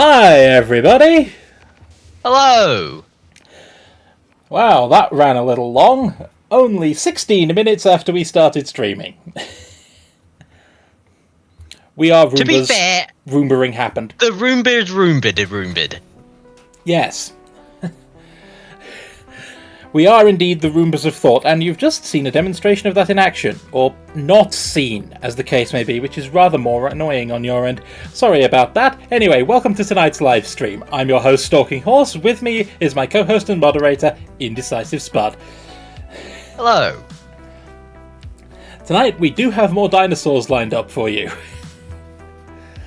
Hi, everybody! Hello! Wow, that ran a little long. Only 16 minutes after we started streaming. We are Roombas. To be fair, Roombering happened. the Roomba'd. Yes. We are indeed the Roombas of Thought, and you've just seen a demonstration of that in action. Or not seen, as the case may be, which is rather more annoying on your end. Sorry about that. Anyway, welcome to tonight's live stream. I'm your host, Stalking Horse. With me is my co-host and moderator, Indecisive Spud. Hello. Tonight, we do have more dinosaurs lined up for you.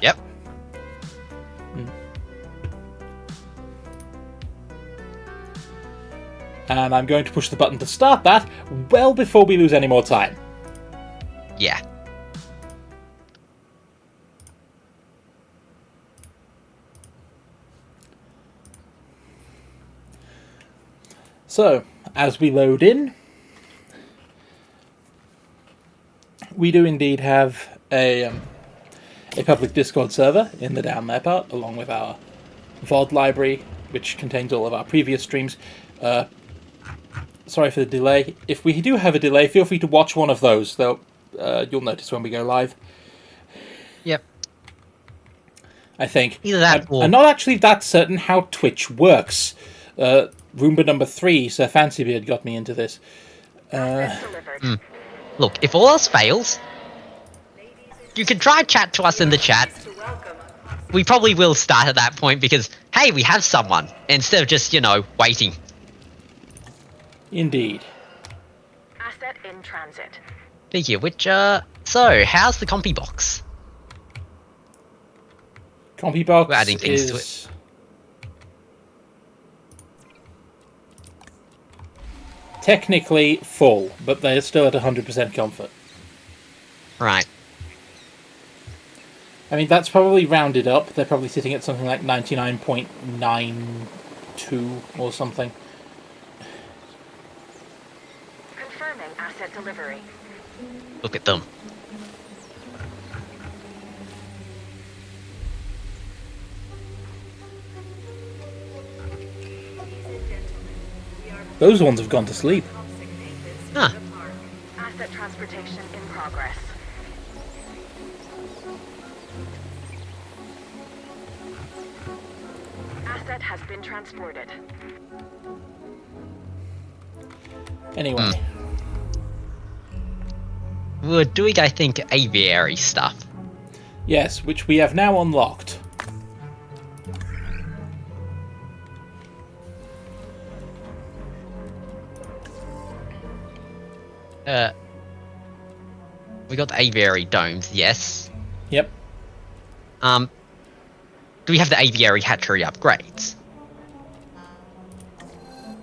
Yep. And I'm going to push the button to start that well before we lose any more time. Yeah. So, as we load in, we do indeed have a public Discord server in the down there part, along with our VOD library, which contains all of our previous streams. Sorry for the delay. If we do have a delay, feel free to watch one of those, though you'll notice when we go live. Yep. I think. Either that or... I'm not actually that certain how Twitch works. Roomba number 3, Sir Fancybeard, got me into this. Look, if all else fails, you can try chat to us in the chat. We probably will start at that point because, hey, we have someone, instead of just, waiting. Indeed. Asset in transit. Thank you, so, how's the compy box? Compy box We're adding things to is... technically full, but they're still at 100% comfort. Right. I mean, that's probably rounded up. They're probably sitting at something like 99.92 or something. Confirming asset delivery. Look at them. Those ones have gone to sleep. Huh. Asset transportation in progress. Asset has been transported. Anyway. We're doing, I think, aviary stuff. Yes, which we have now unlocked. We got the aviary domes, yes. Yep. Do we have the aviary hatchery upgrades?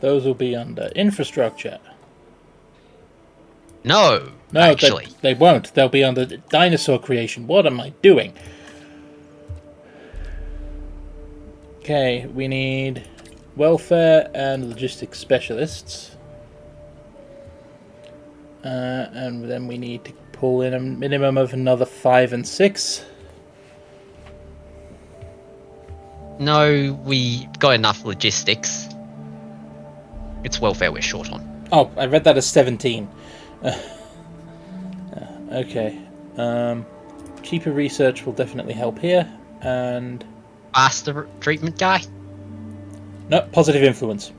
Those will be under infrastructure. No, No, actually. they won't. They'll be under dinosaur creation. What am I doing? Okay, we need welfare and logistics specialists. And then we need to pull in a minimum of another 5 and 6. No, we got enough logistics. It's welfare we're short on. Oh, I read that as 17. Okay. Cheaper research will definitely help here. And... faster treatment guy? no, positive influence.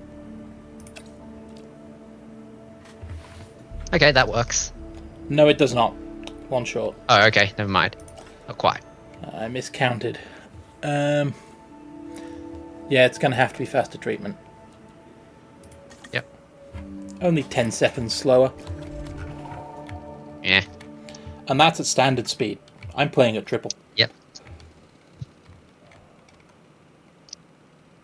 Okay, that works. No, it does not. One short. Oh, okay, never mind. Not quite. I miscounted. Yeah, it's going to have to be faster treatment. Yep. Only 10 seconds slower. Yeah. And that's at standard speed. I'm playing at triple. Yep.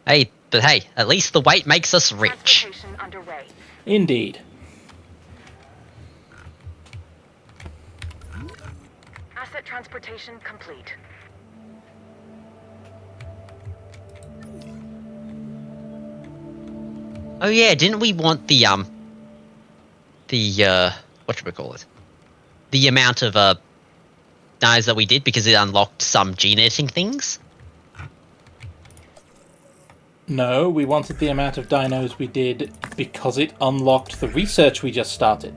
Hey, but hey, at least the weight makes us rich. Transportation underway. Indeed. Asset transportation complete. Oh yeah, didn't we want the whatchamacallit? The amount of dinos that we did because it unlocked some gene editing things? No, we wanted the amount of dinos we did because it unlocked the research we just started.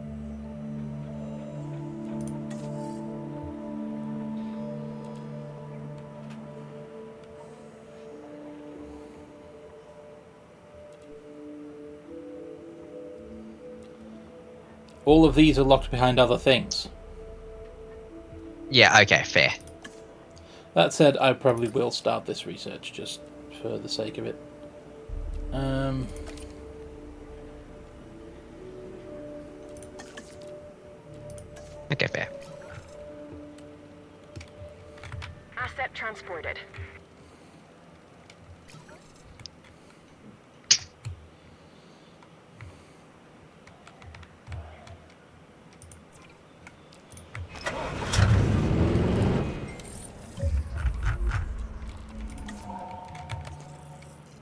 All of these are locked behind other things. Yeah, okay, fair. That said, I probably will start this research just for the sake of it. Okay, fair. Asset transported.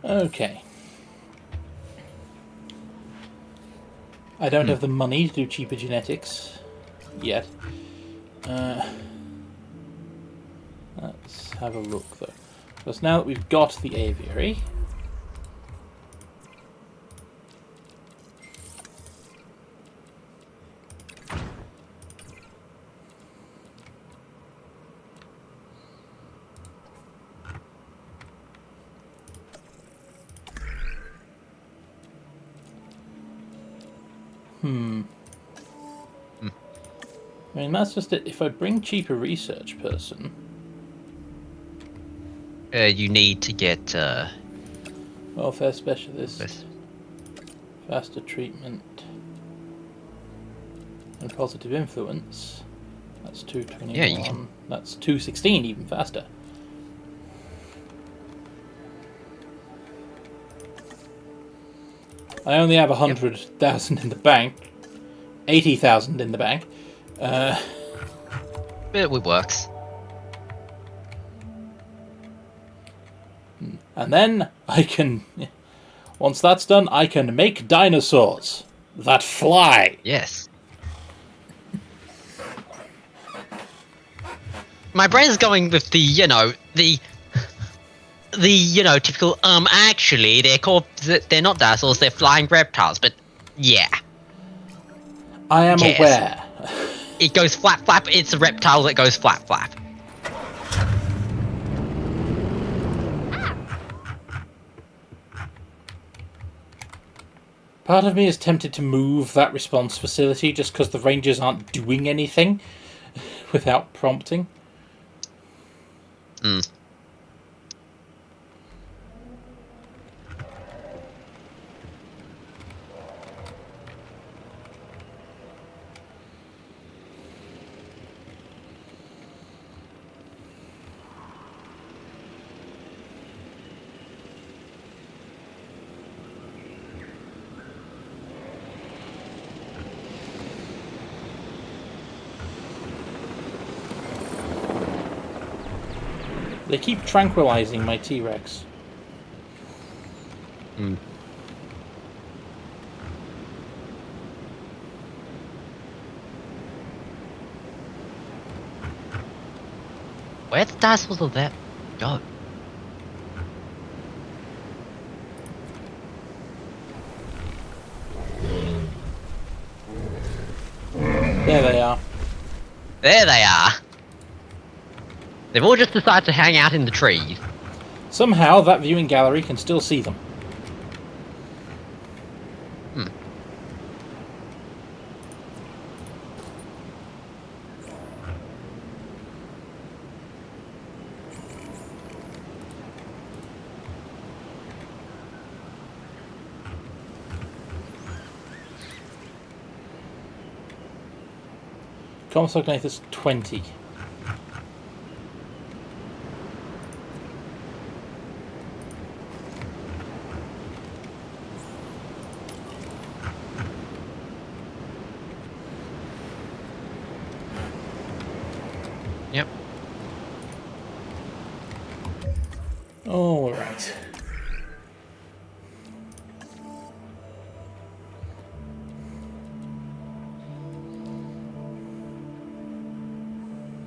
Okay. I don't have the money to do cheaper genetics yet. Let's have a look though. Because now that we've got the aviary, I mean, that's just it. If I bring cheaper research person, You need to get, welfare specialist, this. faster treatment, and positive influence. That's 221. Yeah, you can- That's 216, even faster. I only have 100,000 in the bank, 80,000 in the bank. It works. And then I can, once that's done, I can make dinosaurs that fly. Yes. My brain's going with the, typical, actually, they're not dinosaurs, they're flying reptiles, but, yeah. I am Yes. aware. It goes flap, flap, it's a reptile that goes flap, flap. Part of me is tempted to move that response facility just because the rangers aren't doing anything without prompting. They keep tranquilizing my T-Rex. Where the dinosaurs will that go? There they are. There they are. They've all just decided to hang out in the trees. Somehow that viewing gallery can still see them. Compsognathus 20. Yep. All right.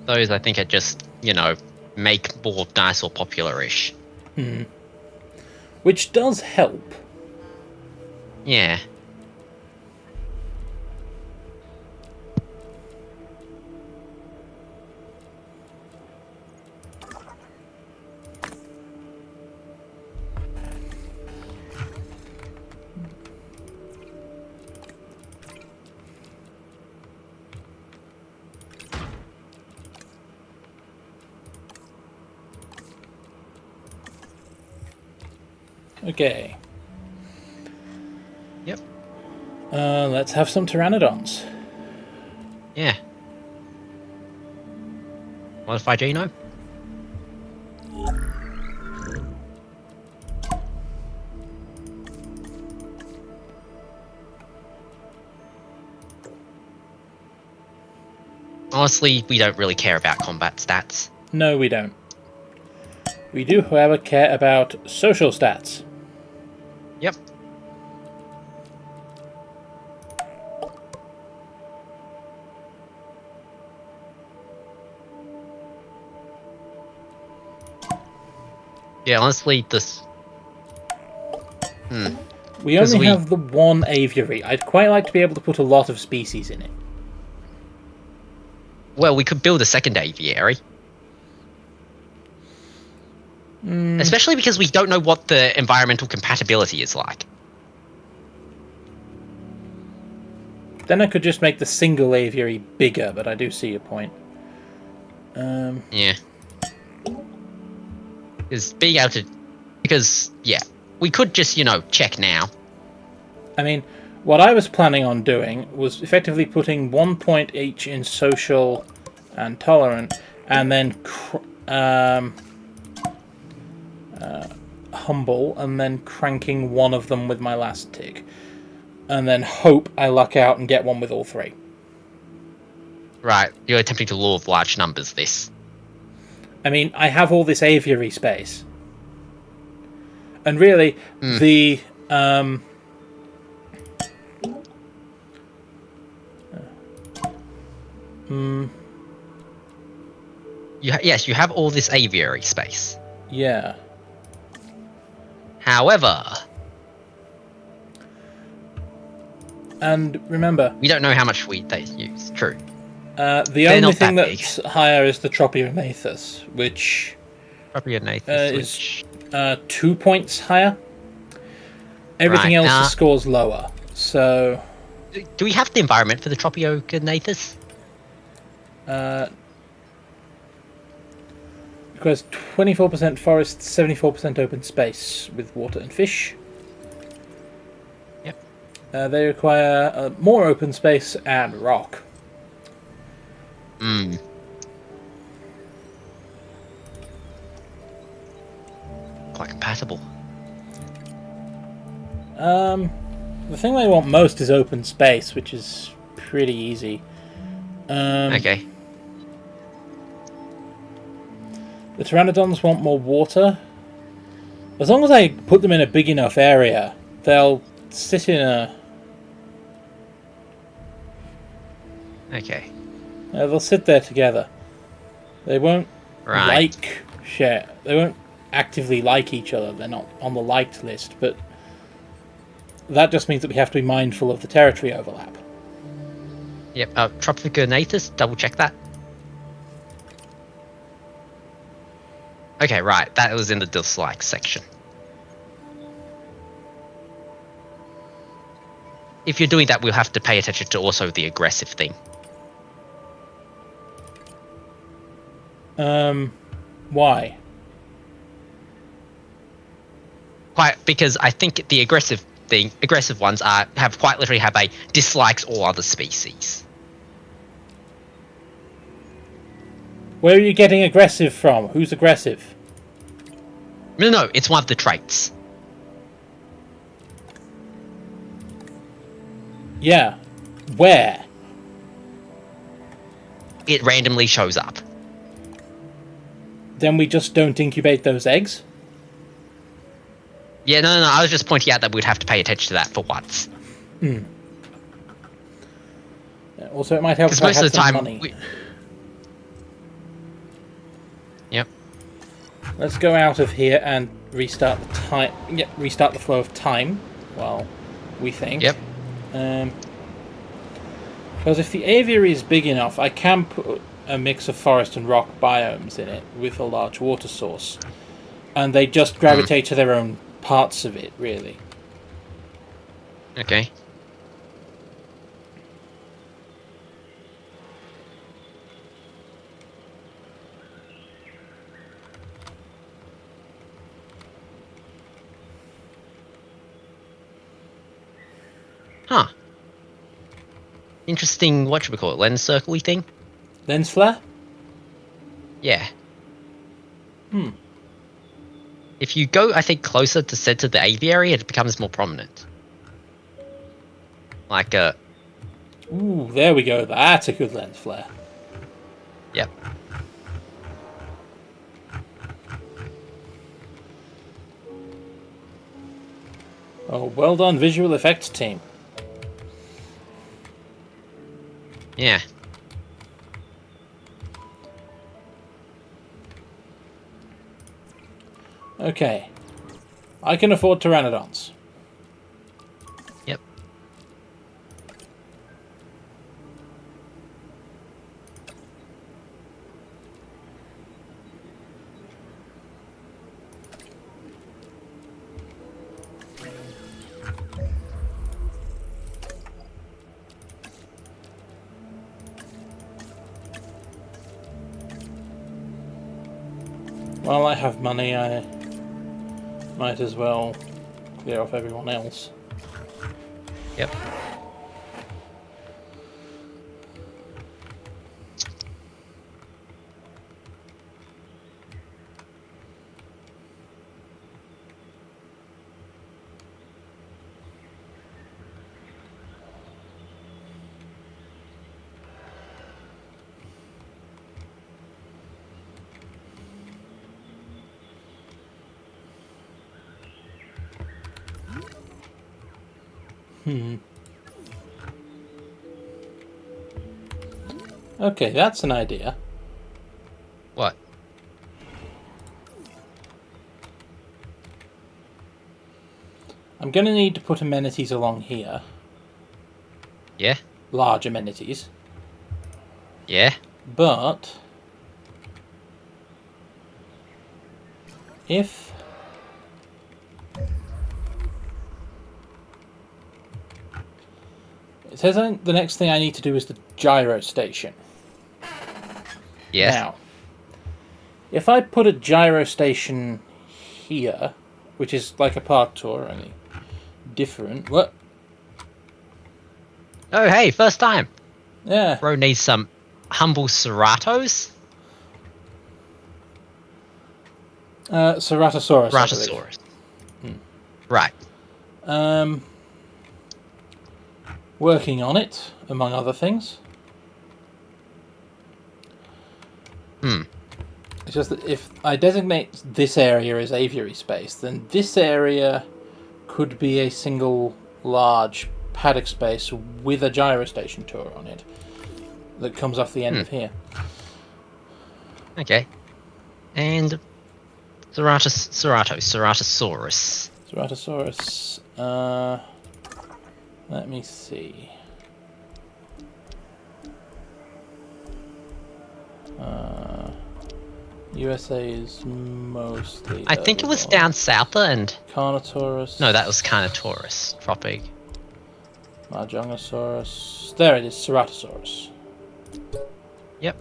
Those, I think, are just, make more dinosaur popular-ish. which does help. Yeah. Okay. Yep. Let's have some pteranodons. Yeah. Modify genome? Honestly, we don't really care about combat stats. No, we don't. We do, however, care about social stats. Yep. Yeah, honestly, this... We only have the one aviary. I'd quite like to be able to put a lot of species in it. Well, we could build a second aviary. Especially because we don't know what the environmental compatibility is like. Then I could just make the single aviary bigger, but I do see your point. Yeah. Because being able to... Because, yeah, we could just, you know, check now. I mean, what I was planning on doing was effectively putting 1 point each in social and tolerant, and then humble, and then cranking one of them with my last tick. And then hope I luck out and get one with all three. Right, you're attempting to law of large numbers this. I mean, I have all this aviary space. And really, the... Yes, you have all this aviary space. Yeah. However... And remember... We don't know how much they use, true. The only thing that's higher is the Paleo-Necromancers, which... Paleo-Necromancers, is 2 points higher. Everything else scores lower, so... Do we have the environment for the Paleo-Necromancers? Requires 24% forest, 74% open space with water and fish. Yep. They require more open space and rock. Quite compatible. The thing they want most is open space, which is pretty easy. Okay. The pteranodons want more water. As long as I put them in a big enough area, they'll sit in a... Okay. They'll sit there together. They won't share. They won't actively like each other. They're not on the liked list, but that just means that we have to be mindful of the territory overlap. Yep. Paleo-Necromancers, double check that. Okay, right. That was in the dislike section. If you're doing that, we'll have to pay attention to also the aggressive thing. Why? Quite because I think the aggressive ones quite literally have a dislikes all other species. Where are you getting aggressive from? Who's aggressive? No, it's one of the traits. Yeah. Where? It randomly shows up. Then we just don't incubate those eggs? Yeah, no, I was just pointing out that we'd have to pay attention to that for once. Also, it might help if I have some money. Yep. Let's go out of here and restart the time. Yeah, restart the flow of time. Well, we think. Yep. Because if the aviary is big enough, I can put a mix of forest and rock biomes in it with a large water source, and they just gravitate to their own parts of it, really. Okay. Huh. Interesting, whatchamacallit, lens circle-y thing? Lens flare? Yeah. If you go, I think, closer to center of the aviary, it becomes more prominent. Like Ooh, there we go. That's a good lens flare. Yep. Oh, well done, visual effects team. Yeah. Okay. I can afford pteranodons. Yep. While I have money, I might as well clear off everyone else. Yep. Okay, that's an idea. What? I'm going to need to put amenities along here. Yeah? Large amenities. Yeah? But if it says the next thing I need to do is the gyro station. Yeah? Now, if I put a gyro station here, which is like a park tour, only different. What? Oh, hey, first time. Yeah. Bro needs some humble Ceratos? Ceratosaurus. I believe. Ceratosaurus. Right. Working on it, among other things. It's just that if I designate this area as aviary space, then this area could be a single large paddock space with a gyro-station tour on it that comes off the end of here. Okay. And Ceratosaurus. Ceratosaurus. Let me see. USA is mostly. I think it was down south and Carnotaurus. no, that was Carnotaurus. Tropic. Mahjongosaurus. There it is, Ceratosaurus. Yep.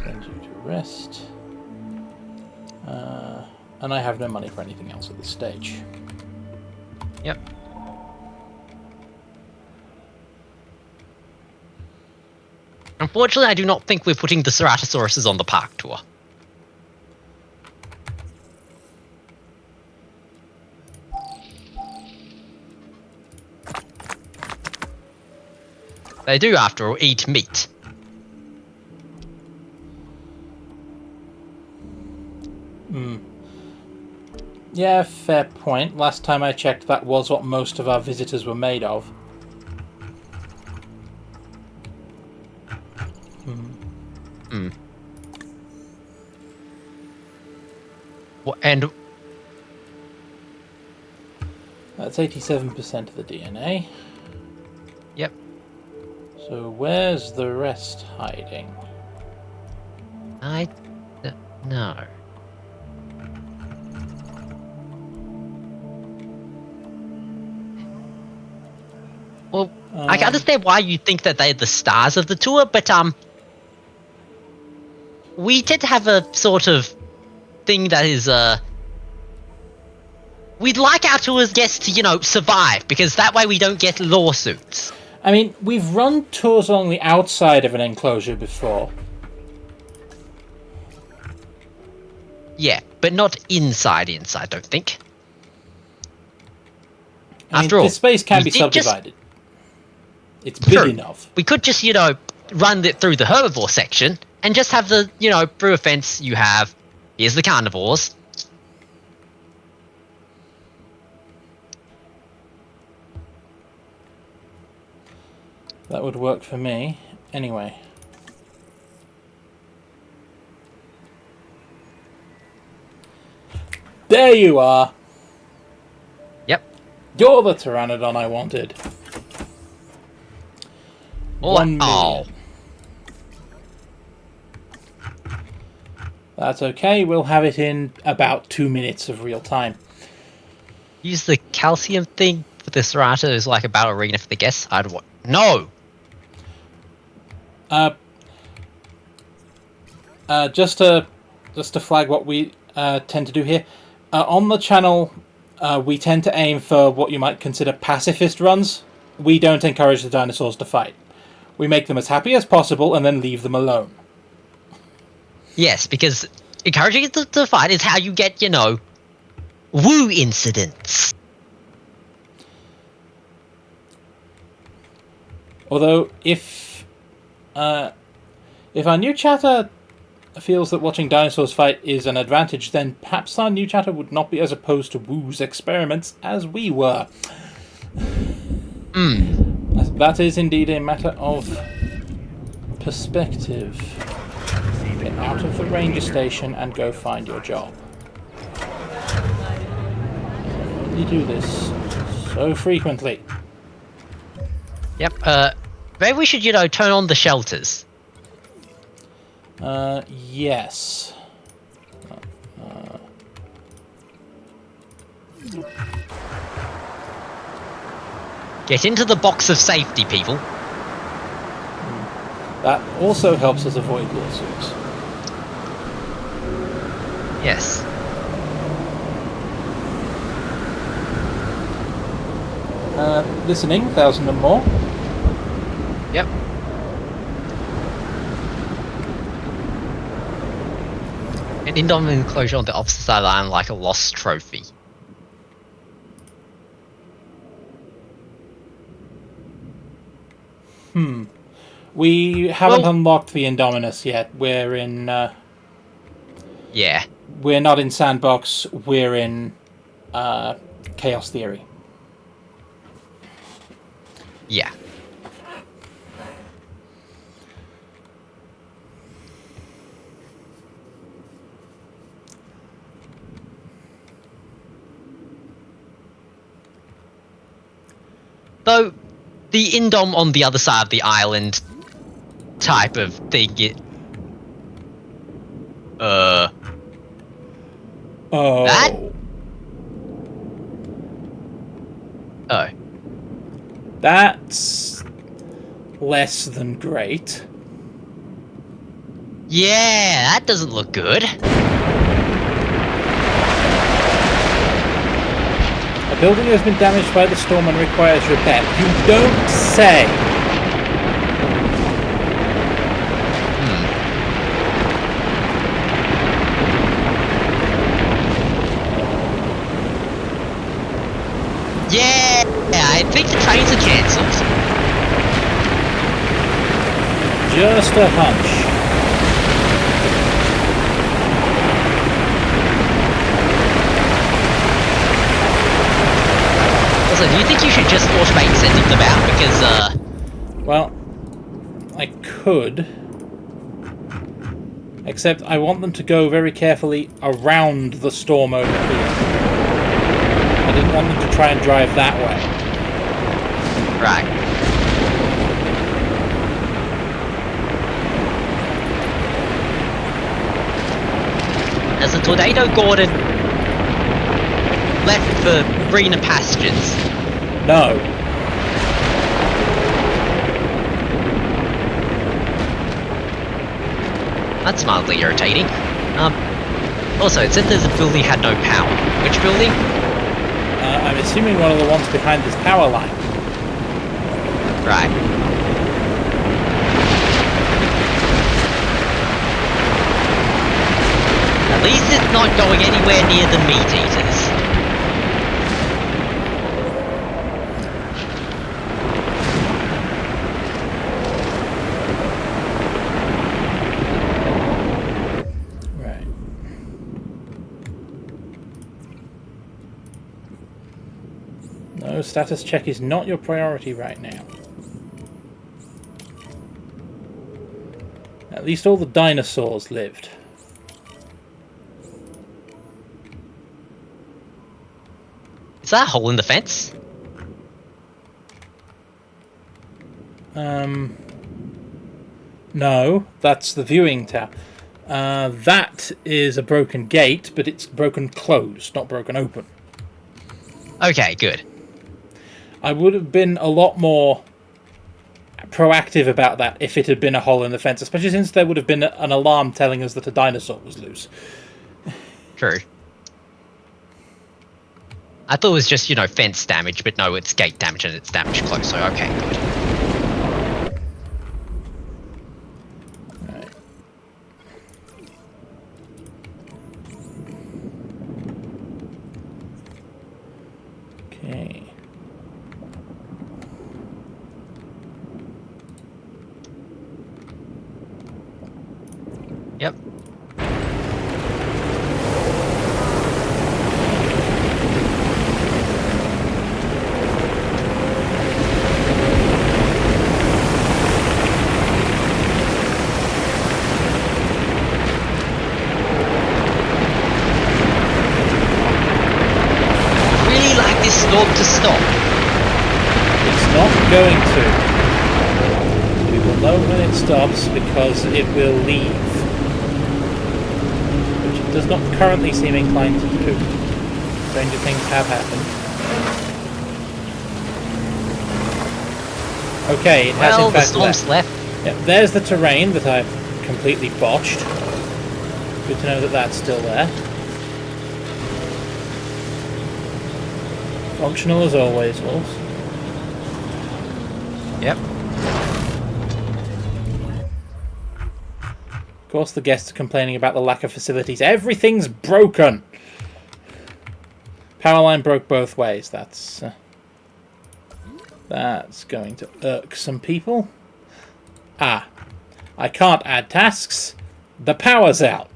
Send you to rest. And I have no money for anything else at this stage. Yep. Unfortunately, I do not think we're putting the Ceratosauruses on the park tour. They do, after all, eat meat. Yeah, fair point. Last time I checked, that was what most of our visitors were made of. And That's 87% of the DNA. yep. So where's the rest hiding? I don't know. Well, I can understand why you think that they're the stars of the tour, but we tend to have a sort of thing that is we'd like our tours guests to, you know, survive, because that way we don't get lawsuits. I mean, we've run tours along the outside of an enclosure before. Yeah, but not inside, don't think. I mean, After all, this space can we be did just- subdivided. It's big True. enough. We could just, you know, run it through the herbivore section and just have the, you know, through a fence you have, here's the carnivores. That would work for me. Anyway. There you are! Yep. You're the Pteranodon I wanted. Oh, 1 million. oh. That's okay, we'll have it in about 2 minutes of real time. Use the calcium thing for the Serrato is like a battle arena for the guests. I'd what? No! Just to flag what we tend to do here. On the channel, we tend to aim for what you might consider pacifist runs. We don't encourage the dinosaurs to fight. We make them as happy as possible and then leave them alone. Yes, because encouraging it to fight is how you get, you know, woo incidents. Although, if our new chatter feels that watching dinosaurs fight is an advantage, then perhaps our new chatter would not be as opposed to Woo's experiments as we were. That is indeed a matter of perspective. Get out of the ranger station and go find your job. You do this so frequently. Yep, maybe we should, you know, turn on the shelters. Yes. Get into the box of safety, people. That also helps us avoid lawsuits. Yes. Listening, 1,000 and more. Yep. An indom enclosure on the opposite side of the island like a lost trophy. We haven't Well- unlocked the Indominus yet. We're in. Yeah. We're not in Sandbox. We're in Chaos Theory. Yeah. Though, the indom on the other side of the island type of thing, Oh. That? Oh. That's less than great. Yeah, that doesn't look good. A building has been damaged by the storm and requires repair. You don't say. Yeah, I think the trains are cancelled. Just a hunch. Also, do you think you should just automate sending them out? Because, Well, I could. Except I want them to go very carefully around the storm over here. I didn't want them to try and drive that way. right. Has the tornado Gordon left for greener pastures? No. That's mildly irritating. Also, it said there's a building had no power. Which building? I'm assuming one of the ones behind this power line. Right. At least it's not going anywhere near the meat eaters. Right. No, status check is not your priority right now. At least all the dinosaurs lived. Is that a hole in the fence? No, that's the viewing tower. That is a broken gate, but it's broken closed, not broken open. Okay, good. I would have been a lot more proactive about that if it had been a hole in the fence, especially since there would have been an alarm telling us that a dinosaur was loose. True. I thought it was just, fence damage, but no, it's gate damage and it's damage close, so okay, good. Right. Okay. Yep. Storm to stop. It's not going to. We will know when it stops because it will leave. Which it does not currently seem inclined to do. Stranger things have happened. Okay, it has in the fact storm's left. Yeah, there's the terrain that I've completely botched. Good to know that that's still there. Functional as always, Wolves. Yep. Of course, the guests are complaining about the lack of facilities. Everything's broken! Power line broke both ways. That's going to irk some people. Ah, I can't add tasks. The power's out.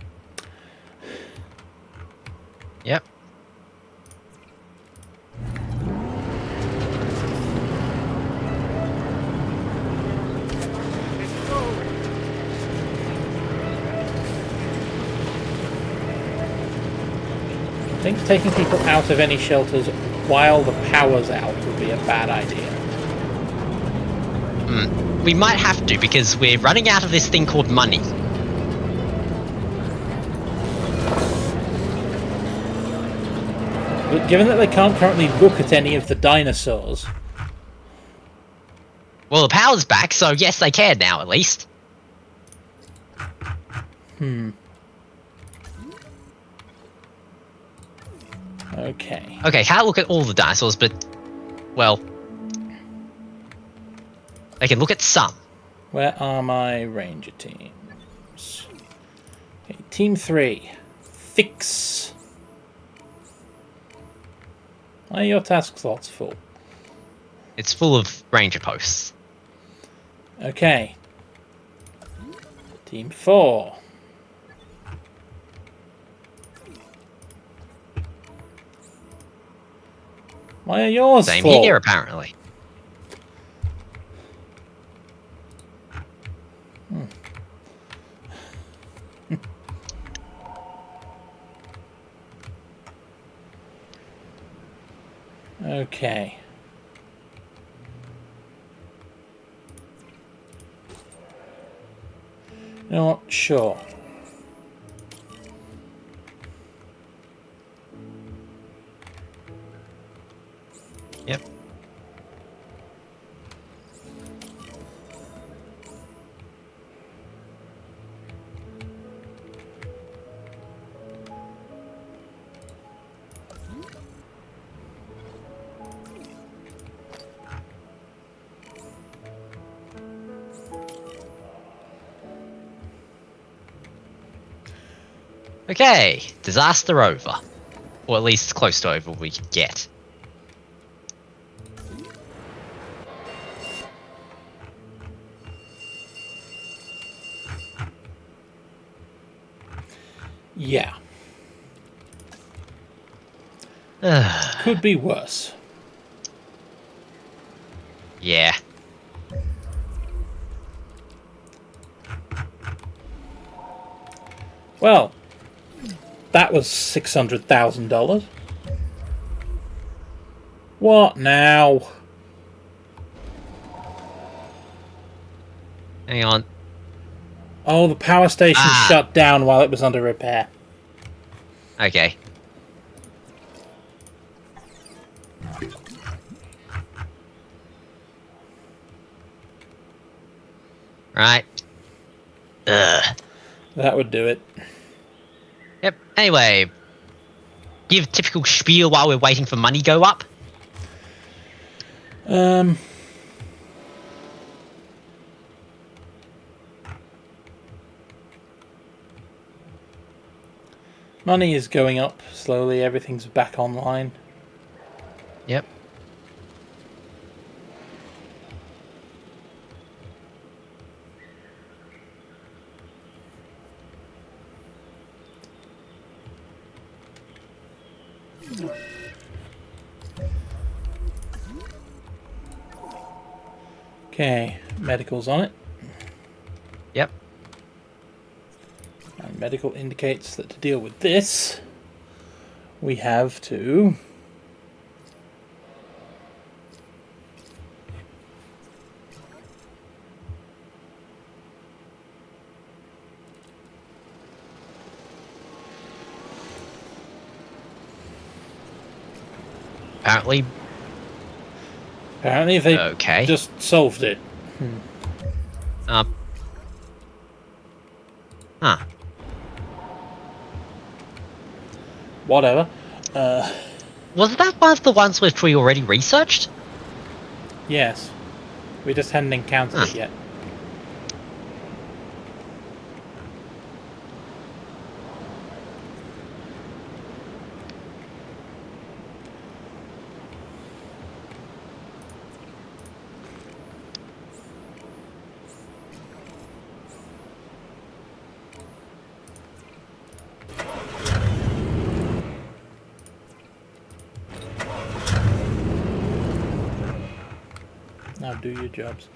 Yep. I think taking people out of any shelters while the power's out would be a bad idea. We might have to, because we're running out of this thing called money. But given that they can't currently look at any of the dinosaurs... Well, the power's back, so yes, they can now, at least. Okay. Okay, can't look at all the dinosaurs, but... Well... They can look at some. Where are my ranger teams? Okay, Team 3. Fix. Why are your task slots full? It's full of ranger posts. Okay. Team 4. Why are yours Same full? here, apparently. Okay. You know what? Sure. Yep. Okay, disaster over. Or at least close to over we could get. Yeah. Could be worse. Yeah. Well, that was $600,000. What now? Hang on. Oh, the power station shut down while it was under repair. Okay. Right. Ugh. That would do it. Yep. Anyway, give typical spiel while we're waiting for money go up. Money is going up slowly. Everything's back online. Yep. Okay, medical's on it. Yep. And medical indicates that to deal with this, we have to... Apparently they just solved it. Huh. Whatever. Was that one of the ones which we already researched? Yes. We just hadn't encountered it yet. Now do your jobs.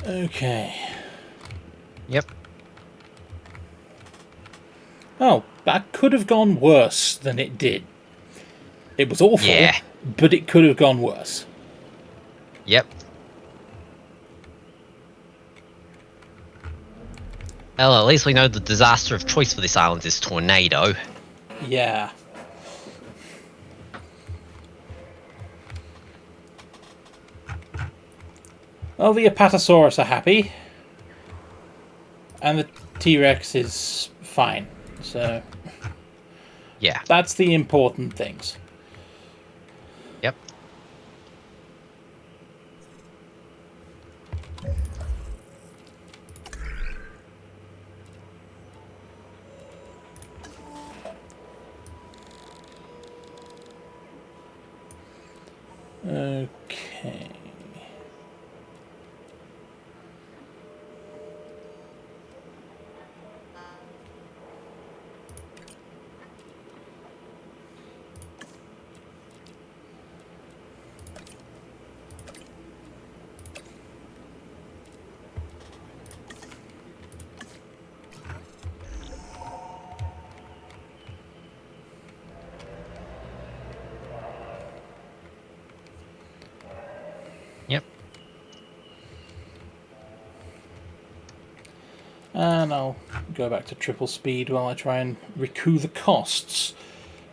Okay. Yep. Oh, that could have gone worse than it did. It was awful, but it could have gone worse. Yep. Well, at least we know the disaster of choice for this island is tornado. Yeah. Well, the Apatosaurus are happy. And the T-Rex is fine. So... yeah. That's the important things. Yep. Okay. And I'll go back to triple speed while I try and recoup the costs.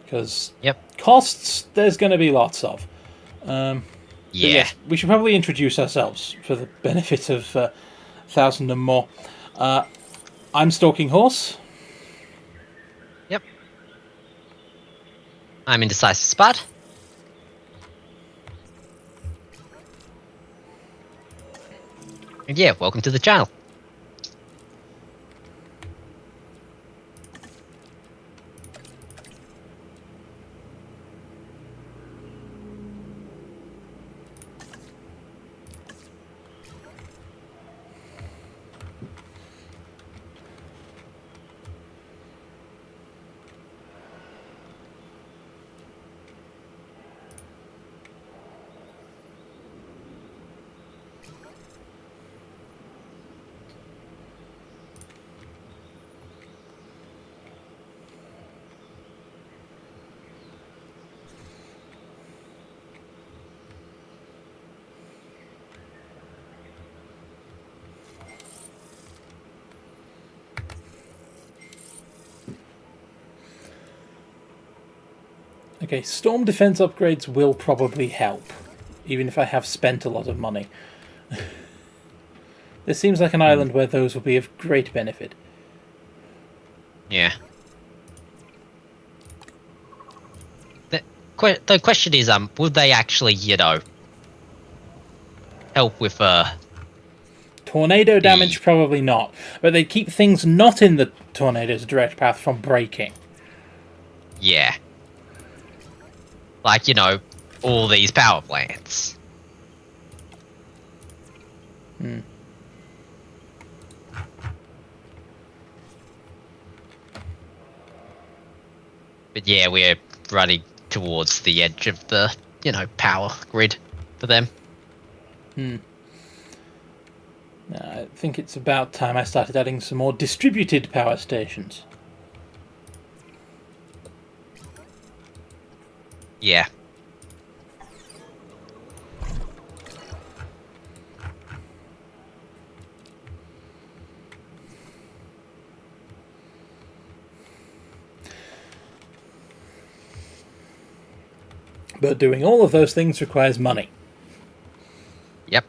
Because Yep. costs, there's going to be lots of. But Yeah. yes, we should probably introduce ourselves for the benefit of 1,000 and more. I'm Stalking Horse. Yep. I'm Indecisive Spud. And yeah, welcome to the channel. Okay, storm defense upgrades will probably help, even if I have spent a lot of money. This seems like an island where those will be of great benefit. Yeah. The question is, would they actually, help with Tornado damage, probably not, but they keep things not in the tornado's direct path from breaking. yeah. Like, all these power plants. But yeah, we're running towards the edge of the, power grid for them. I think it's about time I started adding some more distributed power stations. Yeah. But doing all of those things requires money. Yep.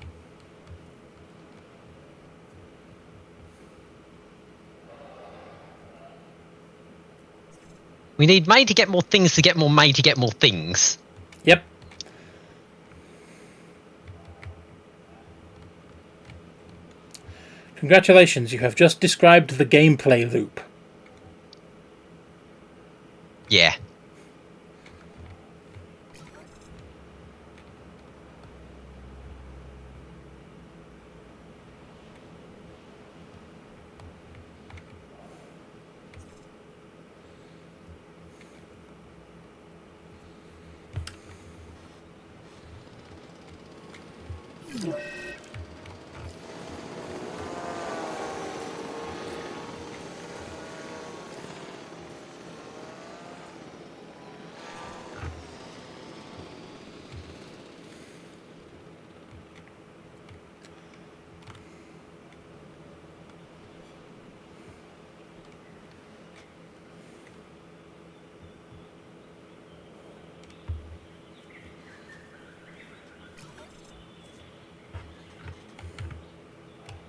We need money to get more things to get more money to get more things. Yep. Congratulations, you have just described the gameplay loop. Yeah.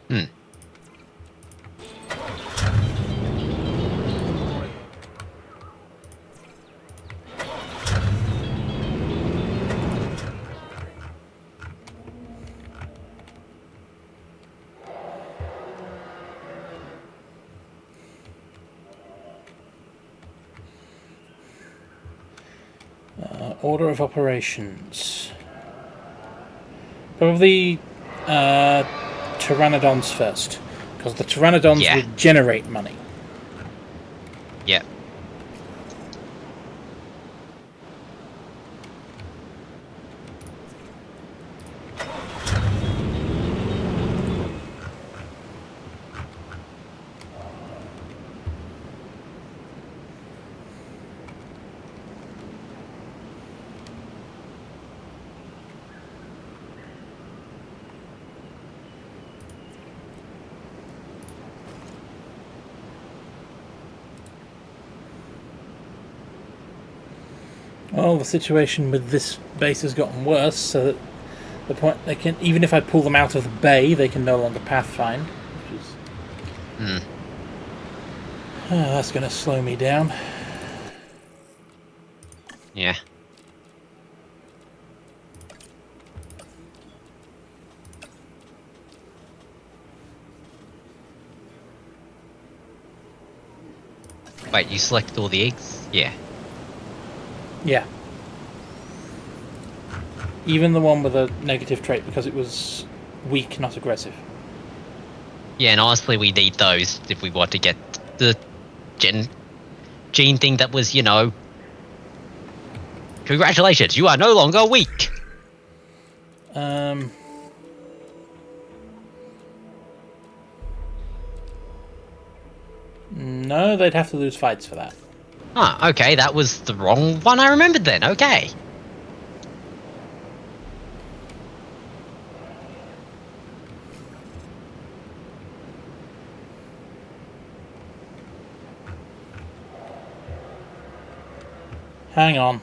Hmm. Order of operations. Probably Pteranodons first, because the Pteranodons Yeah. will generate money. Yeah. Well, the situation with this base has gotten worse, so that the point they can, even if I pull them out of the bay, they can no longer pathfind, which is that's going to slow me down. Yeah. Wait, you selected all the eggs? Yeah. Yeah. Even the one with a negative trait, because it was weak, not aggressive. Yeah, and honestly, we need those if we want to get the gene thing that was, you know... Congratulations, you are no longer weak! No, they'd have to lose fights for that. Ah, okay, that was the wrong one I remembered then, okay. Hang on.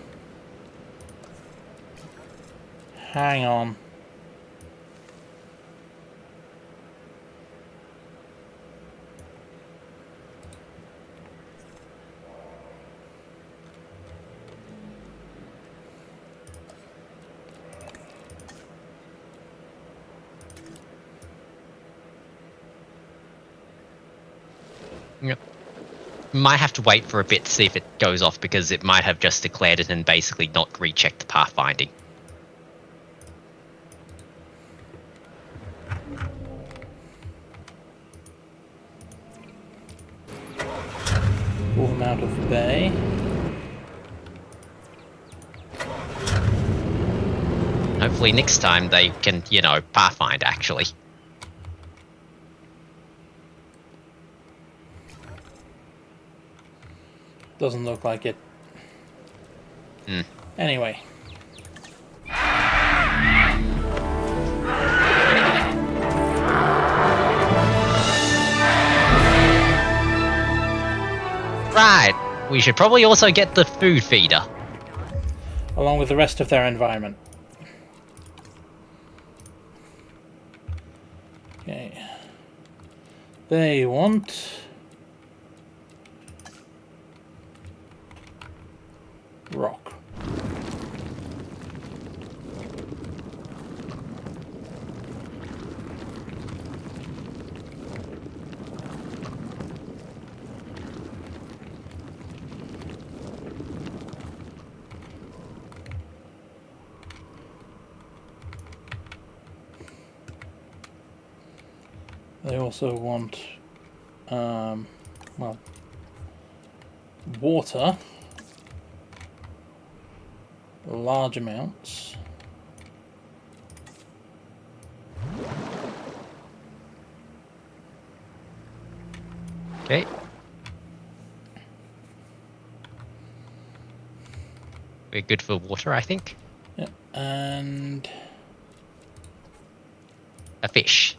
Hang on. Yep. Might have to wait for a bit to see if it goes off, because it might have just declared it and basically not rechecked the pathfinding. Pull them out of the bay. Hopefully next time they can, you know, pathfind actually. Doesn't look like it. Anyway. Right, we should probably also get the food feeder. Along with the rest of their environment. Okay. They want... rock. They also want, well, water, large amounts. Okay. We're good for water, I think. Yeah, and a fish.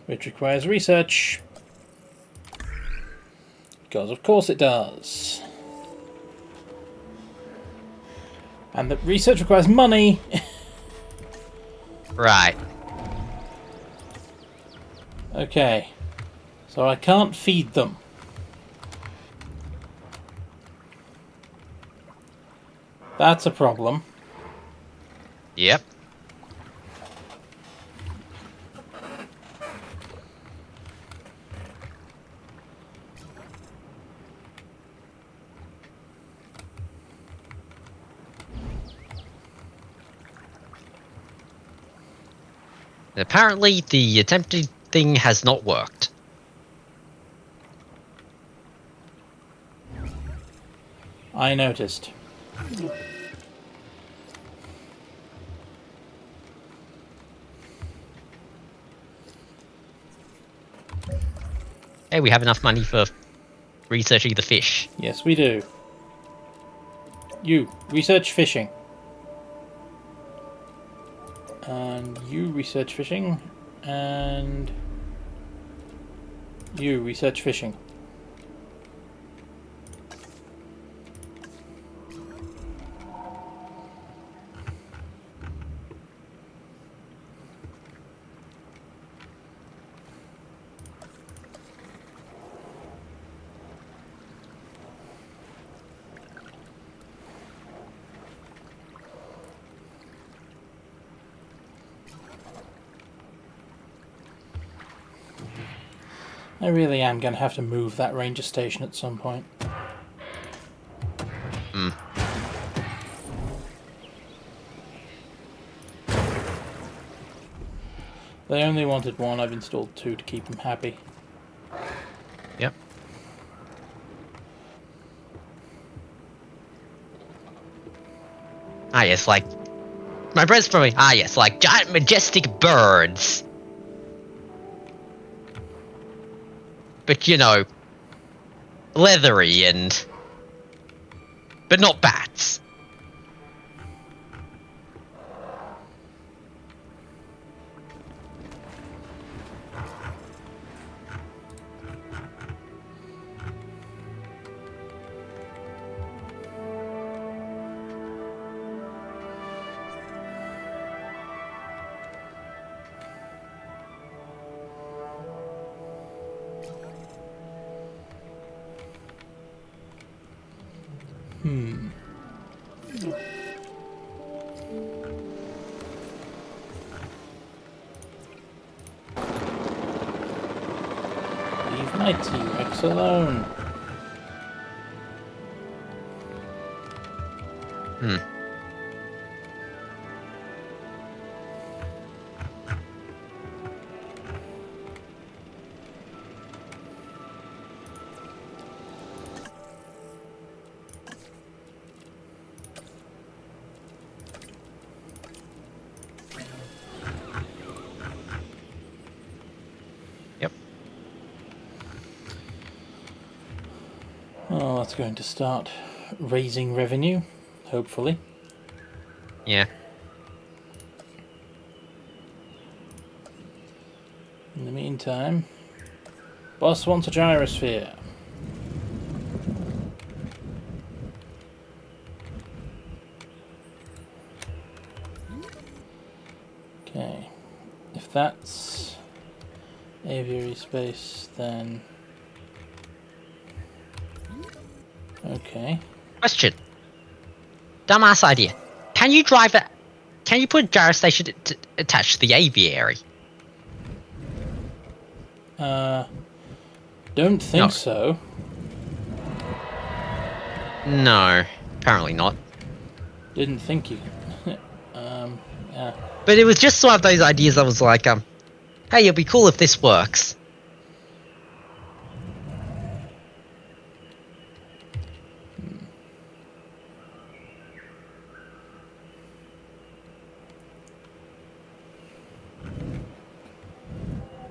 Which requires research. Because of course it does. And that research requires money. Right. Okay. So I can't feed them. That's a problem. Yep. Apparently, the attempted thing has not worked. I noticed. Hey, we have enough money for researching the fish. Yes, we do. You, research fishing. And you research fishing. And You research fishing. I really am going to have to move that ranger station at some point. Hmm. They only wanted one, I've installed 2 to keep them happy. Yep. Ah, yes, like... My brain's probably... Ah, yes, like giant majestic birds. But, you know... leathery and... but not bats. Leave my T-Rex alone. Hmm. Yep. Oh, that's going to start raising revenue, hopefully. Yeah. In the meantime, boss wants a gyrosphere. Okay, if that's aviary space, then... okay. Question. Dumbass idea. Can you drive it? Can you put a gyro station attached to the aviary? Don't think No. so. No, apparently not. Didn't think you... yeah. But it was just one of those ideas that was like, hey, it'll be cool if this works.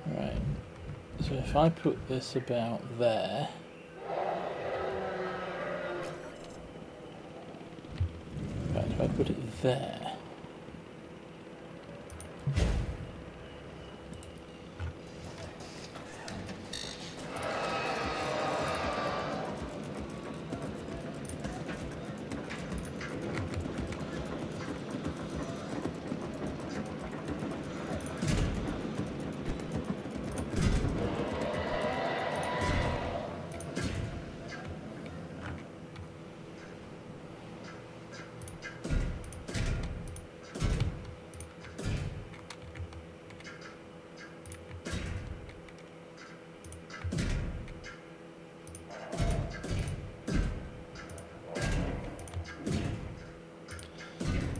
Right. So if I put this about there... right, if I put it there...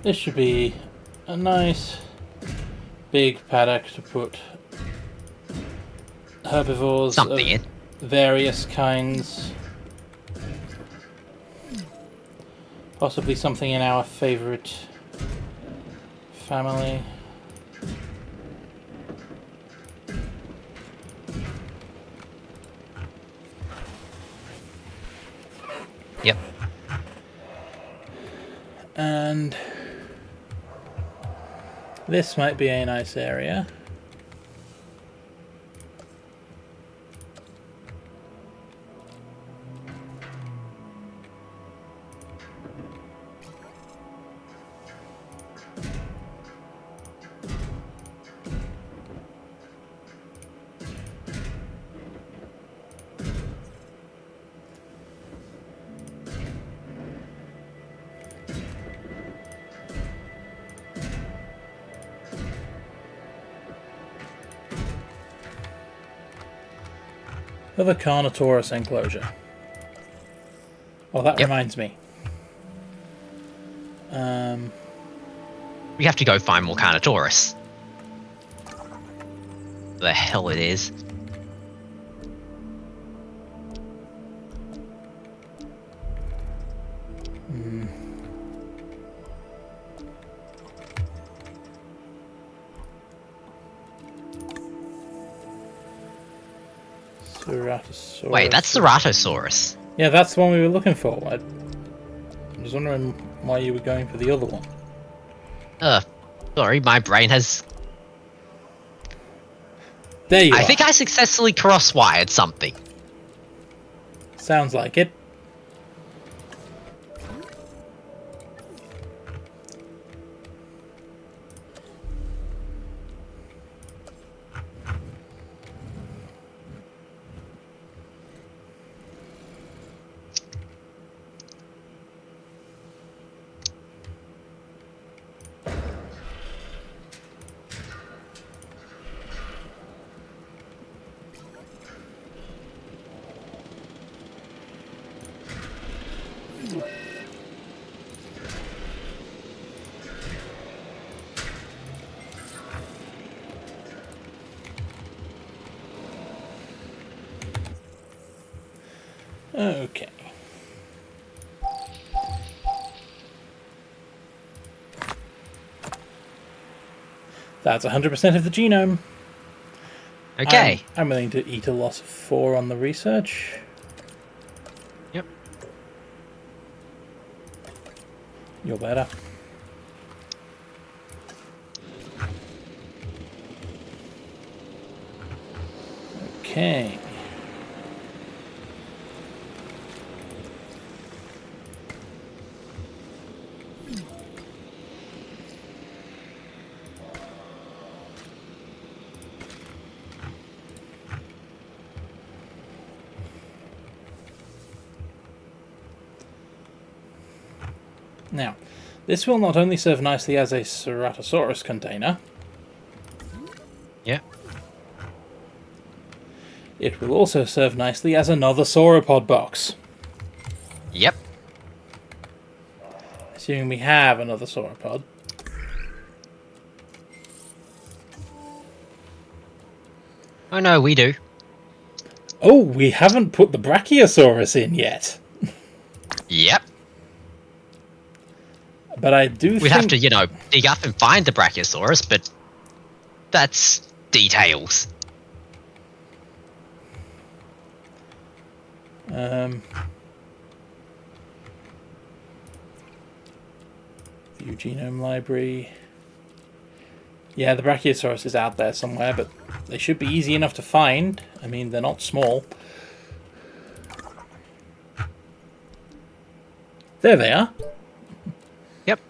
this should be a nice big paddock to put herbivores Something of in. various kinds. Possibly something in our favourite family. Yep. And this might be a nice area. Other Carnotaurus enclosure. Oh, that reminds me. We have to go find more Carnotaurus. The hell it is. Ceratosaurus. Wait, that's Ceratosaurus. Yeah, that's the one we were looking for. I was wondering why you were going for the other one. Sorry, my brain has... There you are. I think I successfully cross-wired something. Sounds like it. Okay. That's 100% of the genome. Okay. I'm willing to eat a loss of 4 on the research. Yep. You're better. Okay. Now, this will not only serve nicely as a Ceratosaurus container, Yeah. it will also serve nicely as another Sauropod box. Yep. Assuming we have another Sauropod. Oh no, we do. Oh, we haven't put the Brachiosaurus in yet. Yep. But I do think... We'd have to, you know, dig up and find the Brachiosaurus, but that's details. View genome library. Yeah, the Brachiosaurus is out there somewhere, but they should be easy enough to find. I mean, they're not small. There they are. Yep.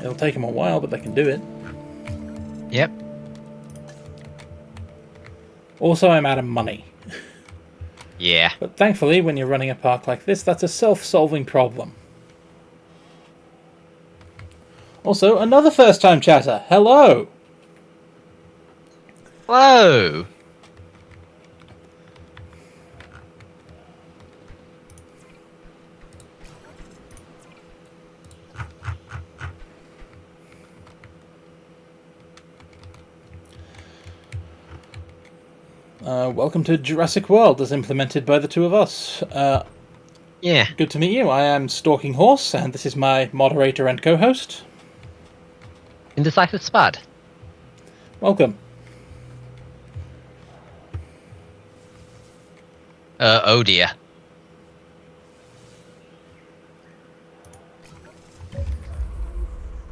It'll take them a while, but they can do it. Yep. Also, I'm out of money. Yeah. But thankfully, when you're running a park like this, that's a self-solving problem. Also, another first-time chatter. Hello! Whoa! Welcome to Jurassic World, as implemented by the two of us. Yeah. Good to meet you. I am Stalking Horse, and this is my moderator and co-host. Indecisive Spud. Welcome. Oh dear.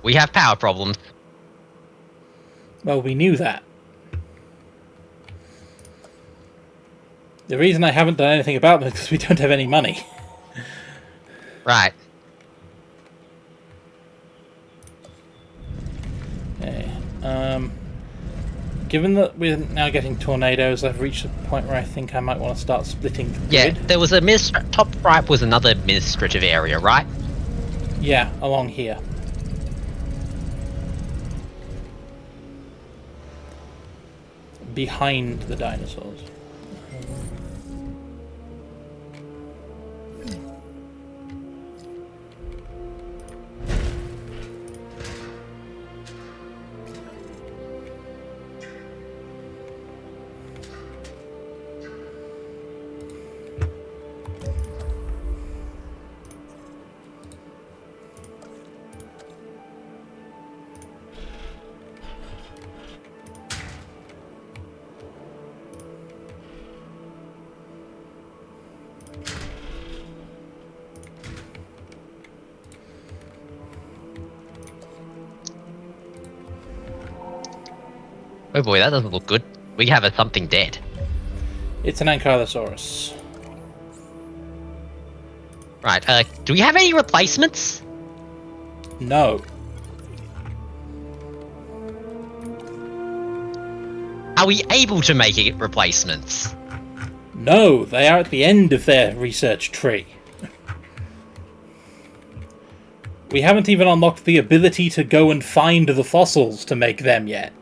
We have power problems. Well, we knew that. The reason I haven't done anything about them is because we don't have any money. Right. Okay. Given that we're now getting tornadoes, I've reached a point where I think I might want to start splitting the Yeah, grid. there was a top right was another administrative area, right? Yeah, along here. behind the dinosaurs. Oh boy, that doesn't look good. We have something dead. It's an Ankylosaurus. Right, do we have any replacements? No. Are we able to make it replacements? No, they are at the end of their research tree. We haven't even unlocked the ability to go and find the fossils to make them yet.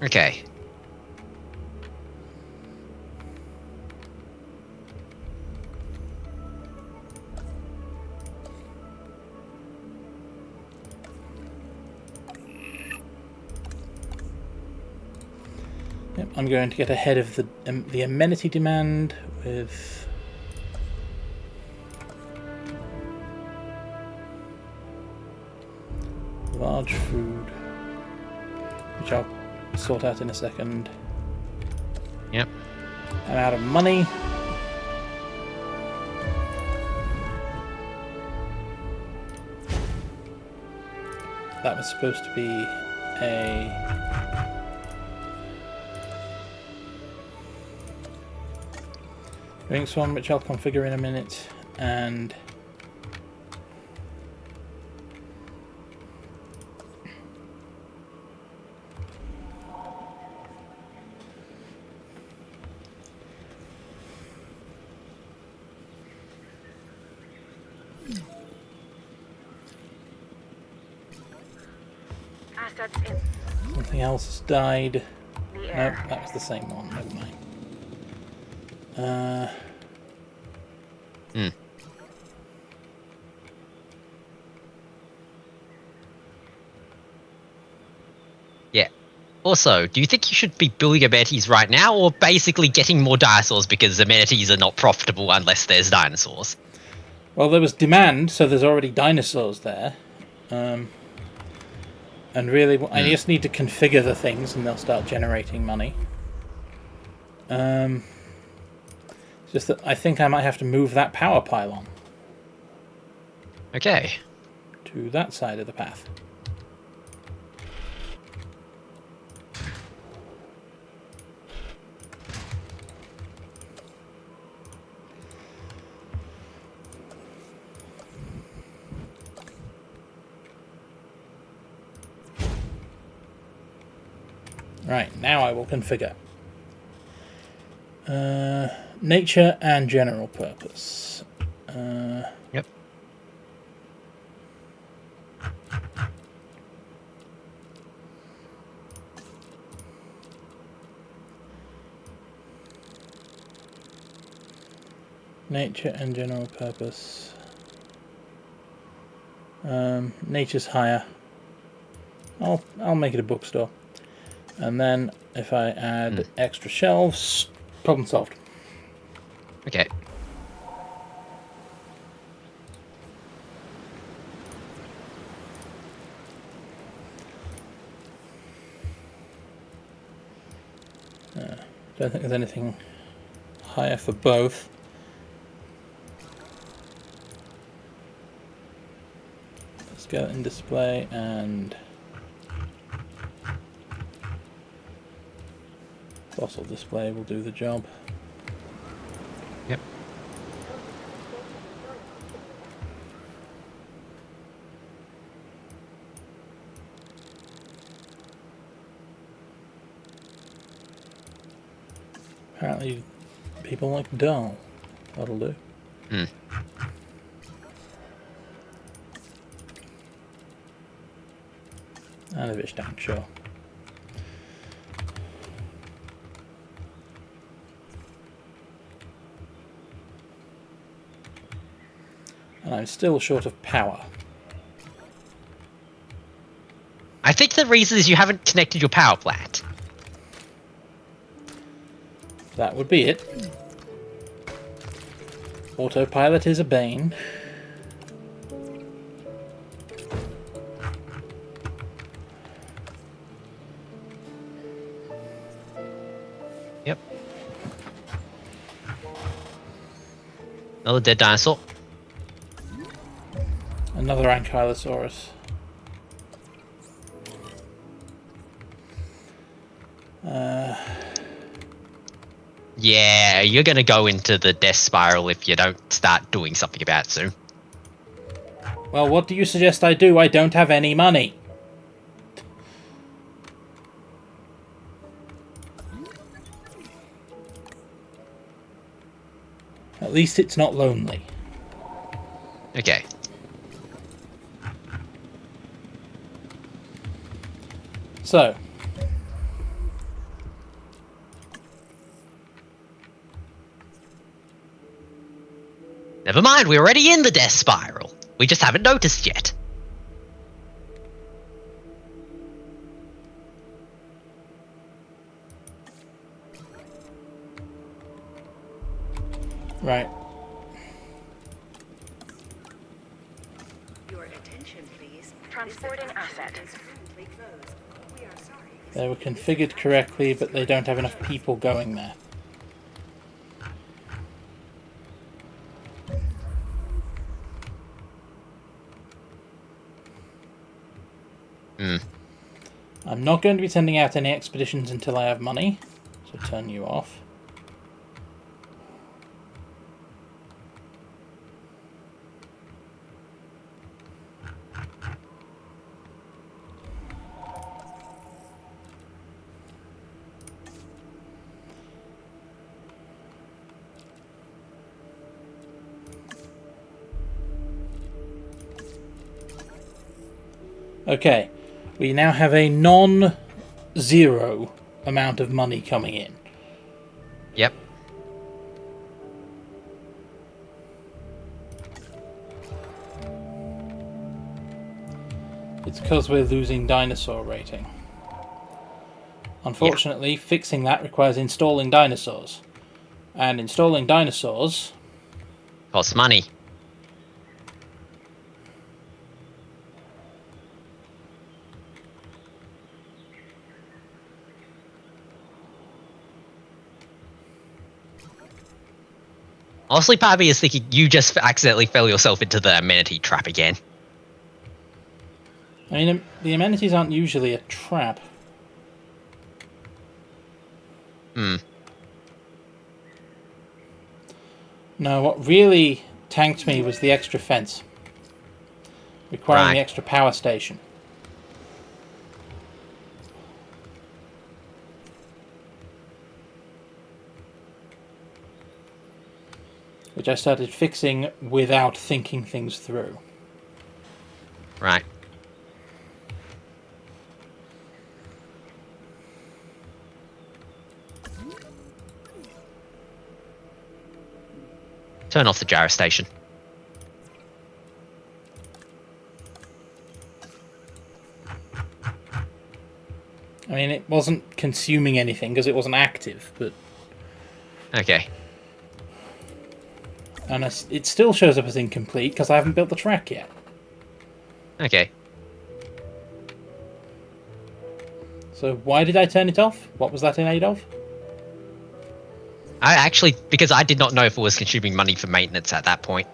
Okay. Yep, I'm going to get ahead of the amenity demand with large food, which I'll sort out in a second. Yep. I'm out of money. That was supposed to be a ring swan, which I'll configure in a minute, and Assets in something else has died. the Nope, air. that was the same one. Never mind. Yeah. Also, do you think you should be building amenities right now, or basically getting more dinosaurs because amenities are not profitable unless there's dinosaurs? Well, there was demand, so there's already dinosaurs there. And really, I just need to configure the things and they'll start generating money. It's just that I think I might have to move that power pylon Okay. to that side of the path. Right, now I will configure. Nature and general purpose. Yep. Nature and general purpose. Nature's higher. I'll make it a bookstore. And then if I add extra shelves, problem solved. Okay. Don't think there's anything higher for both. Skeleton display and fossil display will do the job. Yep. Apparently people like dull. That'll do. And a fish tank, sure. And I'm still short of power. I think the reason is you haven't connected your power plant. That would be it. Autopilot is a bane. Yep. Another dead dinosaur. Another Ankylosaurus. Yeah, you're gonna go into the death spiral if you don't start doing something about it soon. Well, what do you suggest I do? I don't have any money. At least it's not lonely. Okay. So. Never mind, we're already in the death spiral. We just haven't noticed yet. Right. Your attention, please. Transporting asset. They were configured correctly, but they don't have enough people going there. I'm not going to be sending out any expeditions until I have money, so turn you off. Okay, we now have a non-zero amount of money coming in. Yep. It's because we're losing dinosaur rating. Unfortunately, fixing that requires installing dinosaurs. And installing dinosaurs... Costs money. Honestly, part of me is thinking you just accidentally fell yourself into the amenity trap again. I mean, the amenities aren't usually a trap. No, what really tanked me was the extra fence. Requiring the extra power station. Which I started fixing without thinking things through. Right. Turn off the gyro station. I mean, it wasn't consuming anything because it wasn't active, but... Okay. And it still shows up as incomplete because I haven't built the track yet. Okay. So why did I turn it off? What was that in aid of? I actually, because I did not know if it was consuming money for maintenance at that point.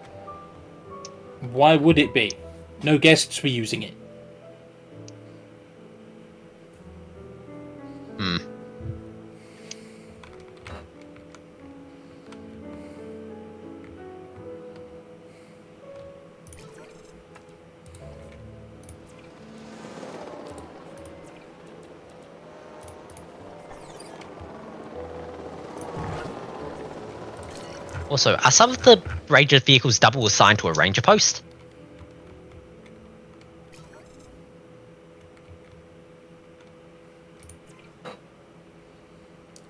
Why would it be? No guests were using it. Also, are some of the ranger vehicles double assigned to a ranger post?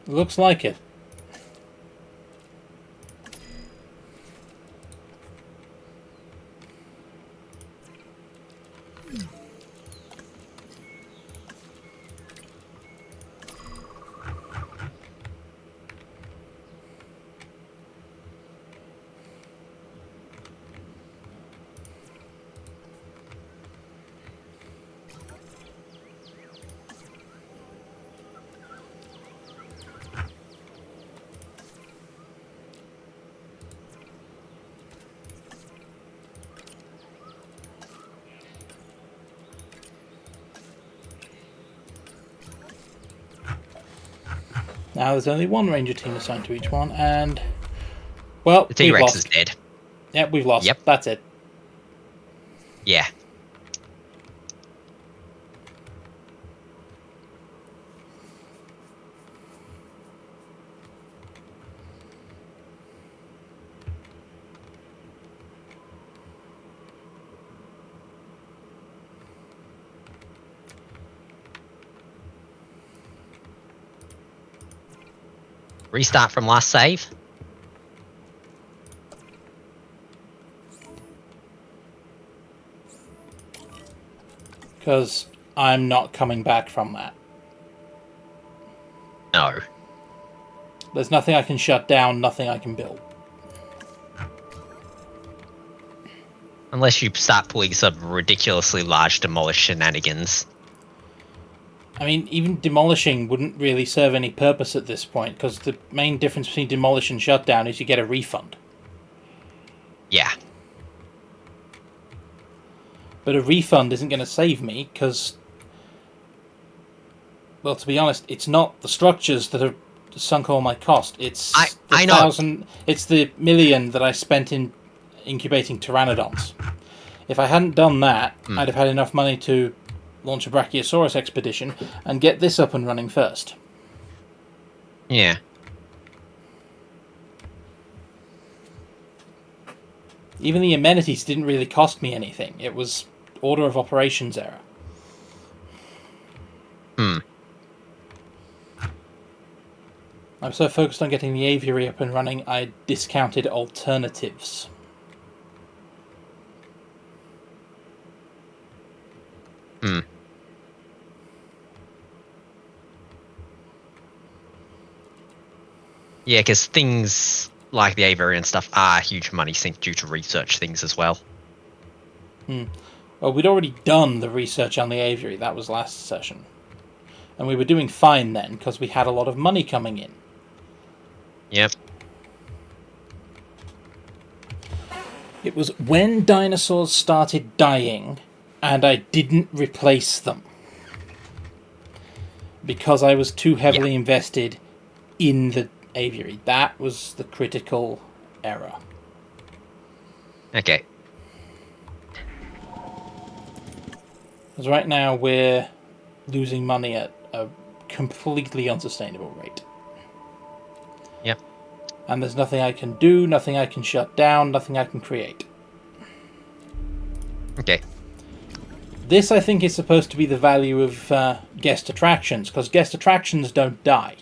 Looks like it. Now there's only one ranger team assigned to each one, and... Well, The T-Rex is dead. Yep, we've lost. Yep. That's it. Yeah. Restart from last save. Because I'm not coming back from that. No. There's nothing I can shut down, nothing I can build. Unless you start pulling some ridiculously large demolish shenanigans. I mean, even demolishing wouldn't really serve any purpose at this point, because the main difference between demolish and shutdown is you get a refund. Yeah. But a refund isn't going to save me, because... Well, to be honest, it's not the structures that have sunk all my cost. It's I know. It's the million that I spent in incubating pteranodons. If I hadn't done that, I'd have had enough money to launch a Brachiosaurus expedition and get this up and running first. Yeah. Even the amenities didn't really cost me anything. It was order of operations error. I'm so focused on getting the aviary up and running, I discounted alternatives. Yeah, because things like the aviary and stuff are huge money sink due to research things as well. Well, we'd already done the research on the aviary. That was last session. And we were doing fine then, because we had a lot of money coming in. Yep. It was when dinosaurs started dying, and I didn't replace them. Because I was too heavily invested in the aviary. That was the critical error. Okay. Because right now we're losing money at a completely unsustainable rate. Yep. And there's nothing I can do, nothing I can shut down, nothing I can create. Okay. This, I think, is supposed to be the value of guest attractions, because guest attractions don't die.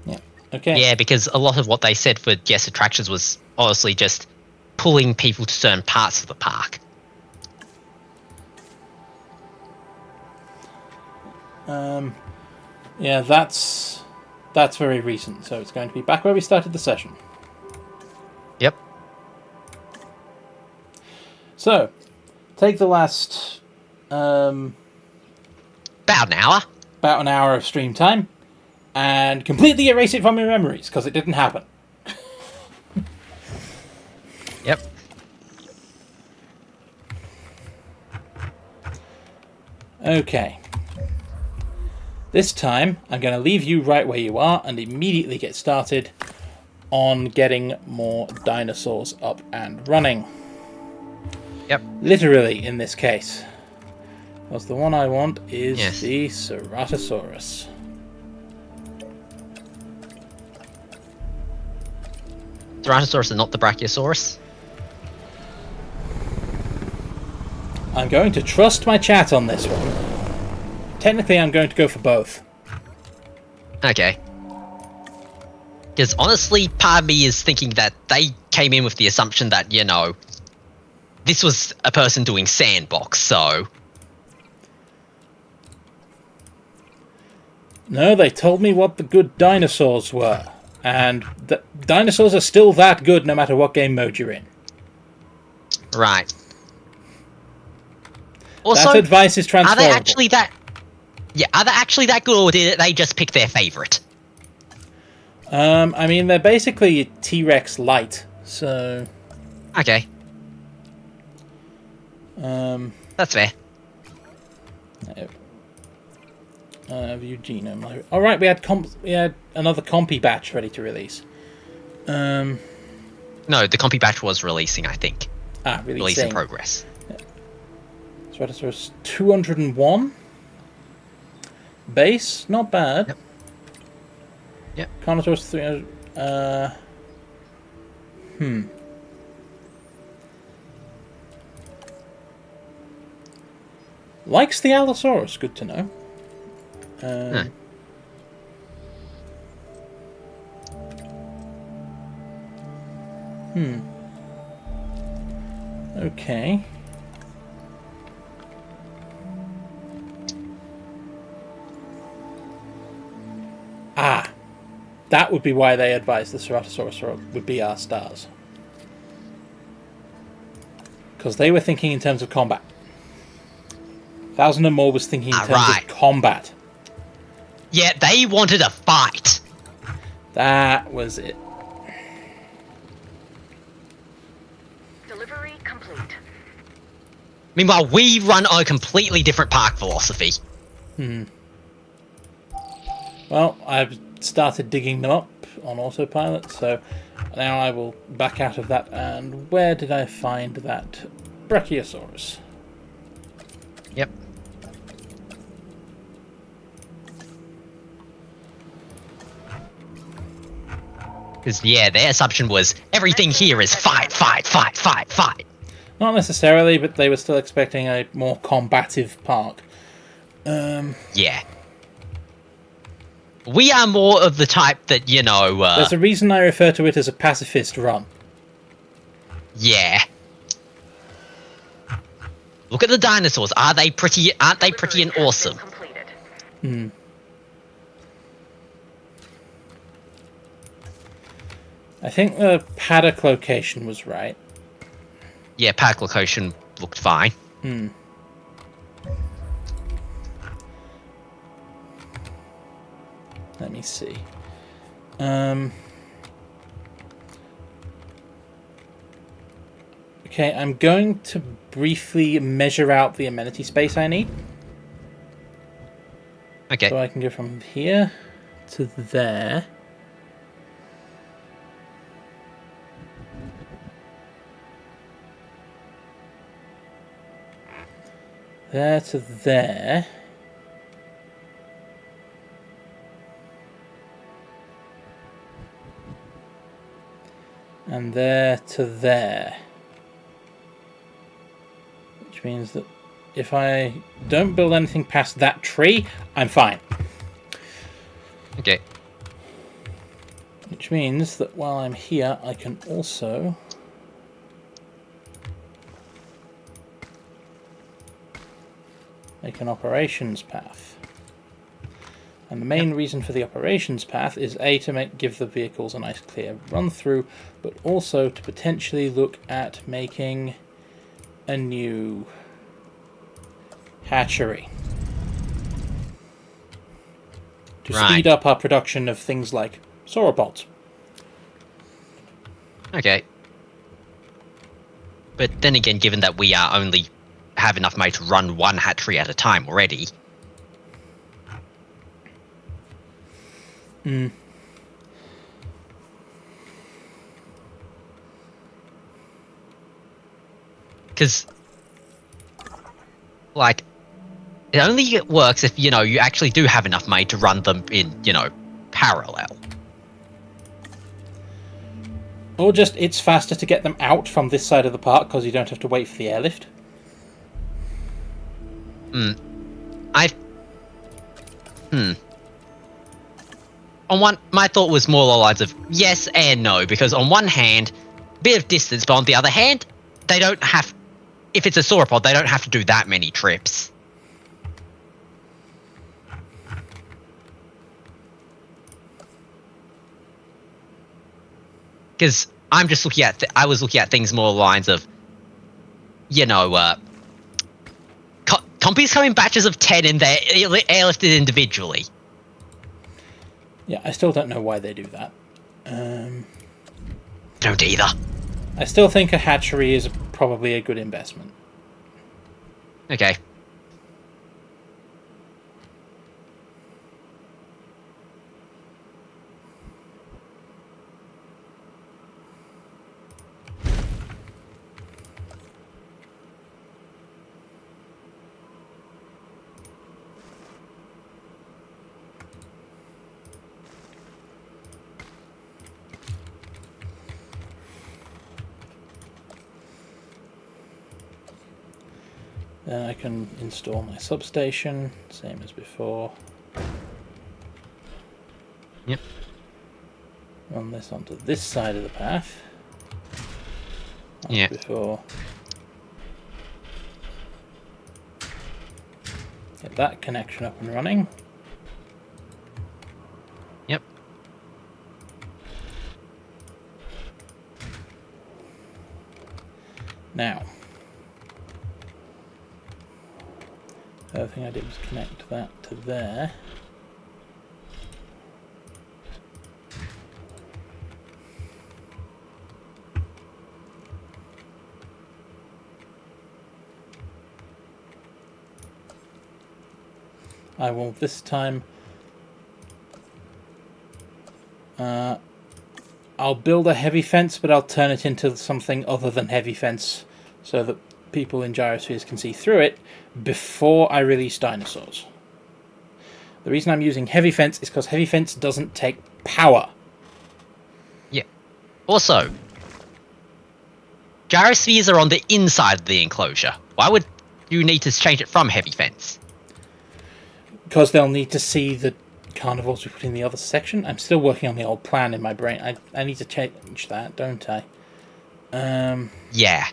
Yeah. Okay. Yeah, because a lot of what they said for guest attractions was honestly just pulling people to certain parts of the park. Yeah, that's very recent, so it's going to be back where we started the session. Yep. So, take the last About an hour. about an hour of stream time and completely erase it from your memories, because it didn't happen. Yep. Okay. This time, I'm going to leave you right where you are and immediately get started on getting more dinosaurs up and running. Yep. Literally, in this case. Because the one I want is Yes. the Ceratosaurus. Tyrannosaurus and not the Brachiosaurus. I'm going to trust my chat on this one. Technically, I'm going to go for both. Okay. Because honestly, part of me is thinking that they came in with the assumption that, you know, this was a person doing sandbox, so... No, they told me what the good dinosaurs were. And the dinosaurs are still that good no matter what game mode you're in. Right. Also, That advice is transferable. are they actually that... Yeah, are they actually that good, or did they just pick their favorite? I mean, they're basically T-Rex light, so... Okay, that's fair. View genome library. All right, we had another compy batch ready to release. No, the compy batch was releasing, I think. Releasing. Release in progress. Ceratosaurus 201. Base, not bad. Yep. Carnotaurus 300. Likes the Allosaurus, good to know. Okay. That would be why they advised the Ceratosaurus would be our stars. Because they were thinking in terms of combat. 1,000 and More was thinking in terms of combat. Yeah, they wanted a fight. That was it. Delivery complete. Meanwhile, we run a completely different park philosophy. Well, I've started digging them up on autopilot, so now I will back out of that. And where did I find that Brachiosaurus? Yep. Because, yeah, their assumption was everything here is fight, fight, fight, fight, fight. Not necessarily, but they were still expecting a more combative park. Yeah. We are more of the type that, you know... There's a reason I refer to it as a pacifist run. Yeah. Look at the dinosaurs. Aren't they pretty and awesome? I think the paddock location was right. Yeah, paddock location looked fine. Let me see. Okay, I'm going to briefly measure out the amenity space I need. Okay. So I can go from here to there. There to there. And there to there. Which means that if I don't build anything past that tree, I'm fine. Okay. Which means that while I'm here, I can also... make an operations path. And the main reason for the operations path is A, to give the vehicles a nice clear run through, but also to potentially look at making a new hatchery. To speed up our production of things like sauropods. Okay. But then again, given that we are only have enough money to run one hatchery at a time already. Because, like, it only works if, you know, you actually do have enough money to run them in, you know, parallel. Or just, it's faster to get them out from this side of the park because you don't have to wait for the airlift. My thought was more along the lines of yes and no, because on one hand, bit of distance, but on the other hand, they don't have, if it's a sauropod, they don't have to do that many trips. Because I'm just looking at, I was looking at things more along the lines of, you know, Compies come in batches of 10 and they're airlifted individually. Yeah, I still don't know why they do that. Don't either. I still think a hatchery is probably a good investment. Okay. Then I can install my substation, same as before. Yep. Run this onto this side of the path. As Yeah. before. Get that connection up and running. Yep. Now, the other thing I did was connect that to there. I will this time I'll build a heavy fence, but I'll turn it into something other than heavy fence so that people in gyrospheres can see through it before I release dinosaurs. The reason I'm using heavy fence is because heavy fence doesn't take power. Yeah. Also, gyrospheres are on the inside of the enclosure. Why would you need to change it from heavy fence? Because they'll need to see the carnivores we put in the other section. I'm still working on the old plan in my brain. I need to change that, don't I? Yeah.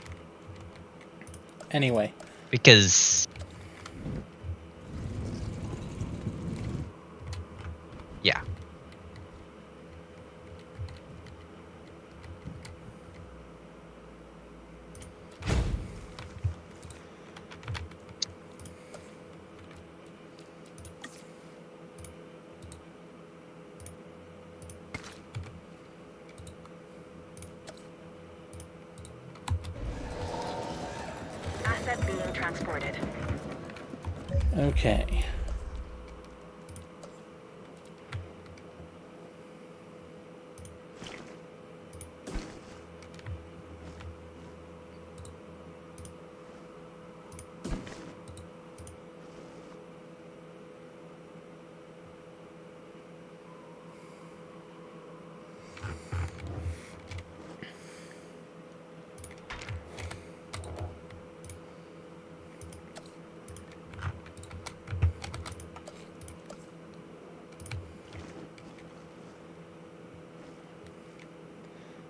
Anyway. Because... yeah. Asset being transported. Okay.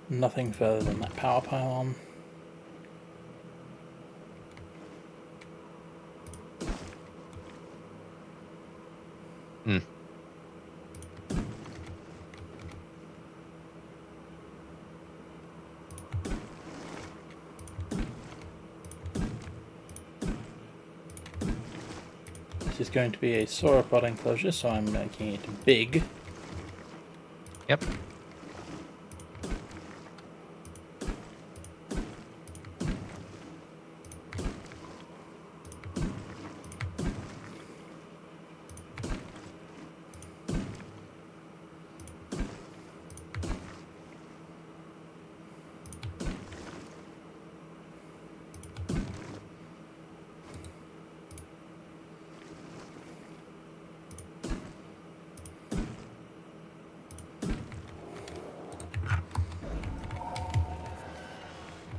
Nothing further than that power pylon. Hmm. This is going to be a sauropod enclosure, so I'm making it big. Yep.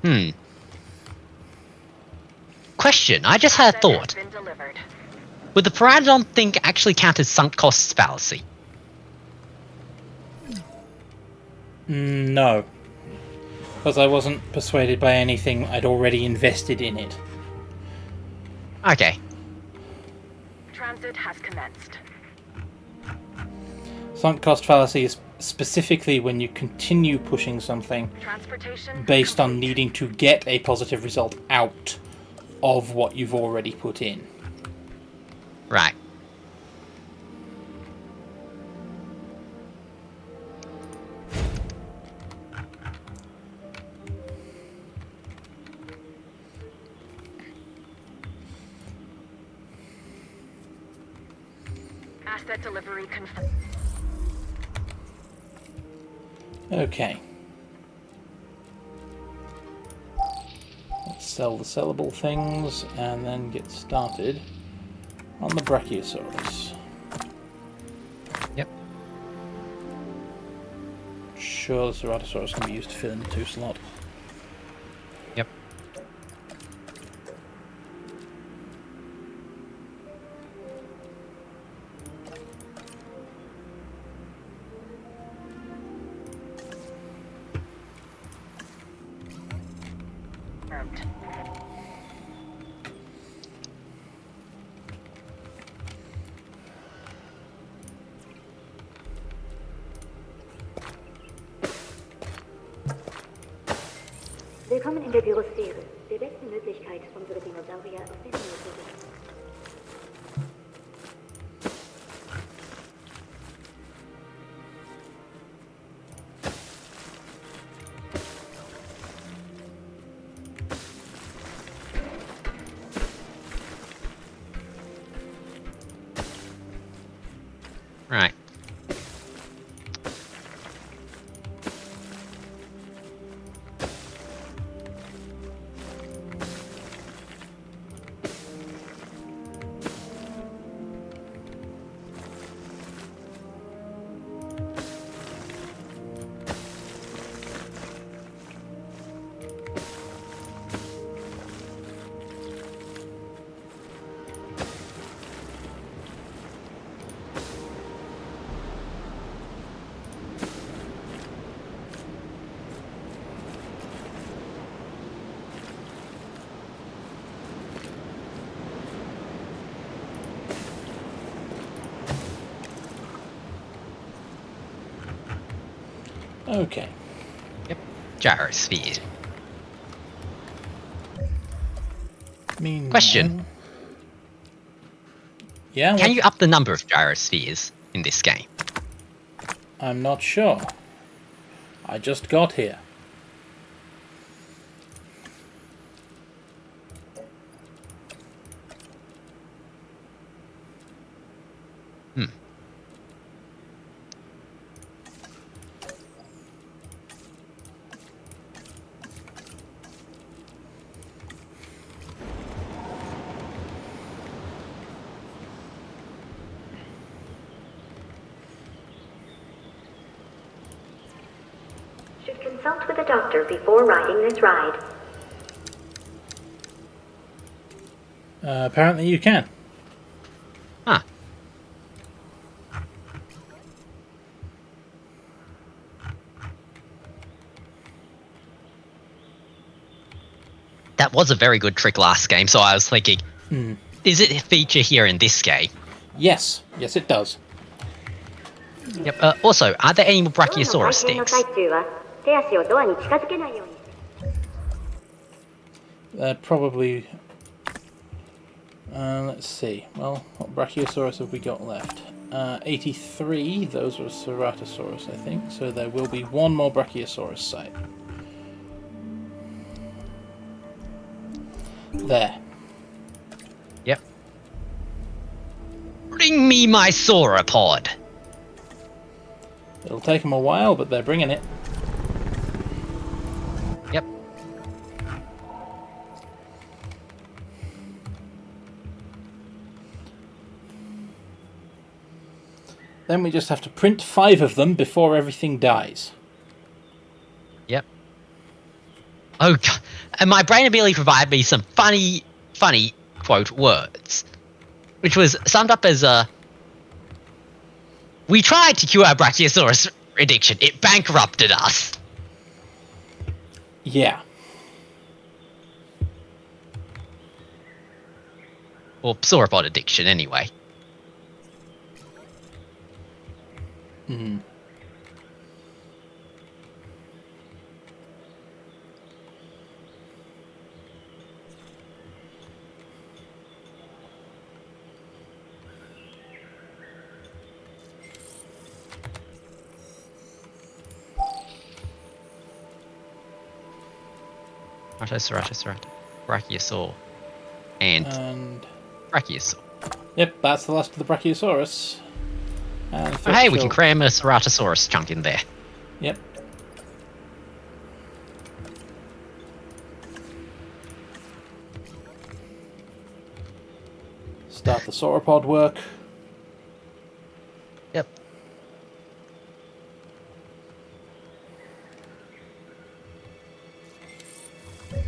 Hmm. Question, I just had a Asset has thought. been delivered. Would the Pteranodon thing actually count as sunk costs fallacy? No. Because I wasn't persuaded by anything I'd already invested in it. Okay. Transit has commenced. Sunk cost fallacy is specifically when you continue pushing something Transportation based on complete. needing to get a positive result out of what you've already put in. Right. Asset delivery confirmed. Okay. Let's sell the sellable things and then get started on the Brachiosaurus. Yep. Sure, the Ceratosaurus can be used to fill in the 2 slot. Yep. Willkommen in der Biosphäre, der besten Möglichkeit, unsere Dinosaurier aus dem Himmel zu sehen. Right. Okay. Yep. Gyrosphere. Meanwhile... Question. Yeah? Can you up the number of gyrospheres in this game? I'm not sure. I just got here. Hmm. Should consult with a doctor before riding this ride. Apparently you can. Huh. That was a very good trick last game, so I was thinking, is it a feature here in this game? Yes. Yes, it does. Yep. Also, are there any more ドアの Brachiosaurus 開閉の sticks? 最中は手足をドアに近づけないように。Probably... let's see. Well, what Brachiosaurus have we got left? 83. Those were Ceratosaurus, I think. So there will be one more Brachiosaurus site. There. Yep. Bring me my Sauropod. It'll take them a while, but they're bringing it. Yep. Then we just have to print 5 of them before everything dies. Yep. Oh, God. And my brain immediately provided me some funny, quote, words. Which was summed up as, we tried to cure our Brachiosaurus addiction. It bankrupted us. Yeah. Or Sauropod addiction, anyway. Hmm. Ceratoceratops, Brachiosaur, and And Brachiosaur. yep, that's the last of the Brachiosaurus. And Oh, hey, we can Thurchill- cram a Ceratosaurus chunk in there. Yep. Start the Sauropod work. Yep.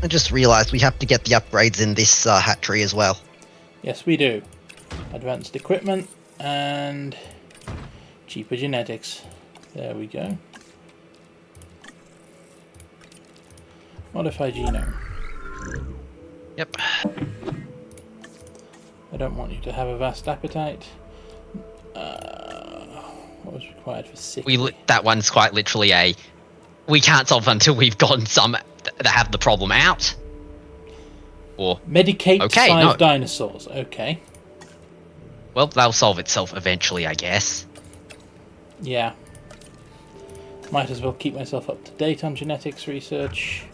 I just realised we have to get the upgrades in this hatchery as well. Yes, we do. Advanced equipment and cheaper genetics. There we go. Modify genome. Yep. I don't want you to have a vast appetite. What was required for sickly? That one's quite literally a. We can't solve until we've gotten some that have the problem out. Or Medicate okay, 5 no. dinosaurs. Okay. Well, that'll solve itself eventually, I guess. Yeah. Might as well keep myself up to date on genetics research.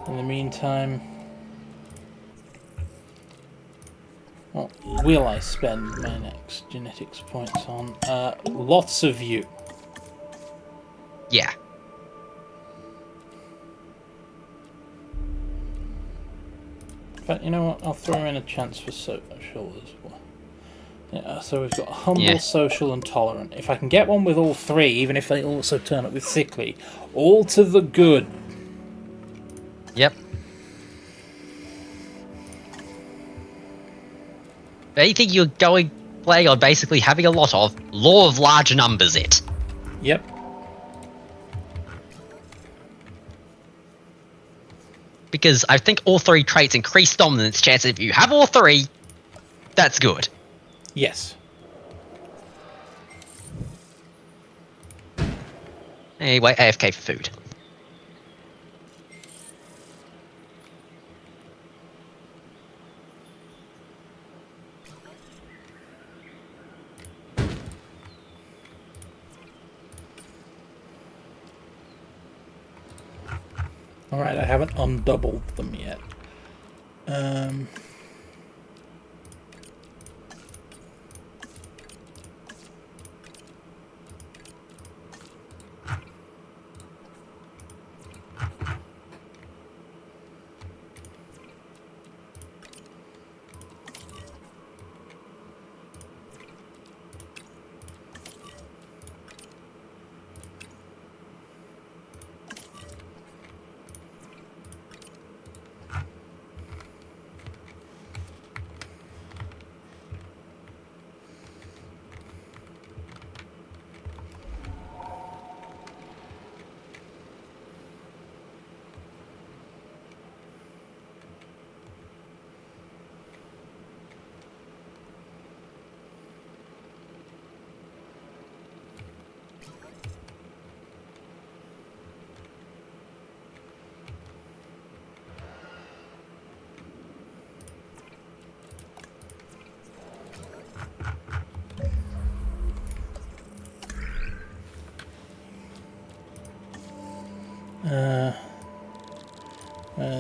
In the meantime, what will I spend my next genetics points on? Lots of you. Yeah. In fact, you know what? I'll throw in a chance for social as well. Yeah, so we've got humble, Yeah. social, and tolerant. If I can get one with all three, even if they also turn up with sickly, all to the good. Yep. Anything you're playing on basically having a lot of, law of large numbers it. Yep. Because I think all three traits increase dominance chance. If you have all three, that's good. Yes. Anyway, AFK for food. Alright, I haven't undoubled them yet.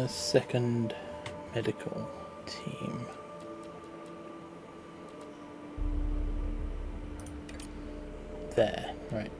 Second medical team. There, right.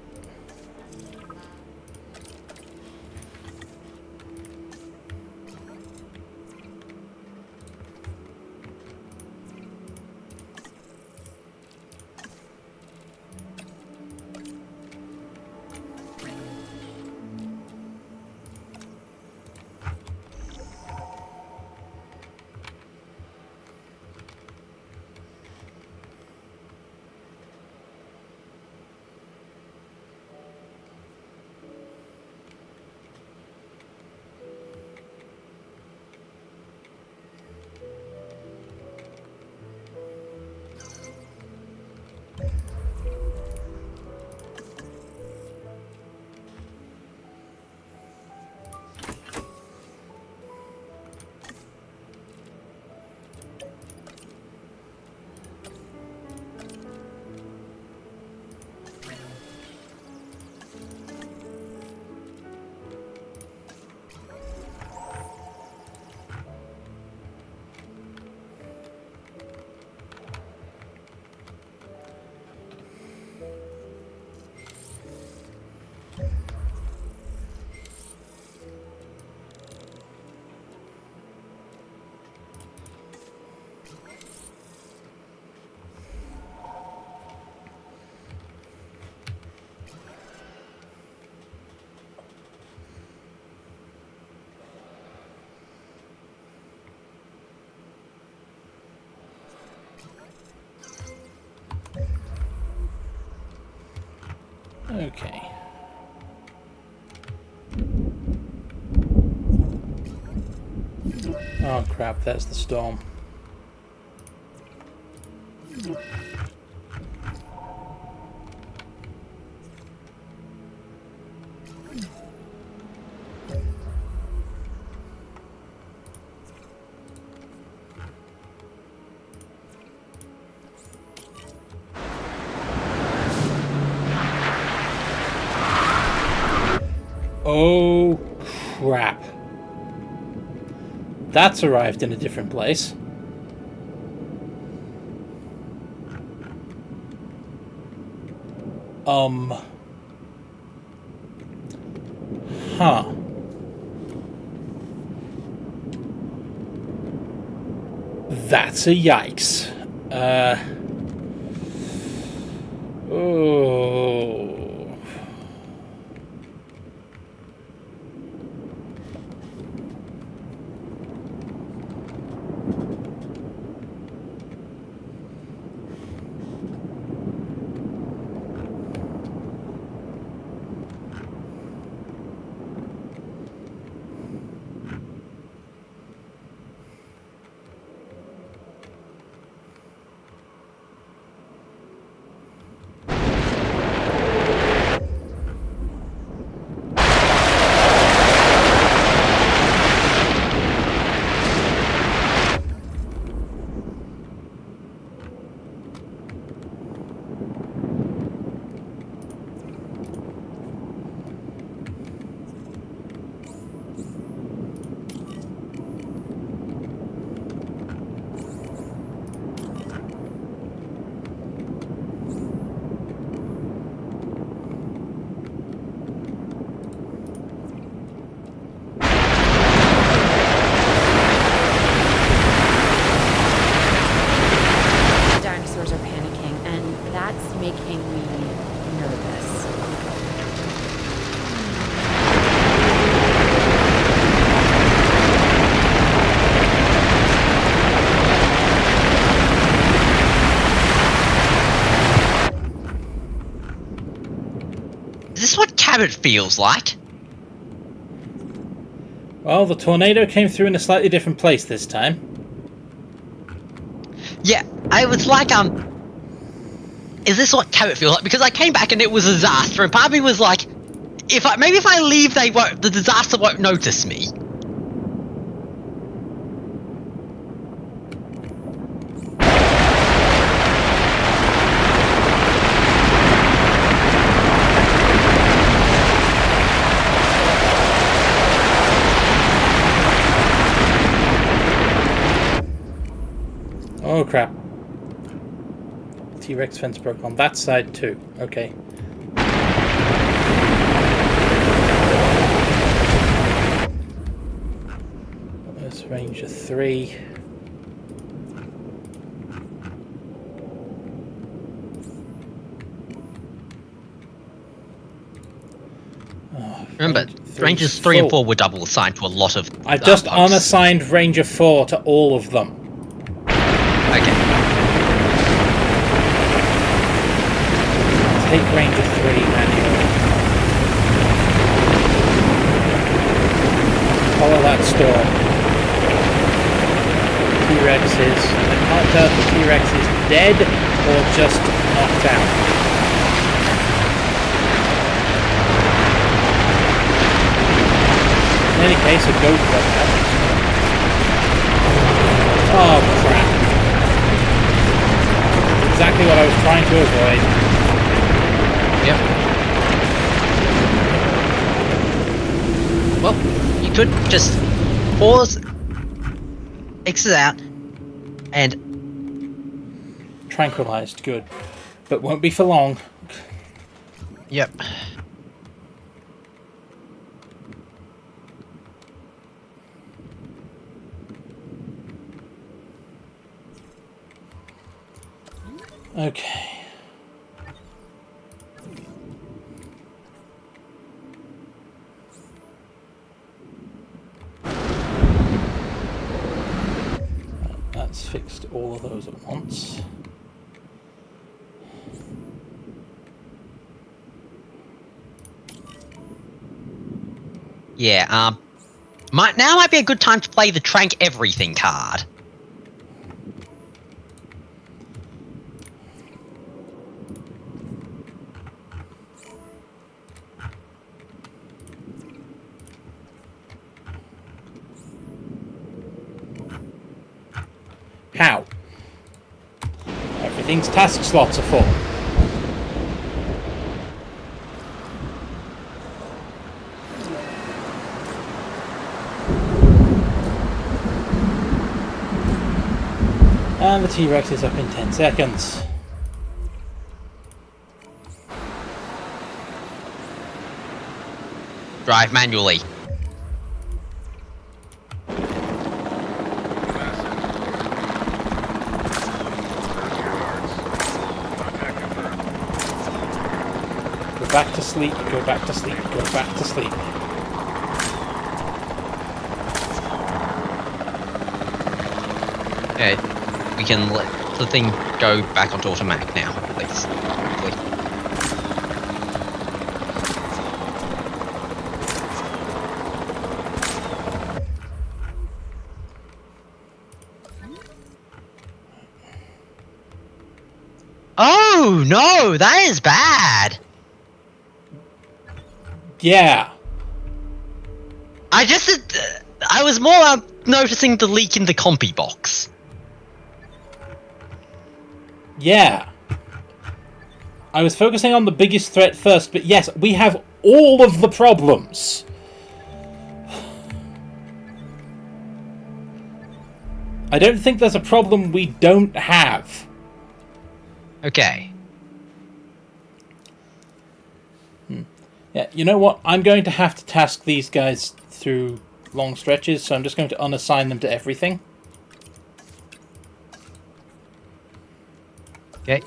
Okay. Oh crap, there's the storm. Oh crap. That's arrived in a different place. Huh. That's a yikes. Oh. Dinosaurs are panicking, and that's making me nervous. Is this what Cabot feels like? Well, the tornado came through in a slightly different place this time. Yeah, I was like, is this what Cabot feels like? Because I came back and it was a disaster, and part of me was like, if I leave, the disaster won't notice me. Oh crap. T-Rex fence broke on that side too. Okay. That's range of 3. Remember, ranges 3 and 4 were double assigned to a lot of. I just bugs. unassigned Ranger 4 to all of them. Okay. Take Ranger 3 manually. Follow that storm. T-Rexes. I can't tell if the T-Rex is dead or just knocked out. In any case, a goat got out. Oh crap. Exactly what I was trying to avoid. Yep. Well, you could just pause, exit out, and Tranquilized, good. But won't be for long. yep. Okay. That's fixed all of those at once. Yeah, now might be a good time to play the Trank Everything card. How? Everything's task slots are full. And the T-Rex is up in 10 seconds. Drive manually. Go back to sleep, go back to sleep, go back to sleep. Okay, we can let the thing go back onto automatic now, please. Hopefully. Oh no, that is bad. Yeah. I was more noticing the leak in the compy box. Yeah. I was focusing on the biggest threat first, but yes, we have all of the problems. I don't think there's a problem we don't have. Okay. Yeah, you know what? I'm going to have to task these guys through long stretches, so I'm just going to unassign them to everything. Okay.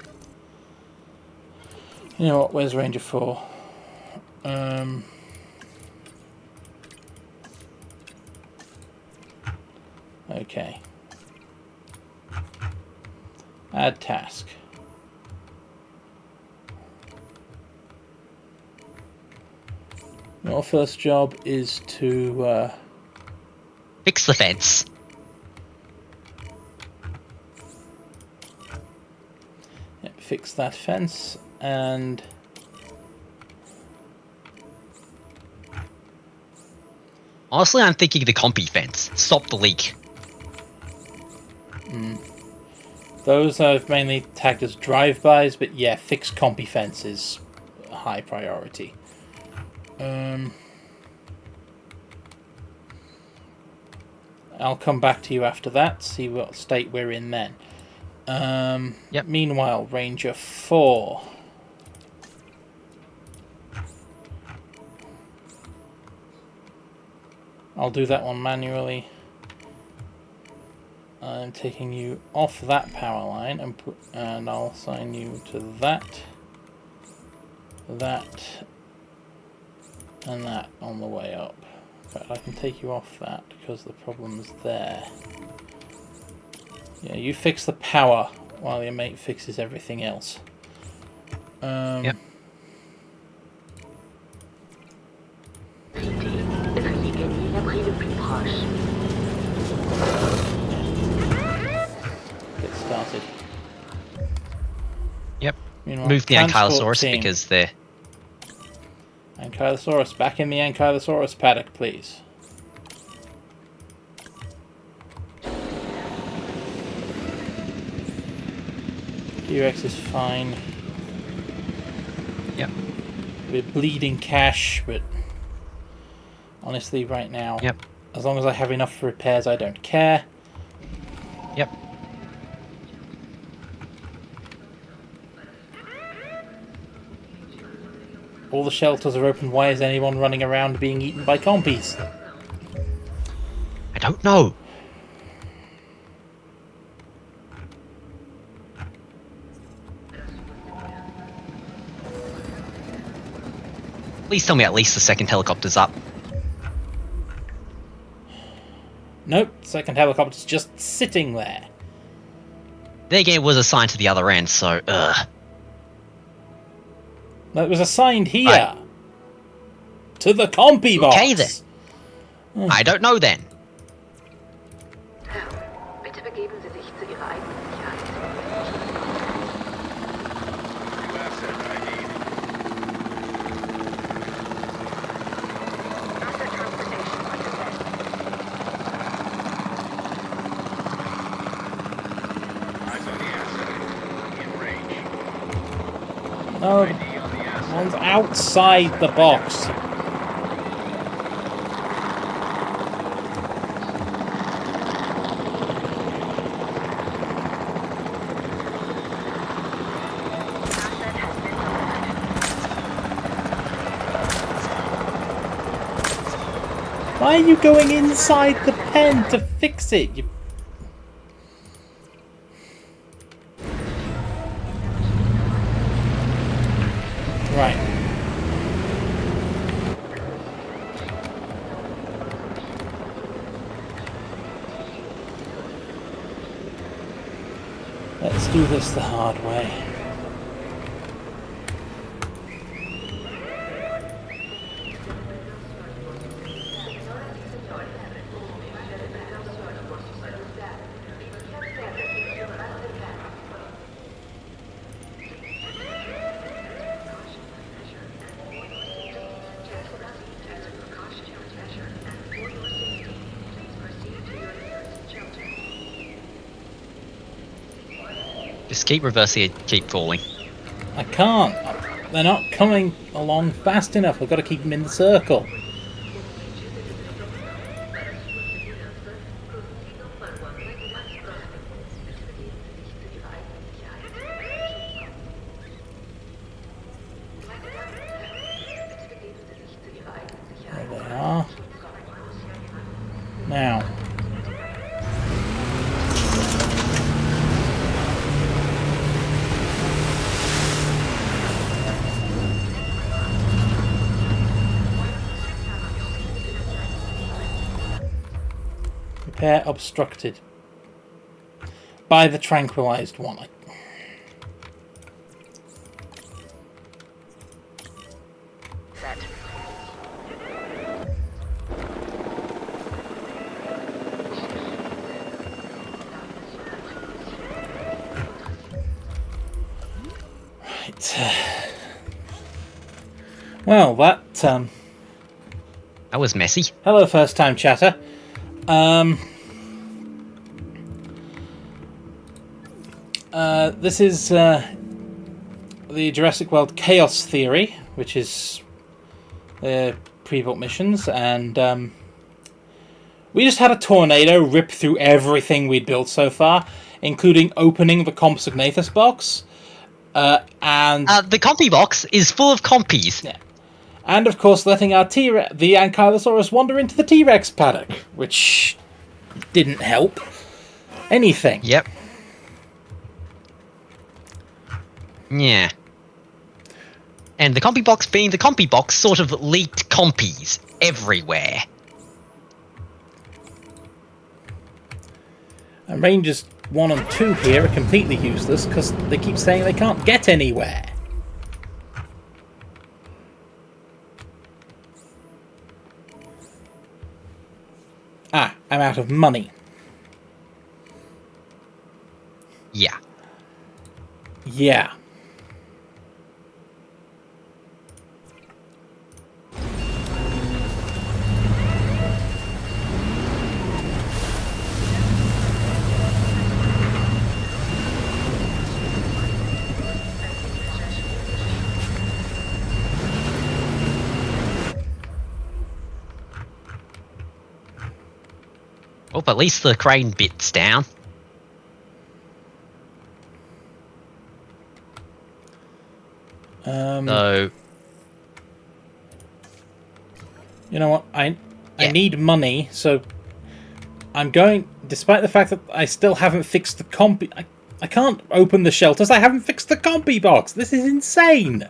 You know what? Where's Ranger 4? Okay. Add task. Your first job is to Fix the fence. fix that fence, and Honestly, I'm thinking the compy fence. Stop the leak. those I've mainly tagged as drive-bys, but yeah, fix compy fence is a high priority. I'll come back to you after that, see what state we're in then. Yep. Meanwhile, Ranger 4. I'll do that one manually. I'm taking you off that power line and I'll assign you to that, and that on the way up. But I can take you off that because the problem's there. Yeah, you fix the power while your mate fixes everything else. Yep. Get started. Yep. Meanwhile, Move the transport Ankylosaurus team. because they're... Ankylosaurus, back in the Ankylosaurus paddock, please. T-Rex is fine. Yep. We're bleeding cash, but honestly, right now, Yep. as long as I have enough for repairs, I don't care. Yep. All the shelters are open. Why is anyone running around being eaten by compies? I don't know. Please tell me at least the second helicopter's up. Nope, second helicopter's just sitting there. Then again, it was assigned to the other end, so, ugh. That was assigned here. Right. To the compy box. Okay then. I don't know then. Bitte begeben Sie sich zu Ihrer eigenen Sicherheit. Asset transportation underway. Eyes on the asset. In range. No, ID on the asset. one's outside the box. Asset has been delivered. Why are you going inside the pen to fix it? You... Right. Let's do this the hard way. Just keep reversing it, keep falling. I can't. They're not coming along fast enough. I've got to keep them in the circle. There they are. Now. Repair obstructed by the tranquilized one. Set. Right. Well, that That was messy. hello, first time chatter. This is the Jurassic World Chaos Theory, which is pre-built missions, and we just had a tornado rip through everything we'd built so far, including opening the Compsognathus box, and The compy box is full of compies. yeah. And of course, letting our the Ankylosaurus wander into the T-Rex paddock, which didn't help anything. Yep. Yeah. And the compy box being the compy box sort of leaked compies everywhere. And Rangers 1 and 2 here are completely useless because they keep saying they can't get anywhere. Ah, I'm out of money. Yeah. Yeah. Oh, at least the crane bit's down. So, You know what? I Yeah. need money, so I'm going. Despite the fact that I still haven't fixed the compy, I can't open the shelters. I haven't fixed the compy box. This is insane.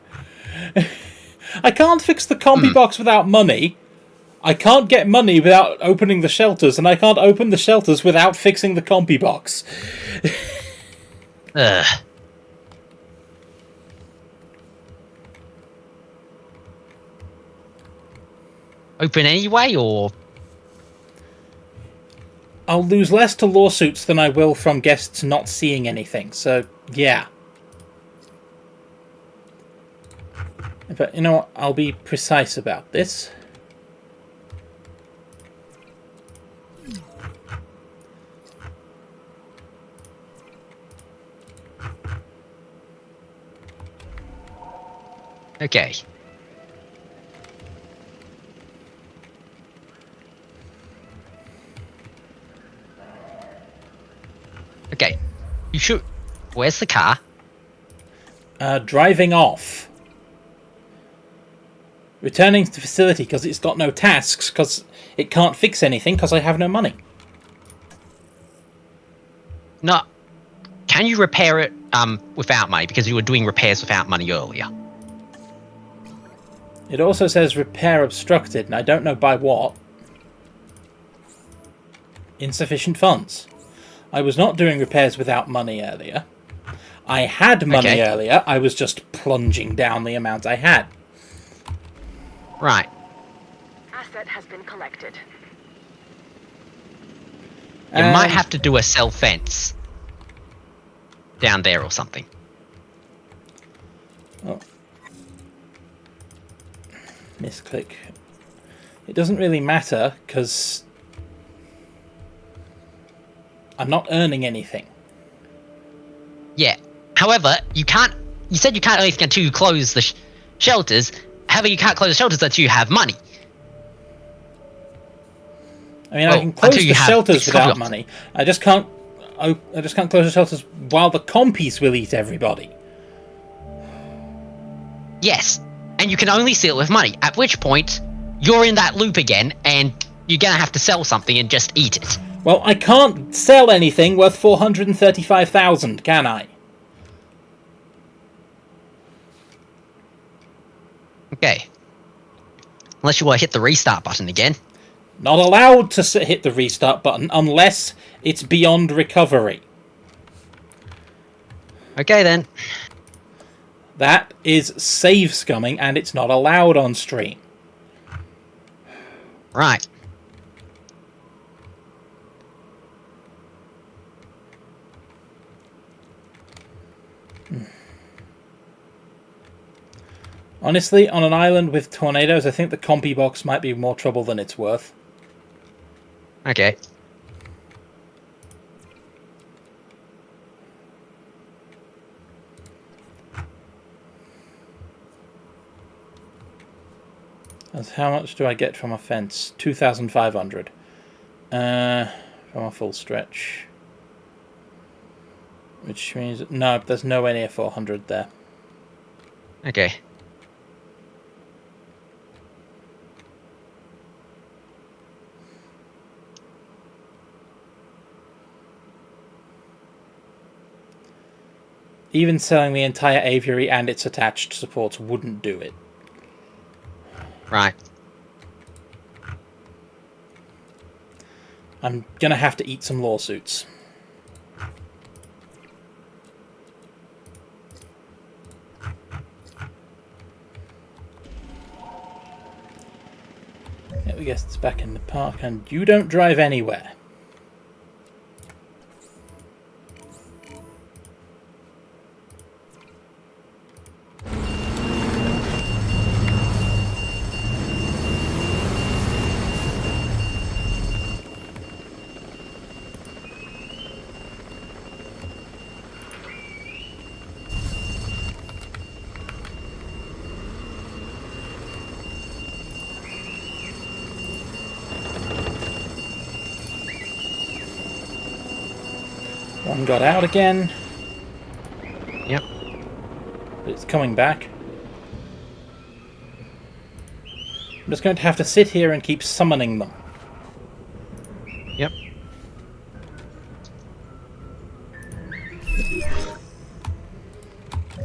I can't fix the compy box without money. I can't get money without opening the shelters, and I can't open the shelters without fixing the compy box. ugh. Open anyway, or I'll lose less to lawsuits than I will from guests not seeing anything, so yeah. But you know what, I'll be precise about this. Okay. Okay. You should... Where's the car? Driving off. Returning to the facility because it's got no tasks, because it can't fix anything because I have no money. No. Can you repair it without money? Because you were doing repairs without money earlier. It also says repair obstructed, and I don't know by what. Insufficient funds. I was not doing repairs without money earlier. I had money earlier, I was just plunging down the amount I had. Right. Asset has been collected. You might have to do a cell fence. Down there or something. Oh. Misclick. It doesn't really matter, because I'm not earning anything. Yeah. However, you can't... You said you can't only get to close the shelters. However, you can't close the shelters until you have money. I mean, I can close the shelters without money. I just can't close the shelters while the compies will eat everybody. Yes. And you can only seal it with money. At which point, you're in that loop again, and you're gonna have to sell something and just eat it. Well, I can't sell anything worth 435,000, can I? Okay. Unless you want to hit the restart button again. Not allowed to hit the restart button unless it's beyond recovery. Okay then. That is save scumming, and it's not allowed on stream. Right. Honestly, on an island with tornadoes, I think the compy box might be more trouble than it's worth. Okay. That's how much do I get from a fence? 2,500. From a full stretch. Which means... No, there's nowhere near 400 there. Okay. Even selling the entire aviary and its attached supports wouldn't do it. Right. I'm gonna have to eat some lawsuits. Yeah, we guess it's back in the park, and you don't drive anywhere. One got out again. Yep. But it's coming back. I'm just going to have to sit here and keep summoning them. Yep.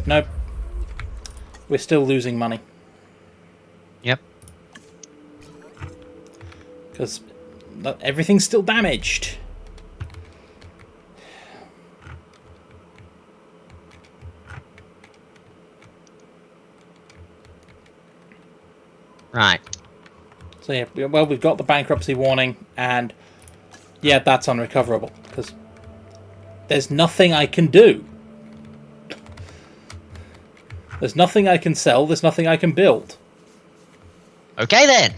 Nope. We're still losing money. Yep. Because everything's still damaged. Right. So yeah, well, we've got the bankruptcy warning, and Yeah, that's unrecoverable, because there's nothing I can do. There's nothing I can sell, there's nothing I can build. Okay then.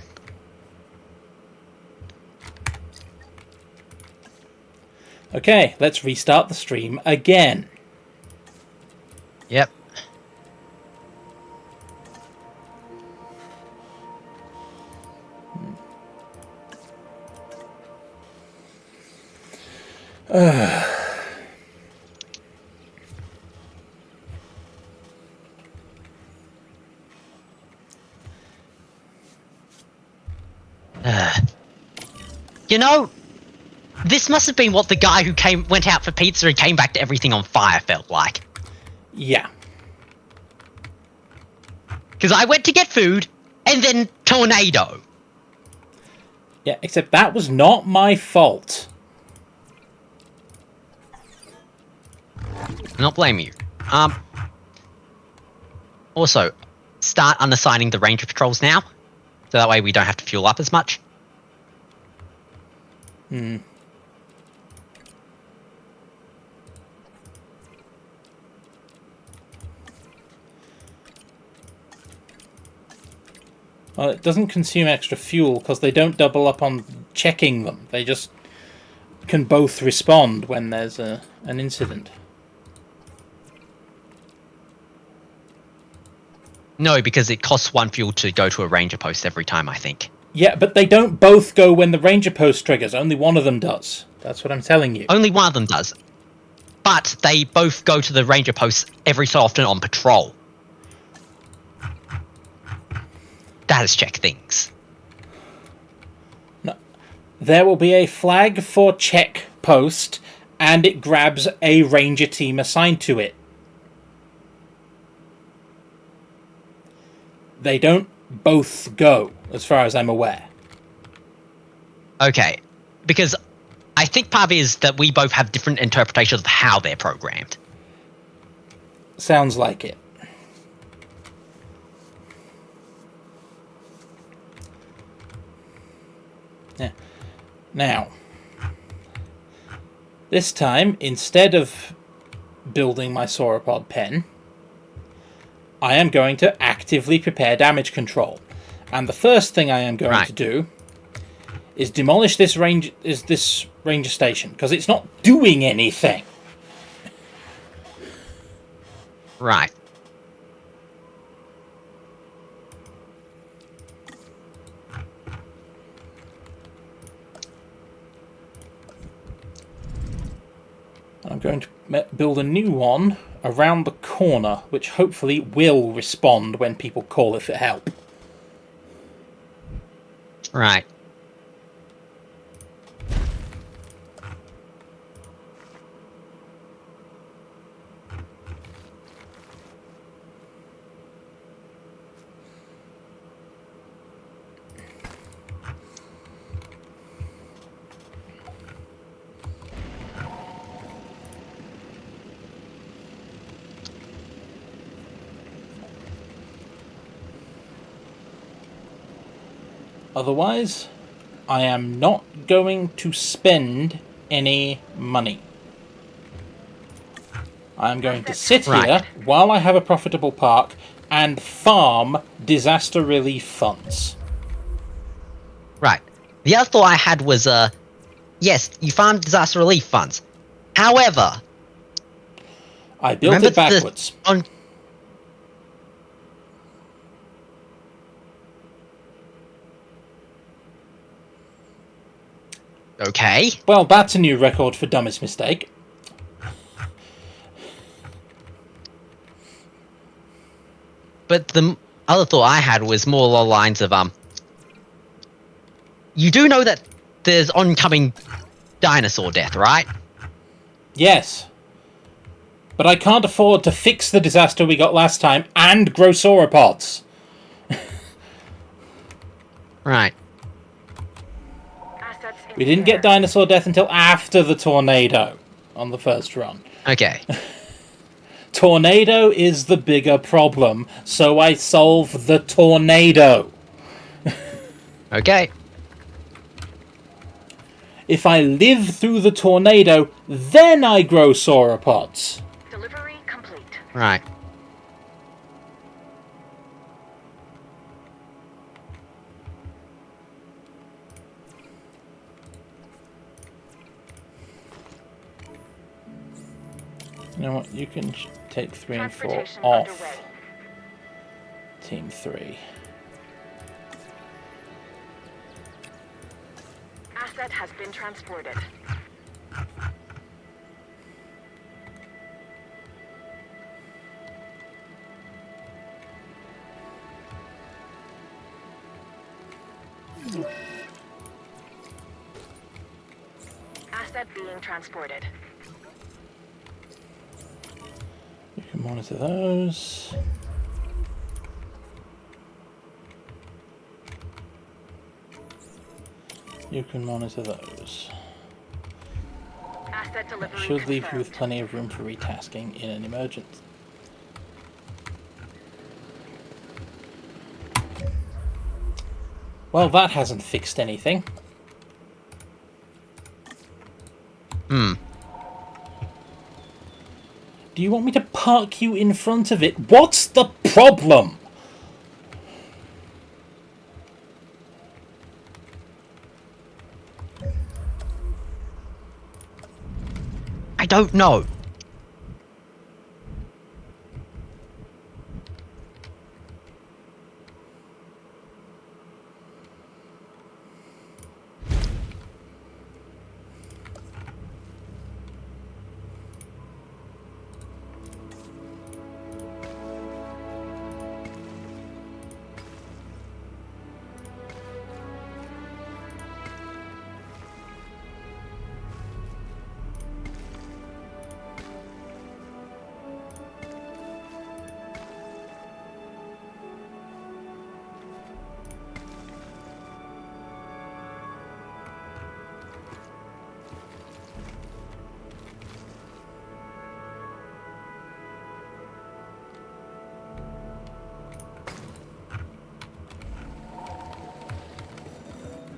Okay, let's restart the stream again. Yep. You know, this must have been what the guy who went out for pizza and came back to everything on fire felt like. Yeah. Because I went to get food, and then tornado. Yeah, except that was not my fault. I'm not blaming you. Also, start unassigning the ranger patrols now, so that way we don't have to fuel up as much. Well, it doesn't consume extra fuel because they don't double up on checking them. They just can both respond when there's an incident. No, because it costs 1 fuel to go to a ranger post every time, I think. Yeah, but they don't both go when the ranger post triggers. Only one of them does. That's what I'm telling you. Only one of them does. But they both go to the ranger posts every so often on patrol. That is check things. No. There will be a flag for check post, and it grabs a ranger team assigned to it. They don't both go, as far as I'm aware. Okay, because I think part of it is that we both have different interpretations of how they're programmed. Sounds like it. Yeah. Now, this time, instead of building my sauropod pen, I am going to actively prepare damage control. And the first thing I am going to do is demolish this ranger station, because it's not doing anything. Right. I'm going to build a new one around the corner, which hopefully will respond when people call it for help. Right. Otherwise, I am not going to spend any money. I'm going to sit here while I have a profitable park and farm disaster relief funds. Right. The other thought I had was, yes, you farm disaster relief funds. However, I built it backwards. Okay. Well, that's a new record for dumbest mistake. But the other thought I had was more along the lines of, you do know that there's oncoming dinosaur death, right? Yes. But I can't afford to fix the disaster we got last time and grow sauropods. Right. We didn't get dinosaur death until after the tornado on the first run. Okay. Tornado is the bigger problem, so I solve the tornado. Okay. If I live through the tornado, then I grow sauropods. Delivery complete. Right. You know what? You can take 3 and 4 Transportation off. underway. Team 3. Asset has been transported. Asset being transported. You can monitor those. You can monitor those. Asset delivery Should leave you confirmed. with plenty of room for retasking in an emergency. Well, that hasn't fixed anything. Hmm. Do you want me to park you in front of it? What's the problem? I don't know.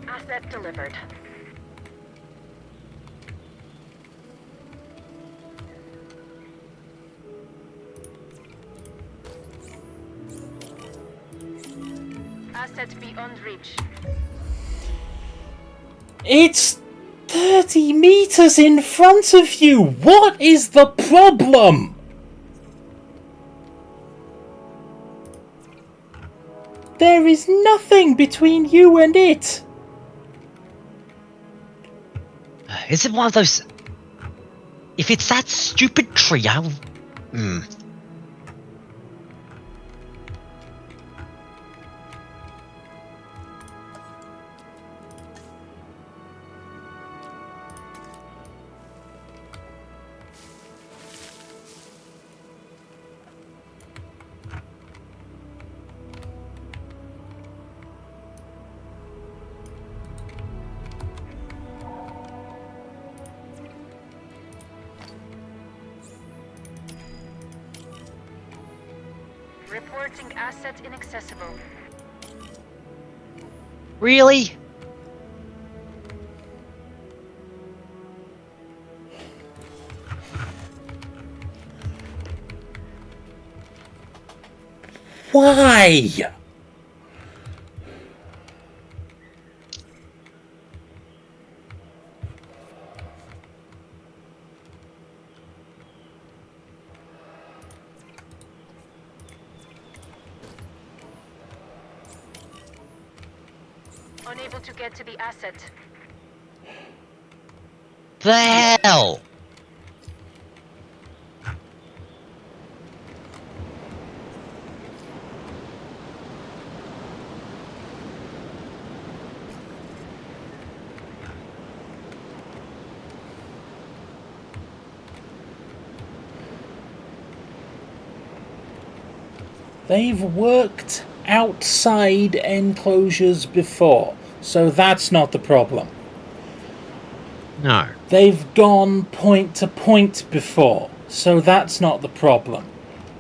Asset delivered. Asset beyond reach. It's 30 meters in front of you! What is the problem? There is nothing between you and it! Is it one of those... If it's that stupid tree, I'll... Reporting asset inaccessible. Really? Why? Unable to get to the asset. The hell? They've worked outside enclosures before, so that's not the problem. No. They've gone point to point before, so that's not the problem.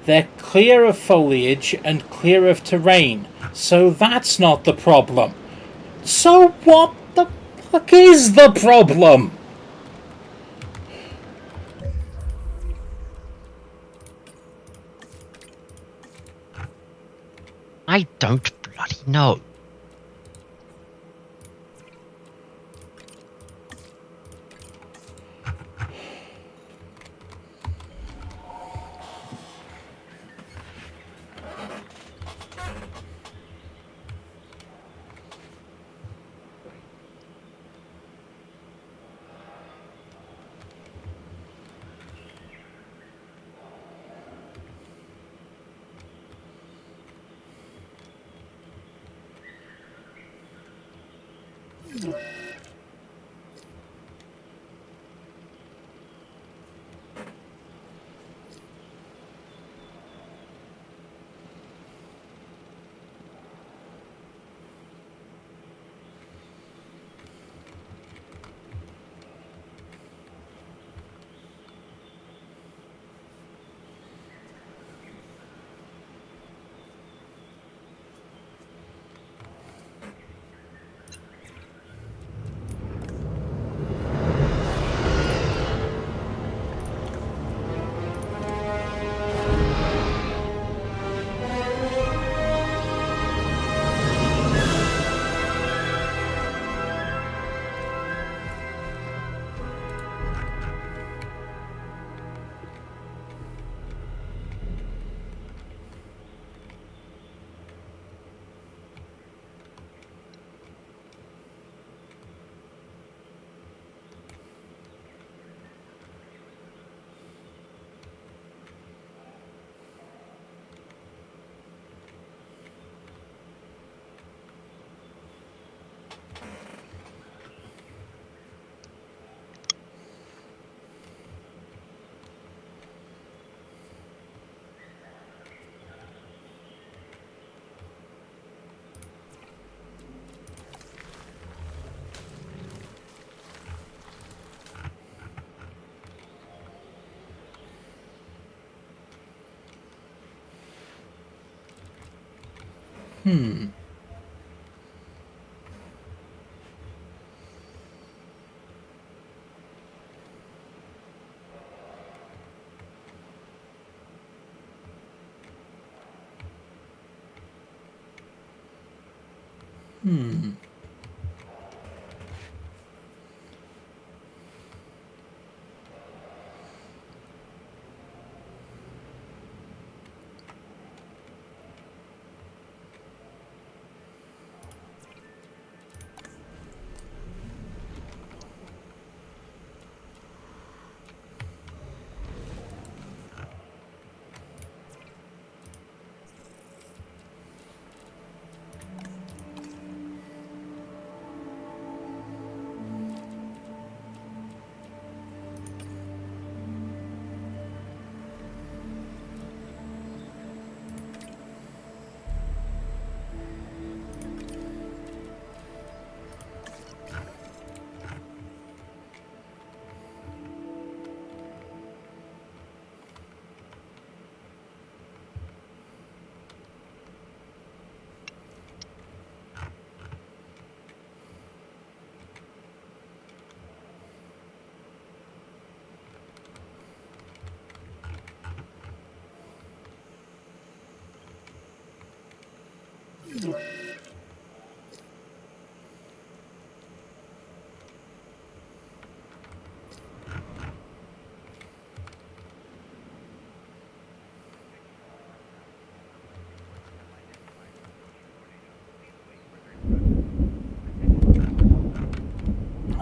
They're clear of foliage and clear of terrain, so that's not the problem. So what the fuck is the problem? I don't bloody know.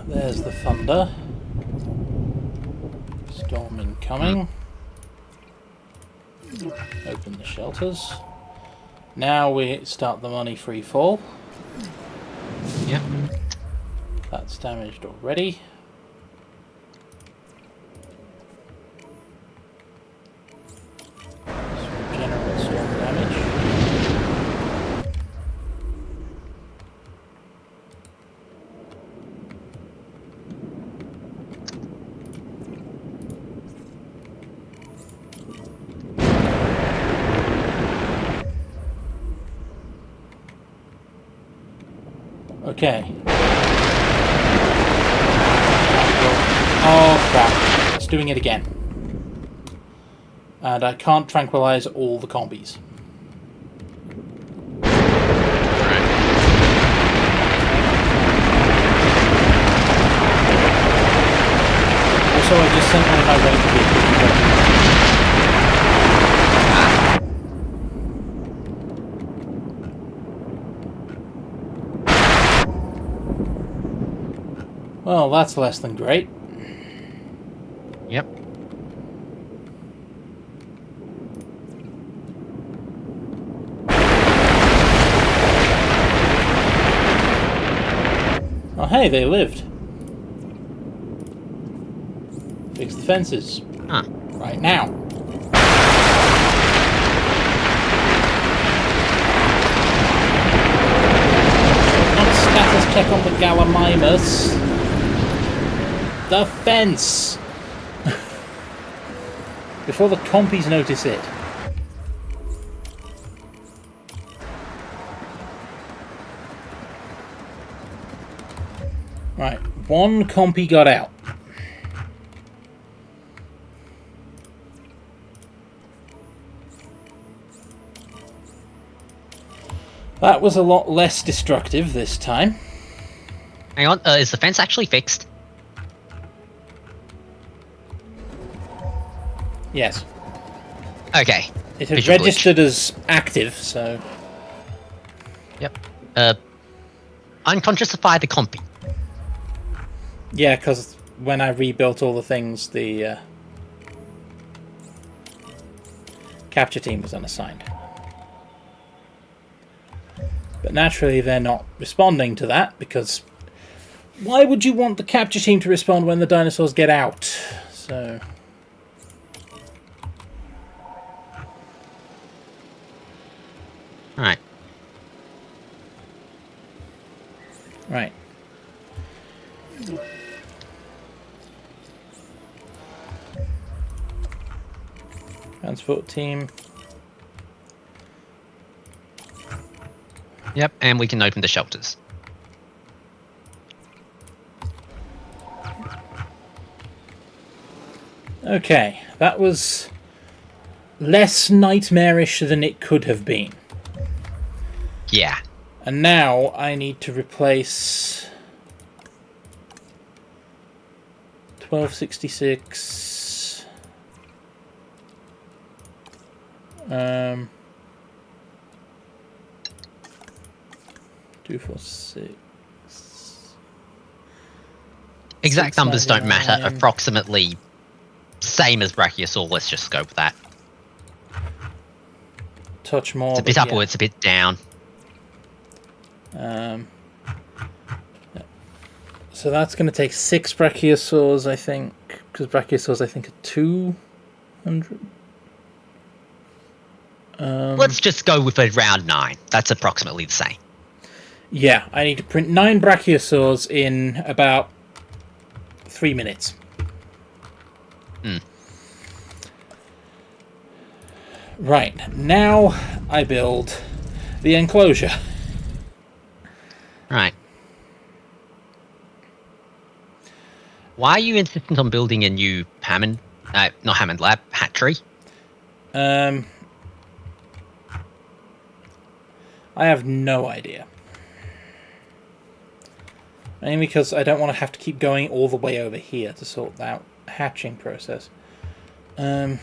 There's the thunder. Storm incoming. Open the shelters. Now we start the money free fall. Yep. That's damaged already. Some general storm damage. Okay. doing it again. And I can't tranquilize all the combies. Also, I just sent one of my range vehicles. Well, that's less than great. Yep. Oh, hey, they lived. Fix the fences. Huh. Right now. Not status check on the Gallimimus. The fence! Before the compies notice it. Right, one compy got out. That was a lot less destructive this time. Hang on, is the fence actually fixed? Yes. Okay. It had Visual registered as active, so... Yep. Unconsciousify the compy. Yeah, because when I rebuilt all the things, the capture team was unassigned. But naturally they're not responding to that, because why would you want the capture team to respond when the dinosaurs get out? So... Alright. Right. Transport team. Yep, and we can open the shelters. Okay, that was less nightmarish than it could have been. Yeah. And now I need to replace 1266. 246. Exact numbers don't matter. 699. Approximately same as Brachiosaur. Let's just go with that. Touch more. It's a bit but yeah. upwards, a bit down. Yeah. So that's going to take 6 Brachiosaurs, I think, because Brachiosaurs, I think, are 200. Let's just go with around 9. That's approximately the same. Yeah, I need to print 9 Brachiosaurs in about 3 minutes. Right, now I build the enclosure. Right. Why are you insistent on building a new Hammond, not Hammond Lab, hatchery? I have no idea. Mainly because I don't want to have to keep going all the way over here to sort out the hatching process. I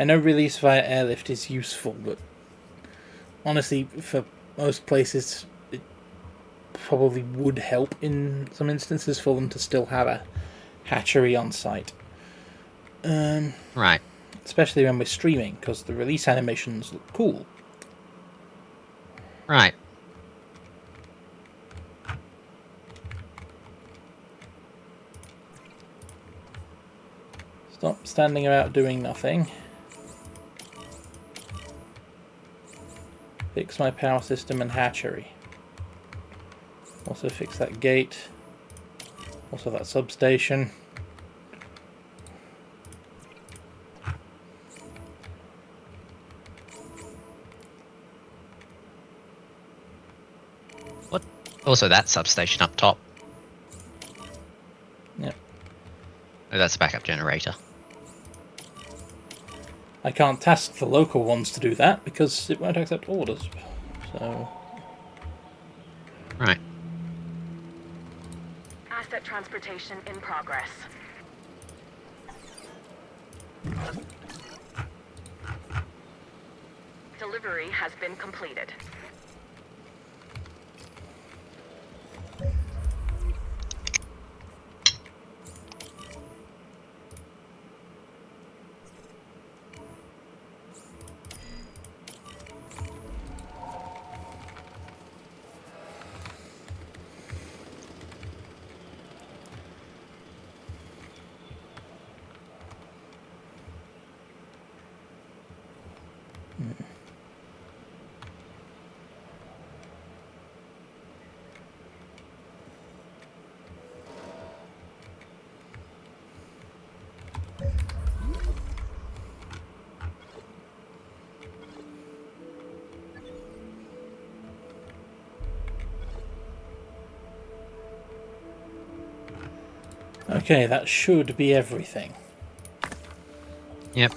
know release via airlift is useful, but honestly, for most places, it probably would help in some instances for them to still have a hatchery on site. Right. Especially when we're streaming, because the release animations look cool. Right. Stop standing about doing nothing. Fix my power system and hatchery. Also fix that gate. Also that substation. What? Also that substation up top. Oh, that's a backup generator. I can't task the local ones to do that because it won't accept orders. So, Right. Asset transportation in progress. Delivery has been completed. okay, that should be everything. Yep.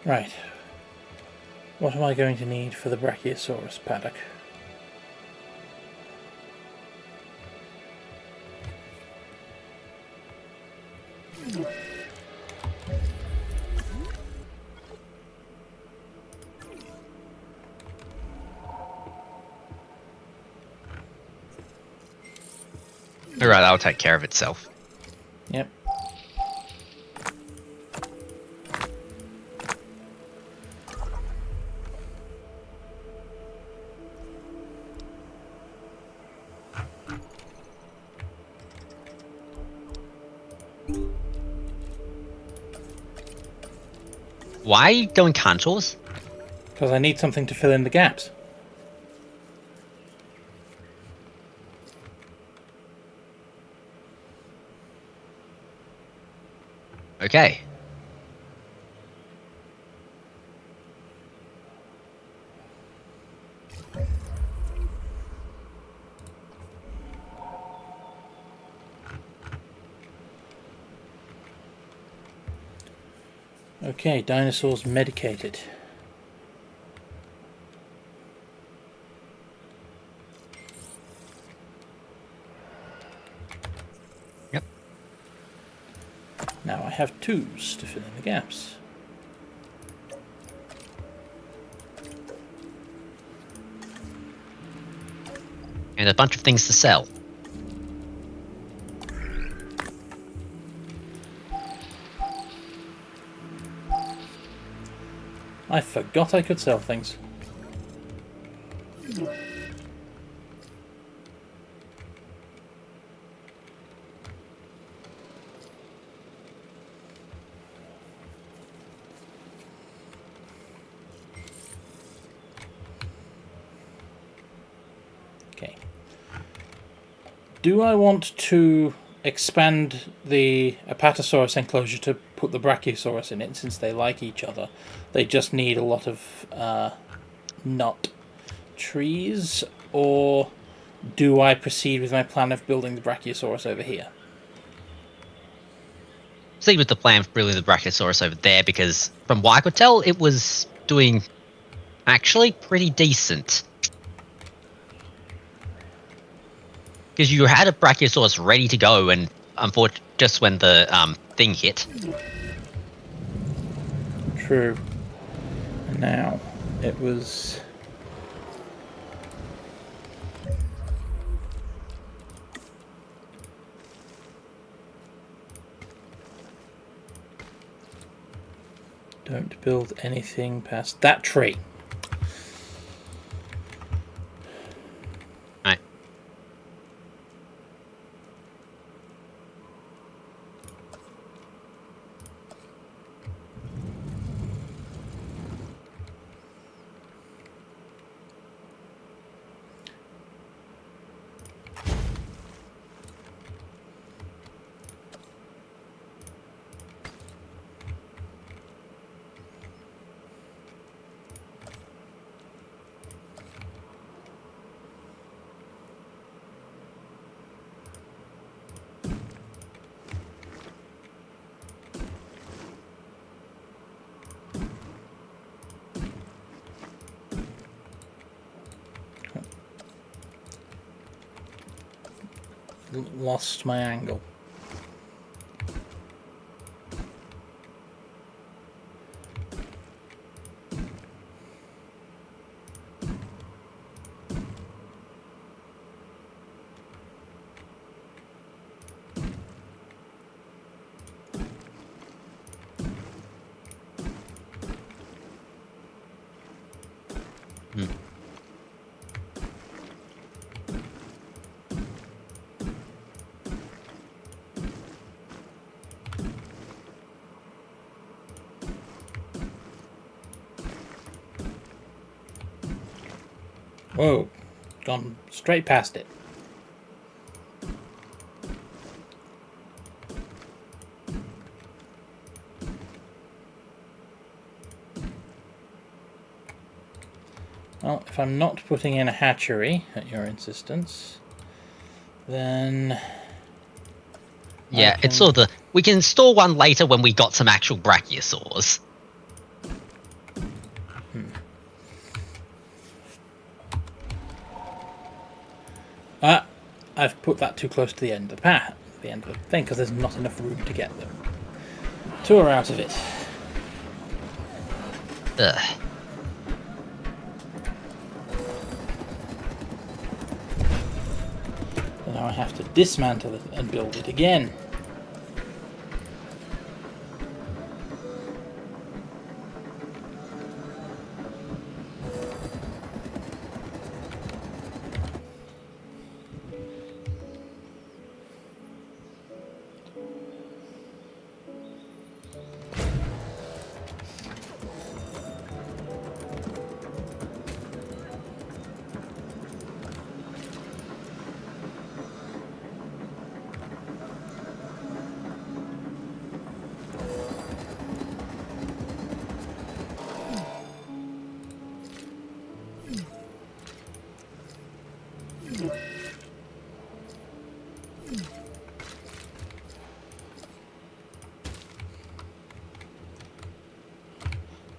Right. What am I going to need for the Brachiosaurus paddock? Alright, that'll take care of itself. Yep. Why are you going contours? Because I need something to fill in the gaps. Okay. Okay, dinosaurs medicated. Yep. Now I have twos to fill in the gaps. And a bunch of things to sell. I forgot I could sell things. Okay. Do I want to expand the Apatosaurus enclosure to put the Brachiosaurus in it, since they like each other? They just need a lot of nut trees, or do I proceed with my plan of building the Brachiosaurus over here? See with the plan for building the Brachiosaurus over there, because from what I could tell, it was doing actually pretty decent. Because you had a Brachiosaurus ready to go, and unfortunately, just when the thing hit. True. Now, it was... Don't build anything past that tree. lost my angle. Whoa, gone straight past it. Well, if I'm not putting in a hatchery, at your insistence, then... Yeah, it's sort of we can install one later when we got some actual brachiosaurs. I've put that too close to the end of the path, the end of the thing, because there's not enough room to get them. Two are out of it. Ugh. So now I have to dismantle it and build it again.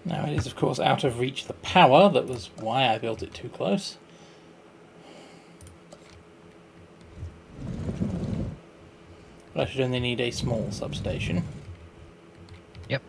Now it is, of course, out of reach the power. That was why I built it too close. But I should only need a small substation. Yep.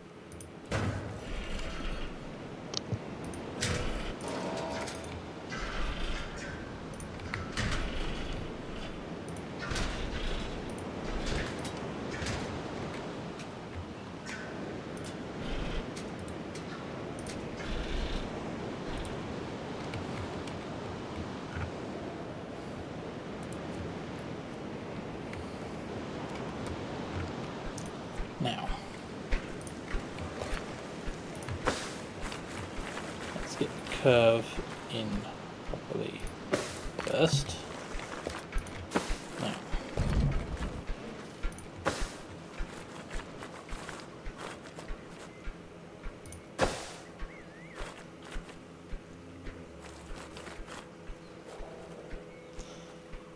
Now, let's get the curve in properly first. Now,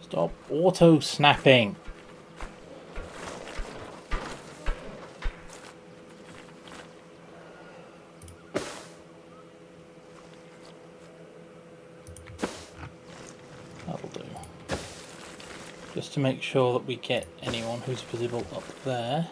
stop auto-snapping. Just to make sure that we get anyone who's visible up there.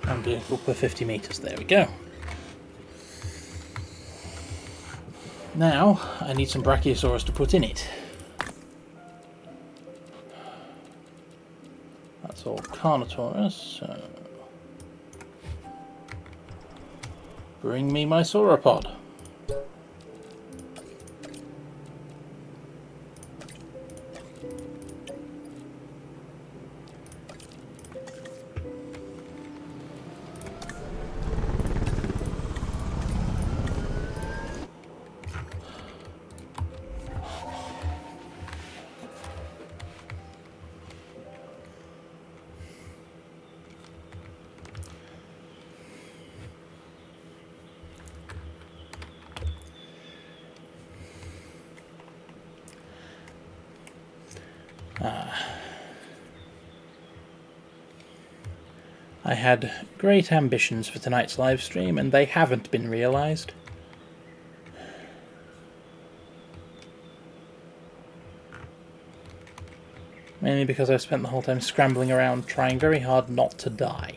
And vehicle per 50 meters. There we go. Now I need some brachiosaurus to put in it. That's all Carnotaurus. So bring me my Sauropod. I had great ambitions for tonight's live stream, and they haven't been realised. Mainly because I've spent the whole time scrambling around, trying very hard not to die.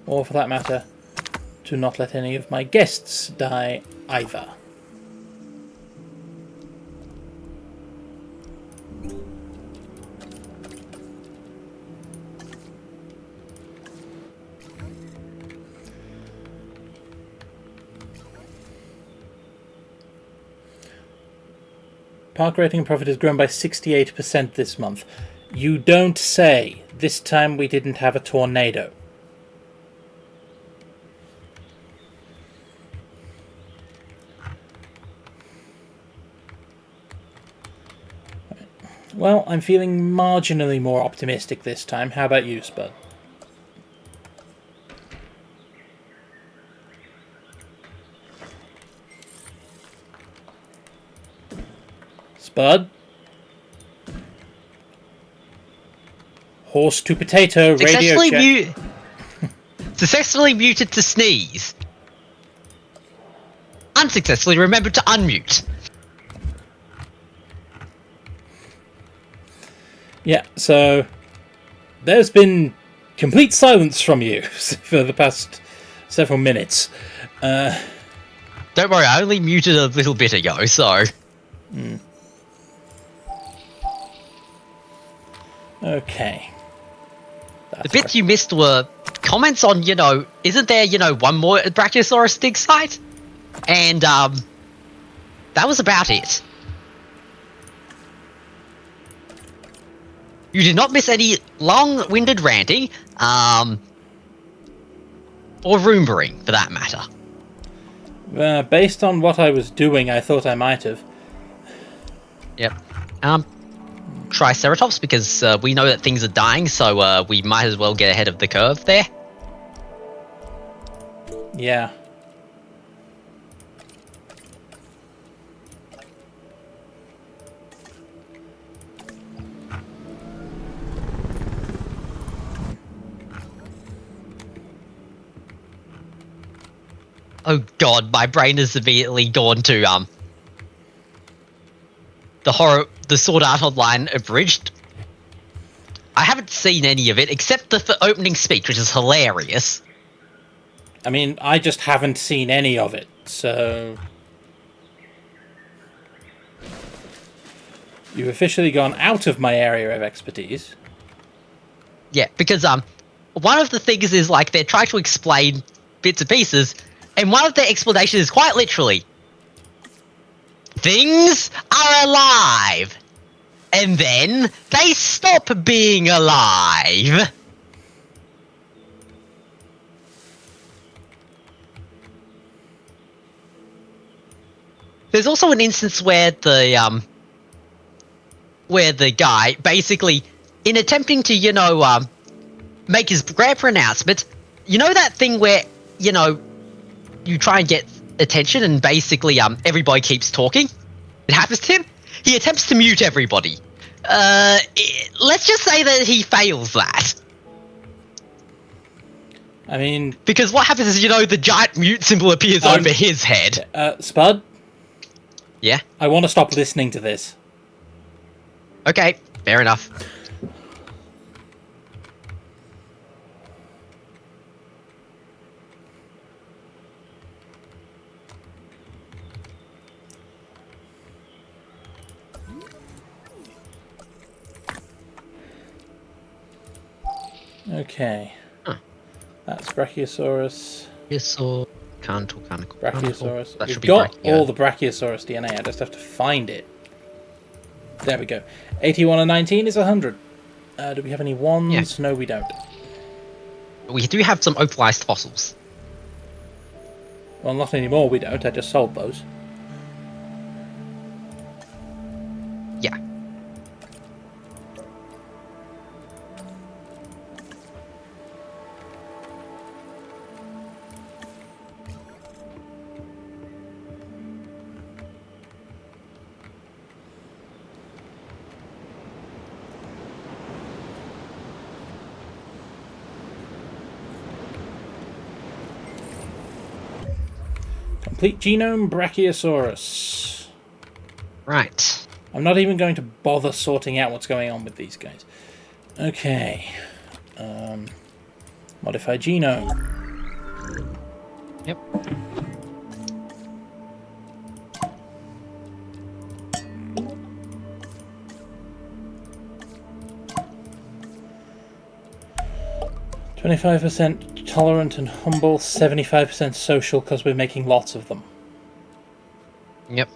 Or, for that matter, to not let any of my guests die either. Park rating and profit has grown by 68% this month. You don't say. This time we didn't have a tornado. Well, I'm feeling marginally more optimistic this time. How about you, Spud? Spud? Horse to potato, radio check. Successfully muted to sneeze. Unsuccessfully remembered to unmute. Yeah, so there's been complete silence from you for the past several minutes. Don't worry, I only muted a little bit ago, so... Okay. The bits you missed were comments on, isn't there, one more Brachiosaurus dig site? And, that was about it. You did not miss any long-winded ranting, or rumoring, for that matter. Based on what I was doing, I thought I might have. Yep. Triceratops, because we know that things are dying, so we might as well get ahead of the curve there. Yeah. Oh god, my brain has immediately gone to the Sword Art Online abridged. I haven't seen any of it except the opening speech, which is hilarious. I mean, I just haven't seen any of it, so... You've officially gone out of my area of expertise. Yeah, because one of the things is like they're trying to explain bits and pieces, and one of their explanations is quite literally, things are alive, and then they stop being alive. There's also an instance where the guy basically, in attempting to, make his grand pronouncement, that thing where, you try and get attention and basically everybody keeps talking? It happens to him. He attempts to mute everybody. Let's just say that he fails that. I mean... Because what happens is, the giant mute symbol appears over his head. Spud? Yeah? I want to stop listening to this. Okay, fair enough. Okay. That's Brachiosaurus. Brachiosaurus. That We've should be got Brachio. all the Brachiosaurus DNA, I just have to find it. There we go. 81 and 19 is 100. Do we have any ones? Yeah. No, we don't. We do have some oak-lized fossils. Well, not anymore, we don't. I just sold those. Yeah. Complete genome Brachiosaurus. Right. I'm not even going to bother sorting out what's going on with these guys. Okay. Modify genome. Yep. %25% tolerant and humble, 75% social because we're making lots of them. Yep.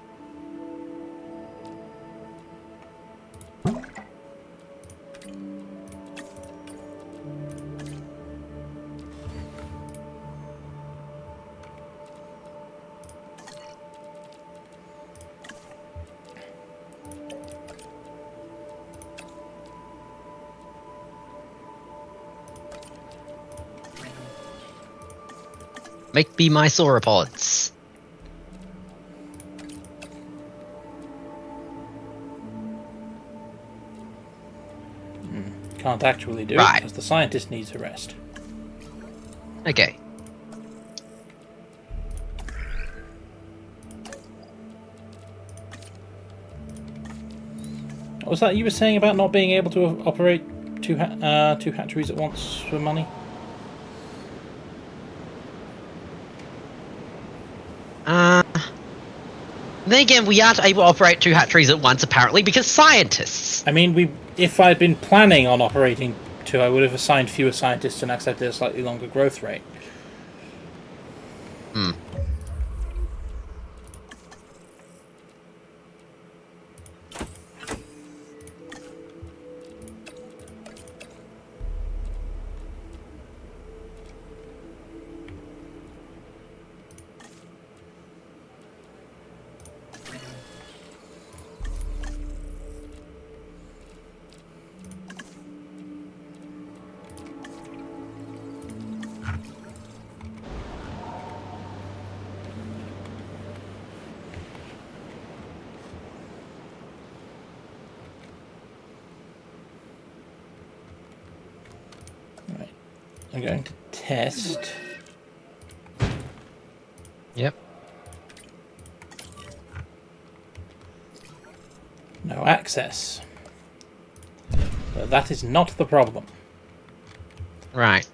Make me my sauropods. Can't actually do it Right. because the scientist needs a rest. Okay. What was that you were saying about not being able to operate two hatcheries at once for money? Then again, we aren't able to operate 2 hatcheries at once, apparently, because scientists. I mean, if I'd been planning on operating two, I would have assigned fewer scientists and accepted a slightly longer growth rate. Hmm. Right. I'm going to test. Yep. No access. But that is not the problem. Right.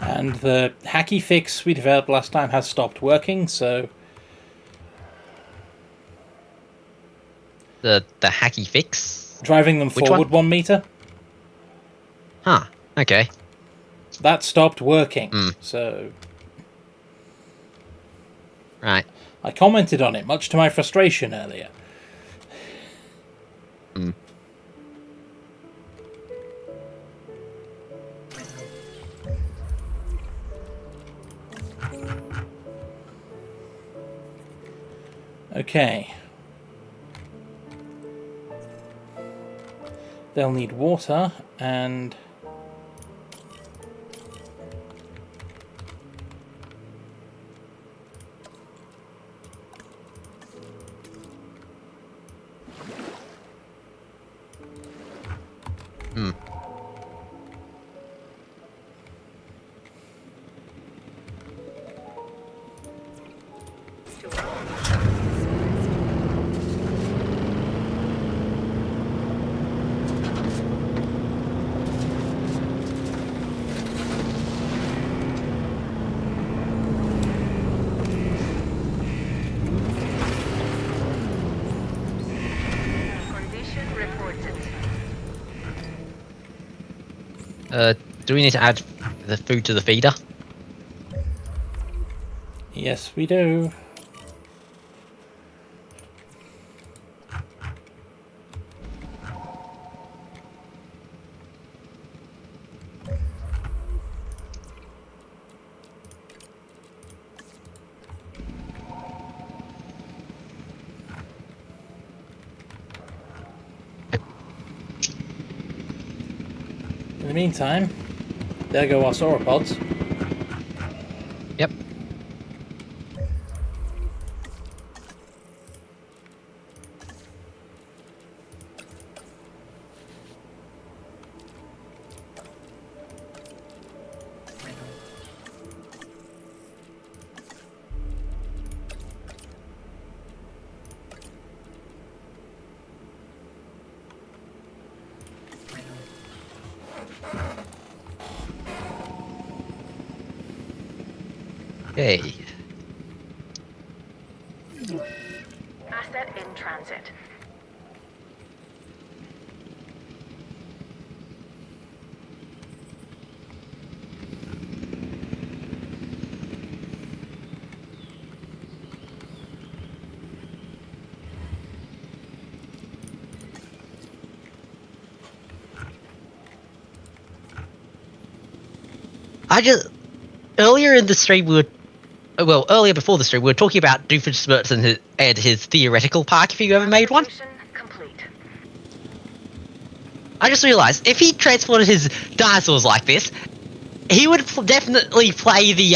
And the hacky fix we developed last time has stopped working, so The hacky fix? driving them Which forward 1 meter, Huh. Okay. that stopped working. Hmm. So Right. I commented on it, much to my frustration earlier. Hmm. Okay. They'll need water and Hmm. Condition reported. Do we need to add the food to the feeder? yes, we do. In the meantime, there go our sauropods. Yep. Okay. Asset in transit. Earlier in the stream earlier before the stream we were talking about Doofenshmirtz and his theoretical park. If you ever made one, Transportation complete. I just realised if he transported his dinosaurs like this, he would definitely play the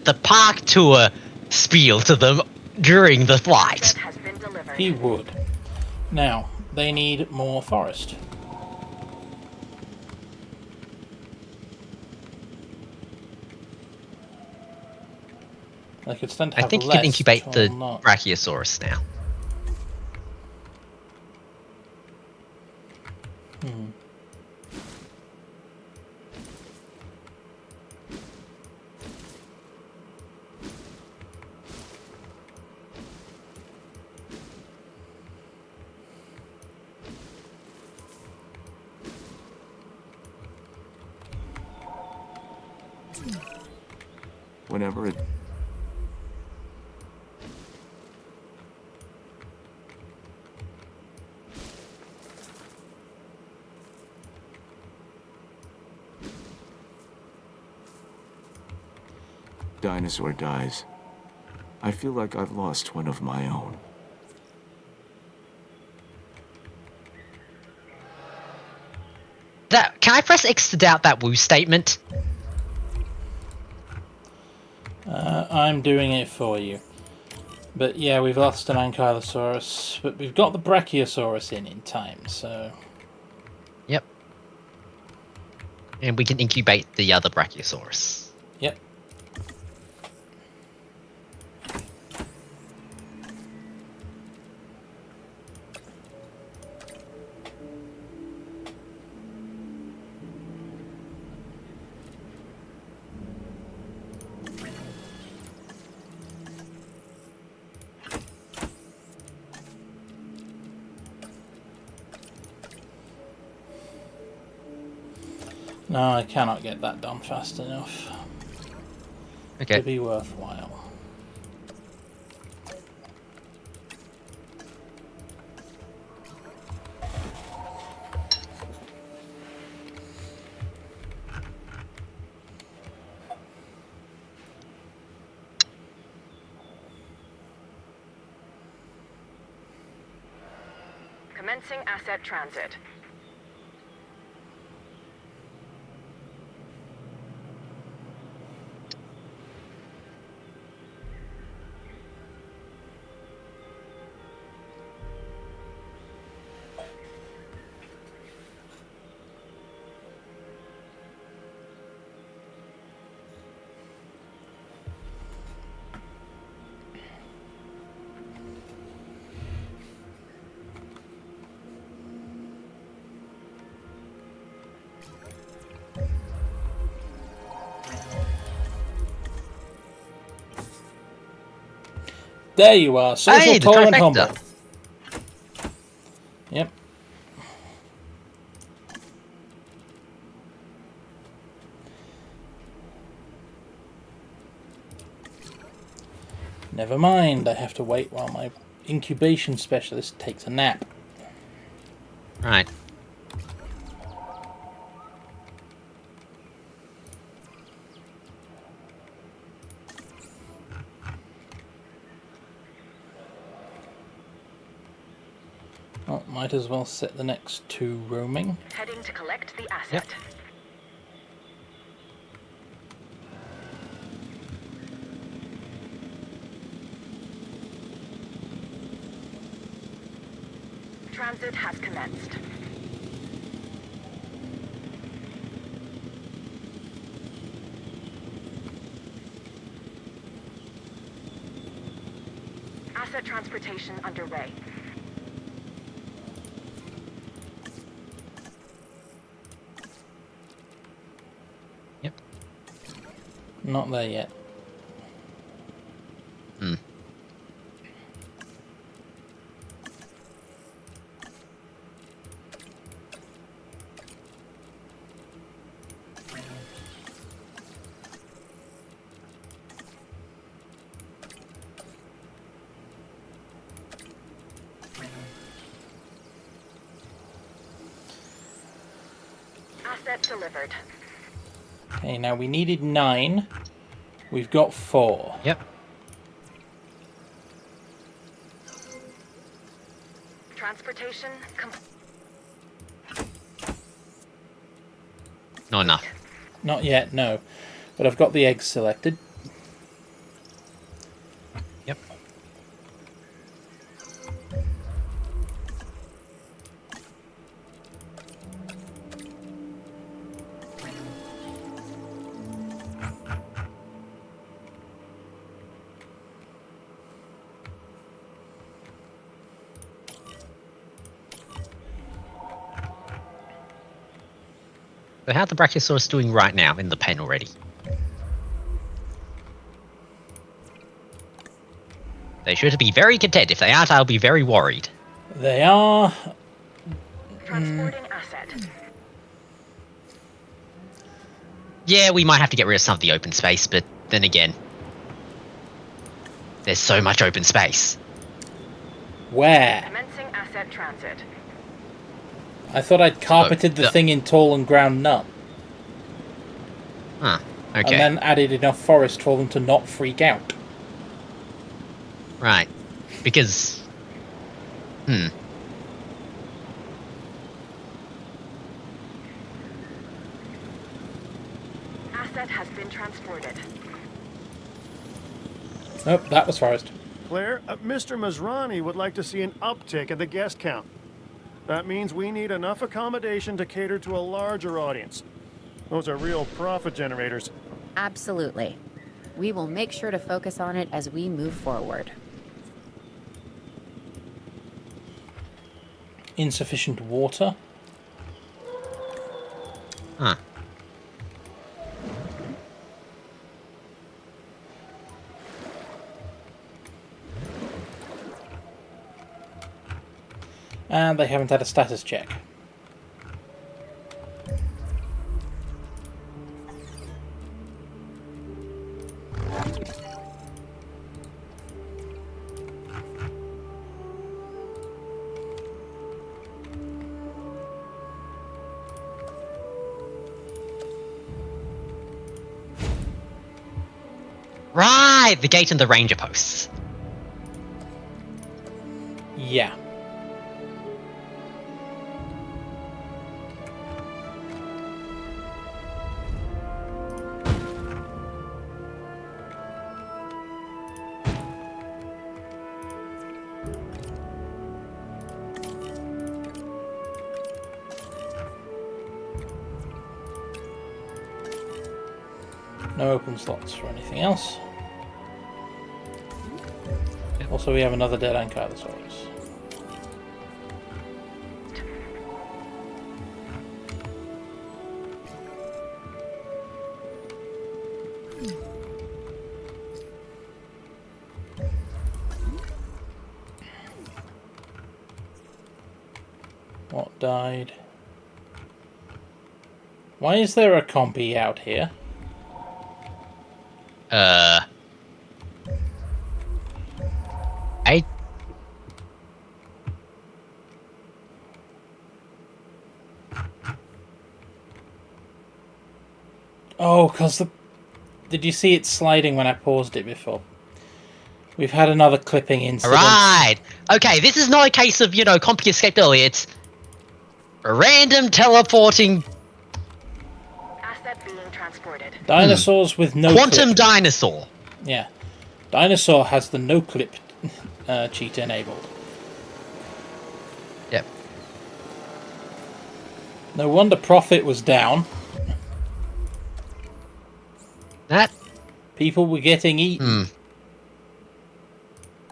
the park tour spiel to them during the flight. Asset has been delivered. He would. Now, they need more forest. They could stand to I have think you less, can incubate but the will not. Brachiosaurus now. Whenever it... Dinosaur dies, I feel like I've lost one of my own. Can I press X to doubt that Woo statement? I'm doing it for you. But yeah, we've lost an Ankylosaurus, but we've got the Brachiosaurus in time, so... Yep. And we can incubate the other Brachiosaurus. Yep. No, I cannot get that done fast enough Okay. to be worthwhile. Commencing asset transit. There you are, social, Hey, the tolerant, trifecta. humble. Yep. Never mind, I have to wait while my incubation specialist takes a nap. Right. Well, might as well set the next two roaming. Heading to collect the asset. Transit has commenced. Asset transportation underway. Not there yet. Hmm. Asset delivered. Okay, now we needed 9. We've got 4. Yep. Transportation complete. Not enough. Not yet, no. But I've got the eggs selected. Yep. So how's the Brachiosaurus doing right now in the pen already? They should be very content. If they aren't, I'll be very worried. They are... Transporting asset. Yeah, we might have to get rid of some of the open space, but then again, there's so much open space. Where? Commencing asset transit. I thought I'd carpeted the the- thing in tall and ground nut. Huh. Okay. And then added enough forest for them to not freak out. Right. Because... Asset has been transported. Nope, that was forest. Claire, Mr. Masrani would like to see an uptick in the guest count. That means we need enough accommodation to cater to a larger audience. Those are real profit generators. Absolutely. We will make sure to focus on it as we move forward. Insufficient water. Huh. And they haven't had a status check. Right! The gate and the ranger posts. Yeah. No open slots for anything else. Also, we have another dead Ankylosaurus. What died? Why is there a compy out here? I... Oh, because the... Did you see it sliding when I paused it before? We've had another clipping incident. Right! Okay, this is not a case of, Compy escaped earlier. It's a random teleporting Asset being transported. Dinosaurs with no quantum clip. dinosaur. Yeah. Dinosaur has the no clip cheat enabled. Yep. No wonder profit was down. That... People were getting eaten.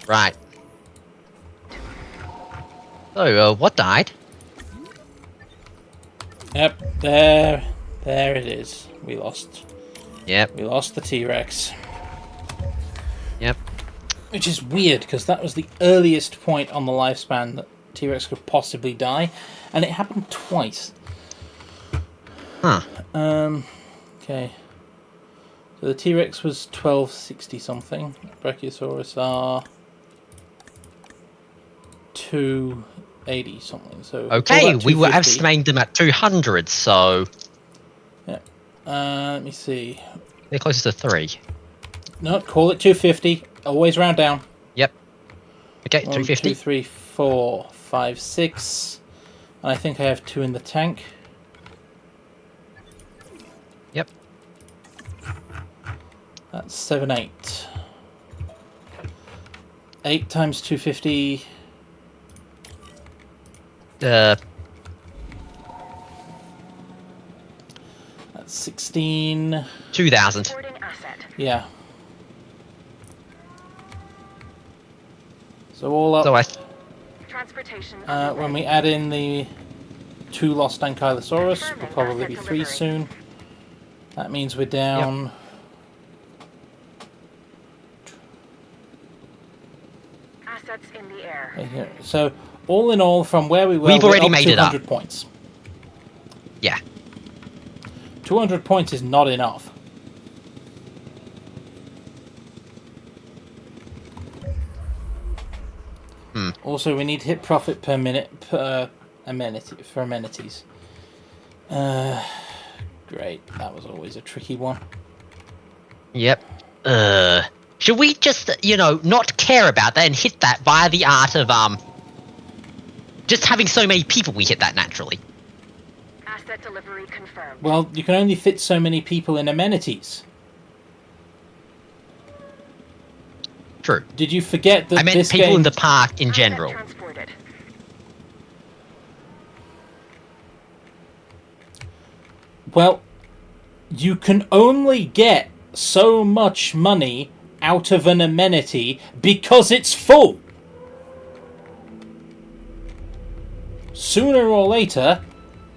Right. So, what died? Yep, there it is. We lost Yep. We lost the T-Rex. Yep. Which is weird, because that was the earliest point on the lifespan that T-Rex could possibly die, and it happened twice. Huh. Okay. So the T-Rex was 1260 something. Brachiosaurus are 280 something. So Okay, we'll call that we were 250. estimating them at 200, so Yeah. Let me see. they're closer to 3. No, call it 250. Always round down. Yep. Okay, 1, 250. 2, 3, 4, 5, 6. And I think I have 2 in the tank. Yep. That's 7, 8. 8 times 250. That's 16. 2,000. Transporting asset. Yeah. So all up, So I Transportation. when we add in the 2 lost Ankylosaurus, will probably be 3 soon. That means we're down. Assets in the air. Right here. So all in all, from where we were, We've we're already up made it up. 200 points. yeah. 200 points is not enough. Also, we need hit profit per minute per amenity for amenities. Great, that was always a tricky one. Yep. Should we just, not care about that and hit that via the art of, just having so many people we hit that naturally? Asset delivery confirmed. Well, you can only fit so many people in amenities. True. Did you forget that I meant this people game... in the park in Asset general. transported. Well, you can only get so much money out of an amenity because it's full. Sooner or later,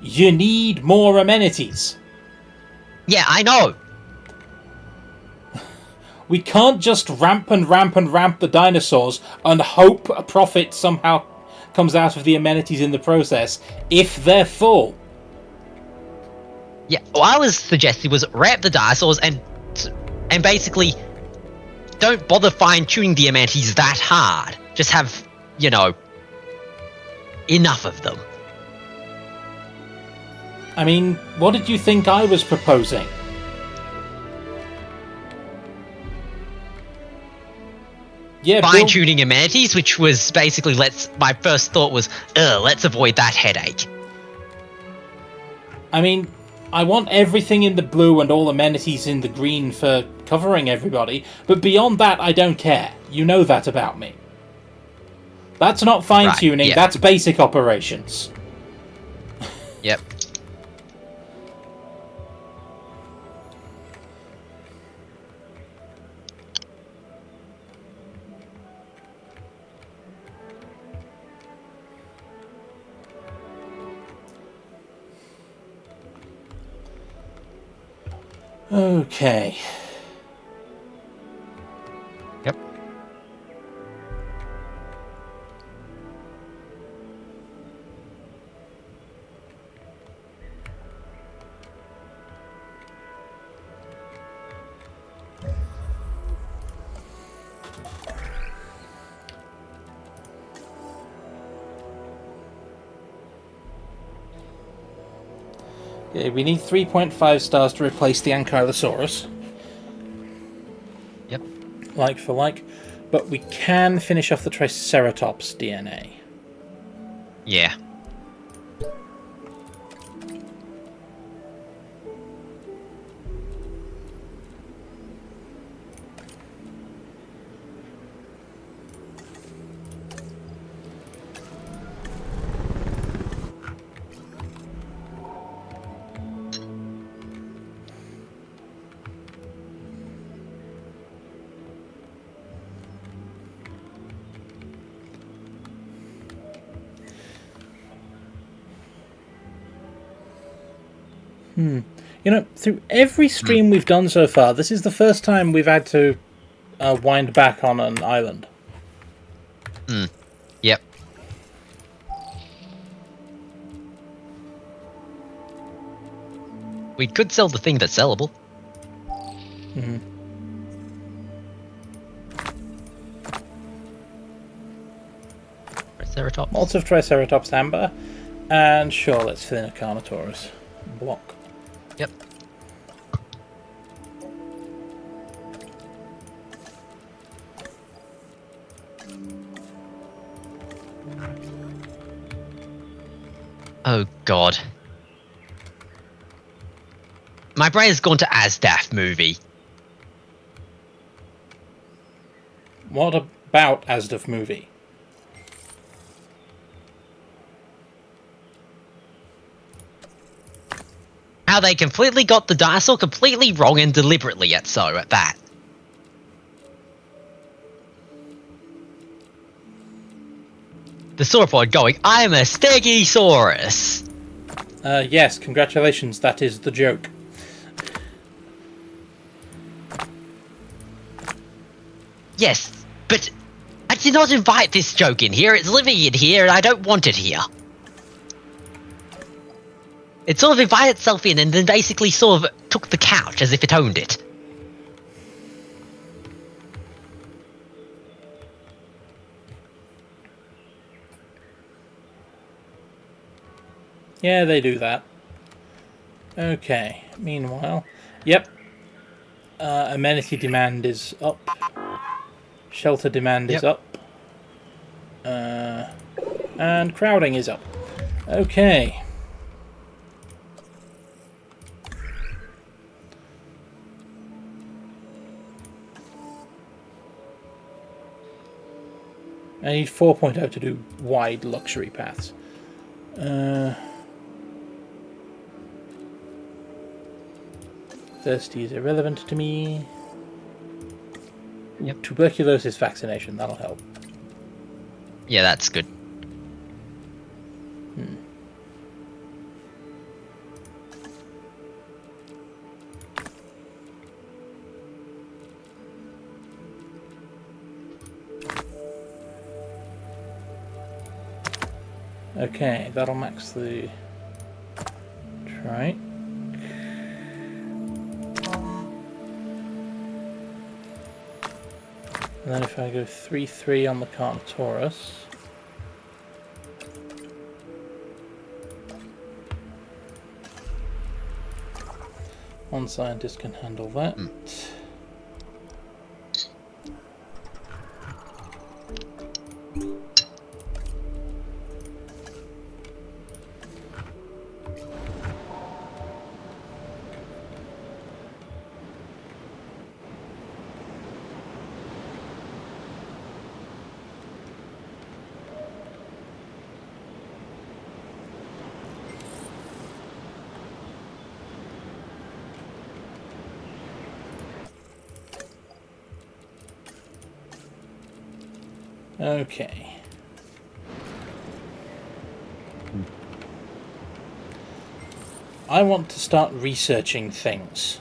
you need more amenities. Yeah, I know. We can't just ramp and ramp and ramp the dinosaurs and hope a profit somehow comes out of the amenities in the process if they're full. Yeah, what I was suggesting was ramp the dinosaurs and basically don't bother fine-tuning the amenities that hard. Just have, enough of them. I mean, what did you think I was proposing? Yeah, Fine-tuning amenities, which was basically my first thought was, let's avoid that headache. I mean, I want everything in the blue and all amenities in the green for covering everybody, but beyond that, I don't care. You know that about me. That's not fine-tuning, Right, yeah. That's basic operations. Yep. Okay. Yep. Yeah, we need 3.5 stars to replace the Ankylosaurus. Yep. Like for like. But we can finish off the Triceratops DNA. Yeah. You know, through every stream we've done so far, this is the first time we've had to wind back on an island. Yep. We could sell the thing that's sellable. Triceratops. Lots of Triceratops amber. And sure, let's fill in a Carnotaurus block. Yep. Oh god. My brain's gone to Asdaf movie. What about Asdaf movie? How they completely got the dinosaur completely wrong and deliberately at that. The sauropod going, I am a Stegosaurus! Yes, congratulations, that is the joke. Yes, but I did not invite this joke in here. It's living in here and I don't want it here. It sort of invited itself in and then basically sort of took the couch as if it owned it. Yeah, they do that. Okay, meanwhile... Yep. Amenity demand is up. Shelter demand is up. And crowding is up. Okay. I need 4.0 to do wide luxury paths. Thirsty is irrelevant to me. Yep. Tuberculosis vaccination, that'll help. Yeah, that's good. Okay, that'll max the trike. And then if I go 3-3 on the Carnotaurus, one scientist can handle that. Okay. I want to start researching things.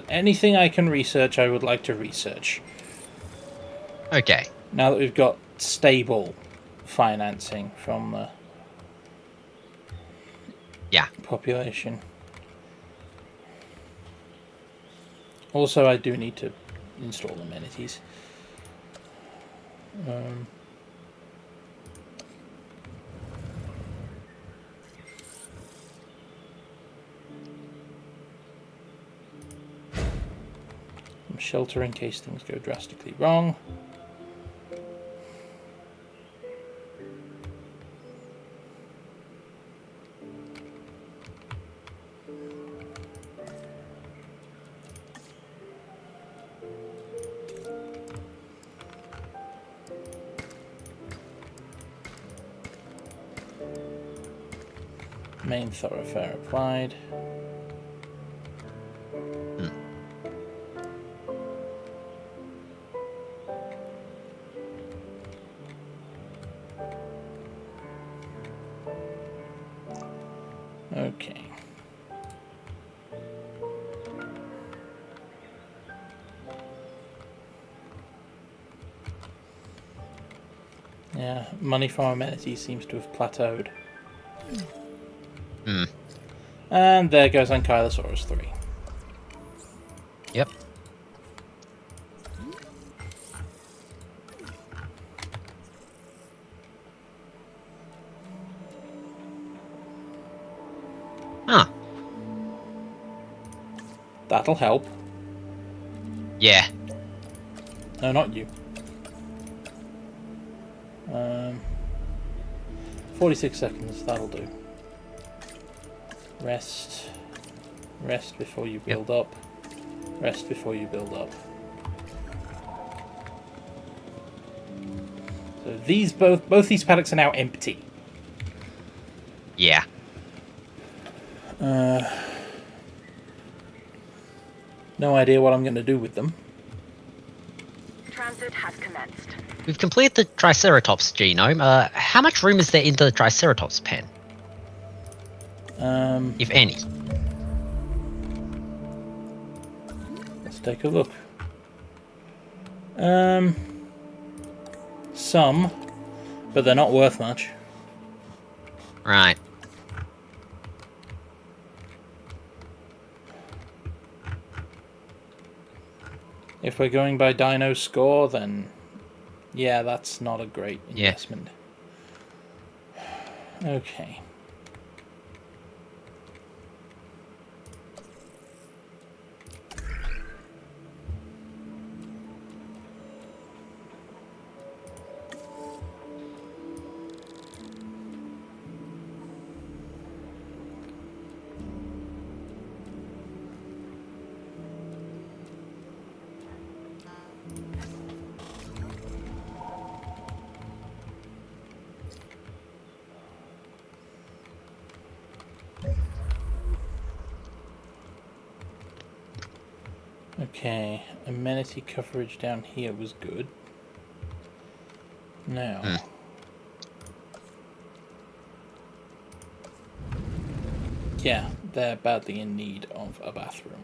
Anything I can research, I would like to research. Okay. Now that we've got stable financing from the population. Also, I do need to install amenities. Some shelter in case things go drastically wrong. Main thoroughfare applied. Okay. Yeah, money from amenities seems to have plateaued. Hmm. And there goes Ankylosaurus 3. Yep. Huh. That'll help. Yeah. No, not you. 46 seconds, that'll do. Rest. Rest before you build up. Rest before you build up. So these both these paddocks are now empty. Yeah. No idea what I'm going to do with them. Transit has commenced. We've completed the Triceratops genome. How much room is there in the Triceratops pen, if any? Let's take a look. Some, but they're not worth much. Right. If we're going by Dino score, then yeah, that's not a great investment. Okay. Okay, amenity coverage down here was good. Now, yeah, they're badly in need of a bathroom.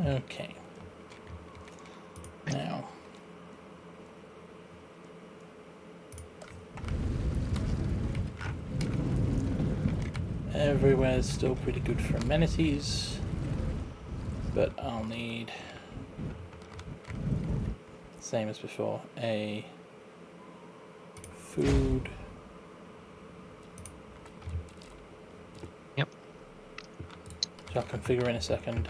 Okay. Now, everywhere's still pretty good for amenities, but I'll need, same as before, a food. Yep. Which I'll configure in a second.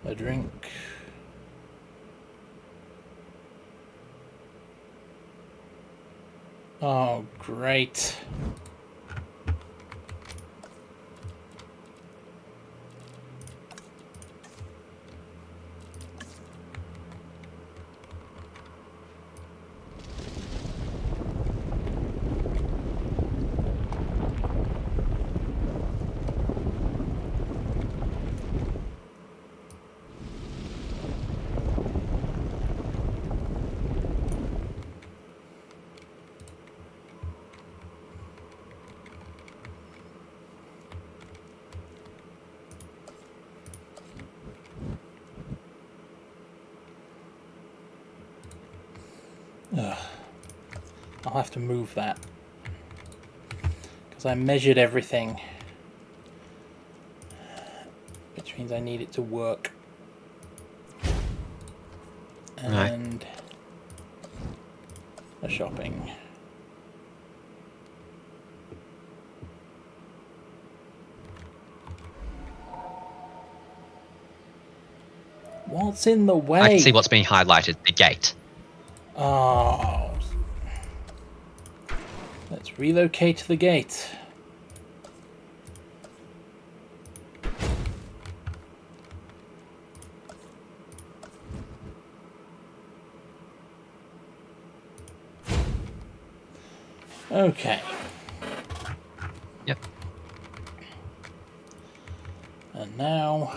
A drink. Oh, great. Ugh. I'll have to move that because I measured everything, which means I need it to work. And the shopping. What's in the way? I can see what's being highlighted. The gate. Oh. Let's relocate the gate. Okay. Yep. And now...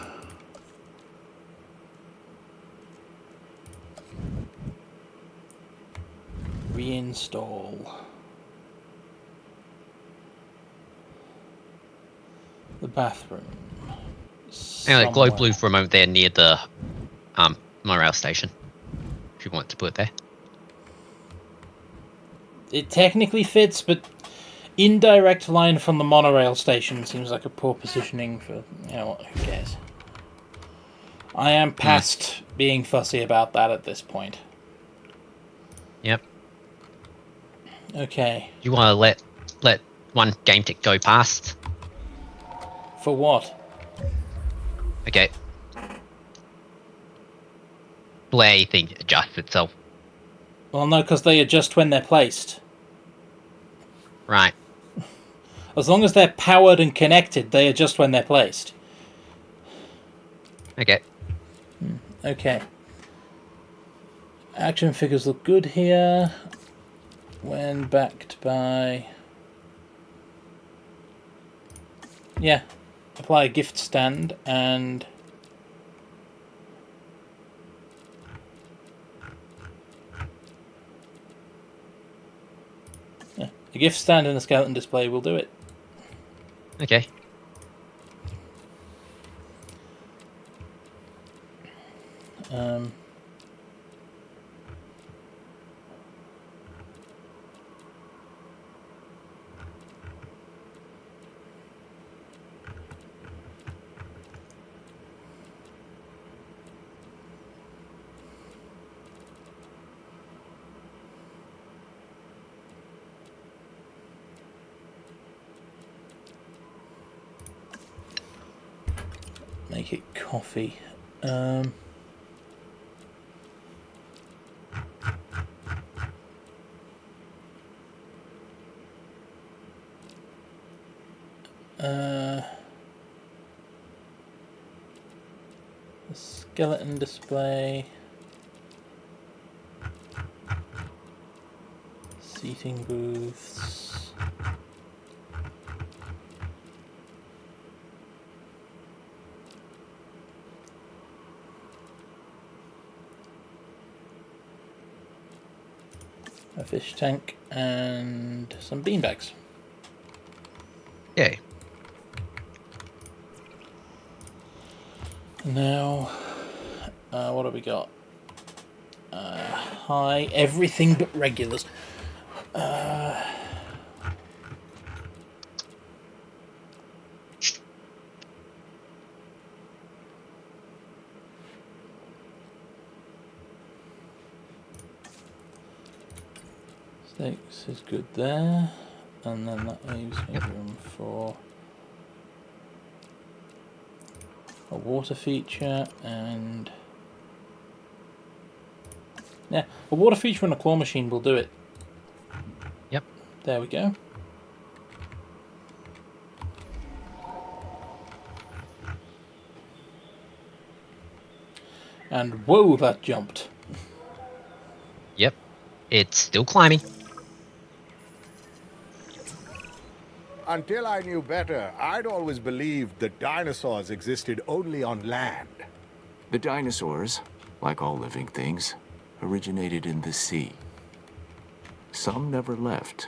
reinstall the bathroom. Anyway, glow somewhere. blue for a moment there near the monorail station. If you want to put it there. It technically fits, but indirect line from the monorail station seems like a poor positioning for, you know what, who cares. I am past being fussy about that at this point. Yep. Okay. You want to let one game tick go past? For what? Okay. Play thing adjusts itself. Well, no, because they adjust when they're placed. Right. As long as they're powered and connected, they adjust when they're placed. Okay. Okay. Action figures look good here. When backed by... yeah. Apply a gift stand and... yeah. A gift stand and a skeleton display will do it. Okay. Make it coffee. The skeleton display. Seating booths. A fish tank and some beanbags. Yay. Now, what have we got? High, everything but regulars. Steaks is good there, and then that leaves me room for a water feature and yeah, a water feature and a claw machine will do it. Yep. There we go. And whoa, that jumped. Yep. It's still climbing. Until I knew better, I'd always believed that dinosaurs existed only on land. The dinosaurs, like all living things, originated in the sea. Some never left.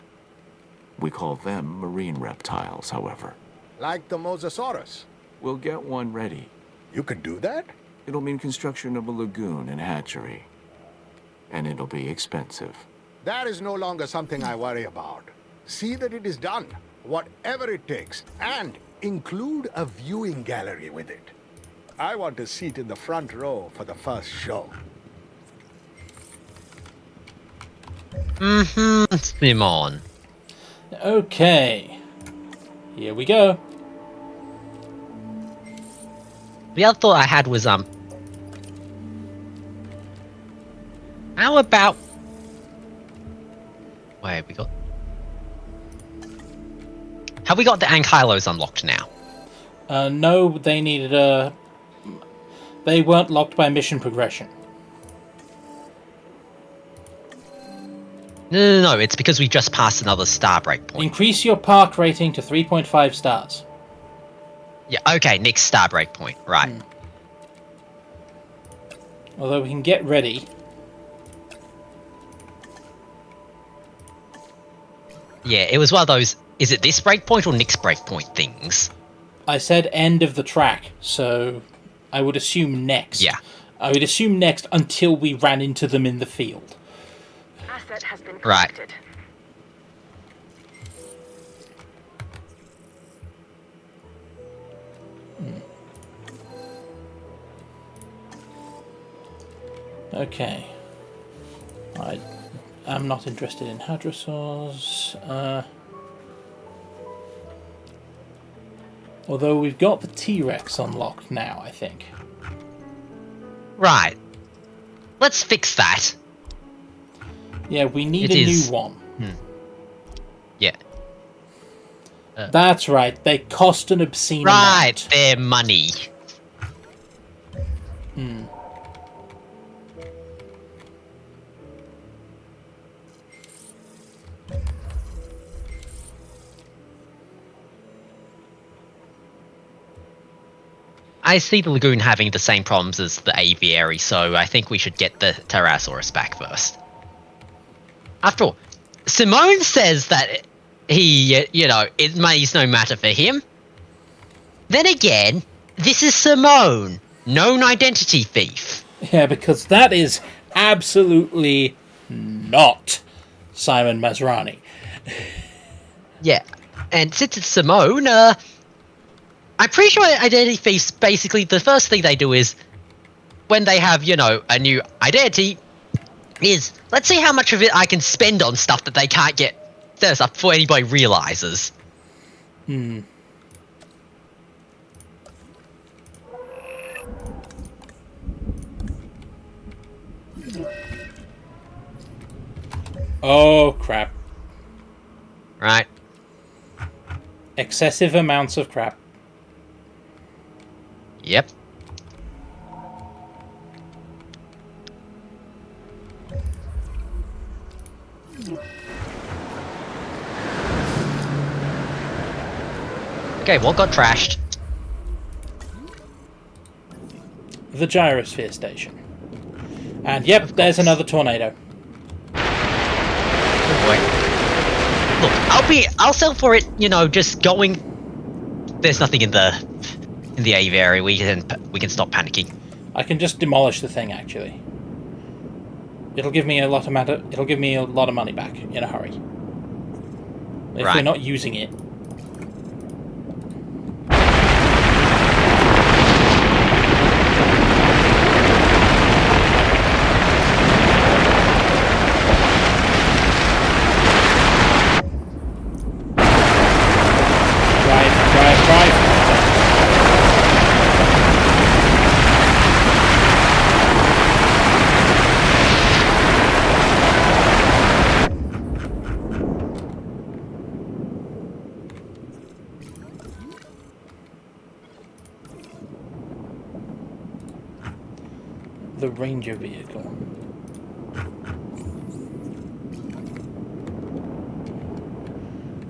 We call them marine reptiles, however. Like the Mosasaurus. We'll get one ready. You can do that? It'll mean construction of a lagoon and hatchery. And it'll be expensive. That is no longer something I worry about. See that it is done, whatever it takes, and include a viewing gallery with it. I want a seat in the front row for the first show. Simon. Okay. Here we go. The other thought I had was, how about... where have we got... have we got the Ankylos unlocked now? No, they needed a... they weren't locked by mission progression. No, it's because we just passed another star break point. Increase your park rating to 3.5 stars. Yeah, okay, next star break point, right. Although we can get ready. Yeah, it was one of those, is it this breakpoint or next breakpoint things? I said end of the track, so I would assume next. Yeah. I would assume next until we ran into them in the field. Asset has been Right. collected. Okay. I'm not interested in hadrosaurs. Although we've got the T-Rex unlocked now, I think. Right. Let's fix that. Yeah, we need It a is. new one. Yeah. That's right, they cost an obscene Right, amount. they're money. I see the lagoon having the same problems as the aviary, so I think we should get the Pterosaurus back first. After all, Simone says that he, money's no matter for him. Then again, this is Simone, known identity thief. Yeah, because that is absolutely not Simon Masrani. Yeah, and since it's Simone, I'm pretty sure identity thieves, basically, the first thing they do is, when they have, a new identity, is, let's see how much of it I can spend on stuff that they can't get first up before anybody realizes. Oh, crap. Right? Excessive amounts of crap. Yep. Okay, what got trashed? The gyrosphere station. And yep, there's another tornado. Oh boy. Look, I'll sell for it, just going. There's nothing in the aviary. We can stop panicking. I can just demolish the thing, actually. It'll give me a lot of money back in a hurry. If Right. we're not using it. Drive. The Ranger vehicle.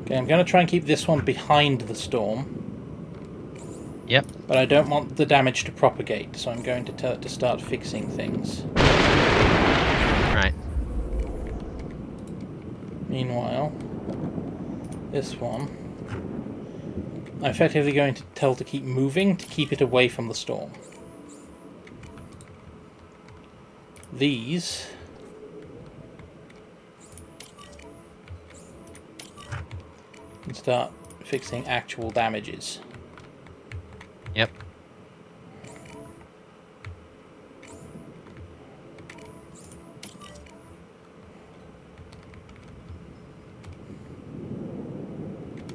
Okay, I'm going to try and keep this one behind the storm. Yep. But I don't want the damage to propagate, so I'm going to tell it to start fixing things. Right. Meanwhile, this one, I'm effectively going to tell to keep moving to keep it away from the storm. These can start fixing actual damages. Yep.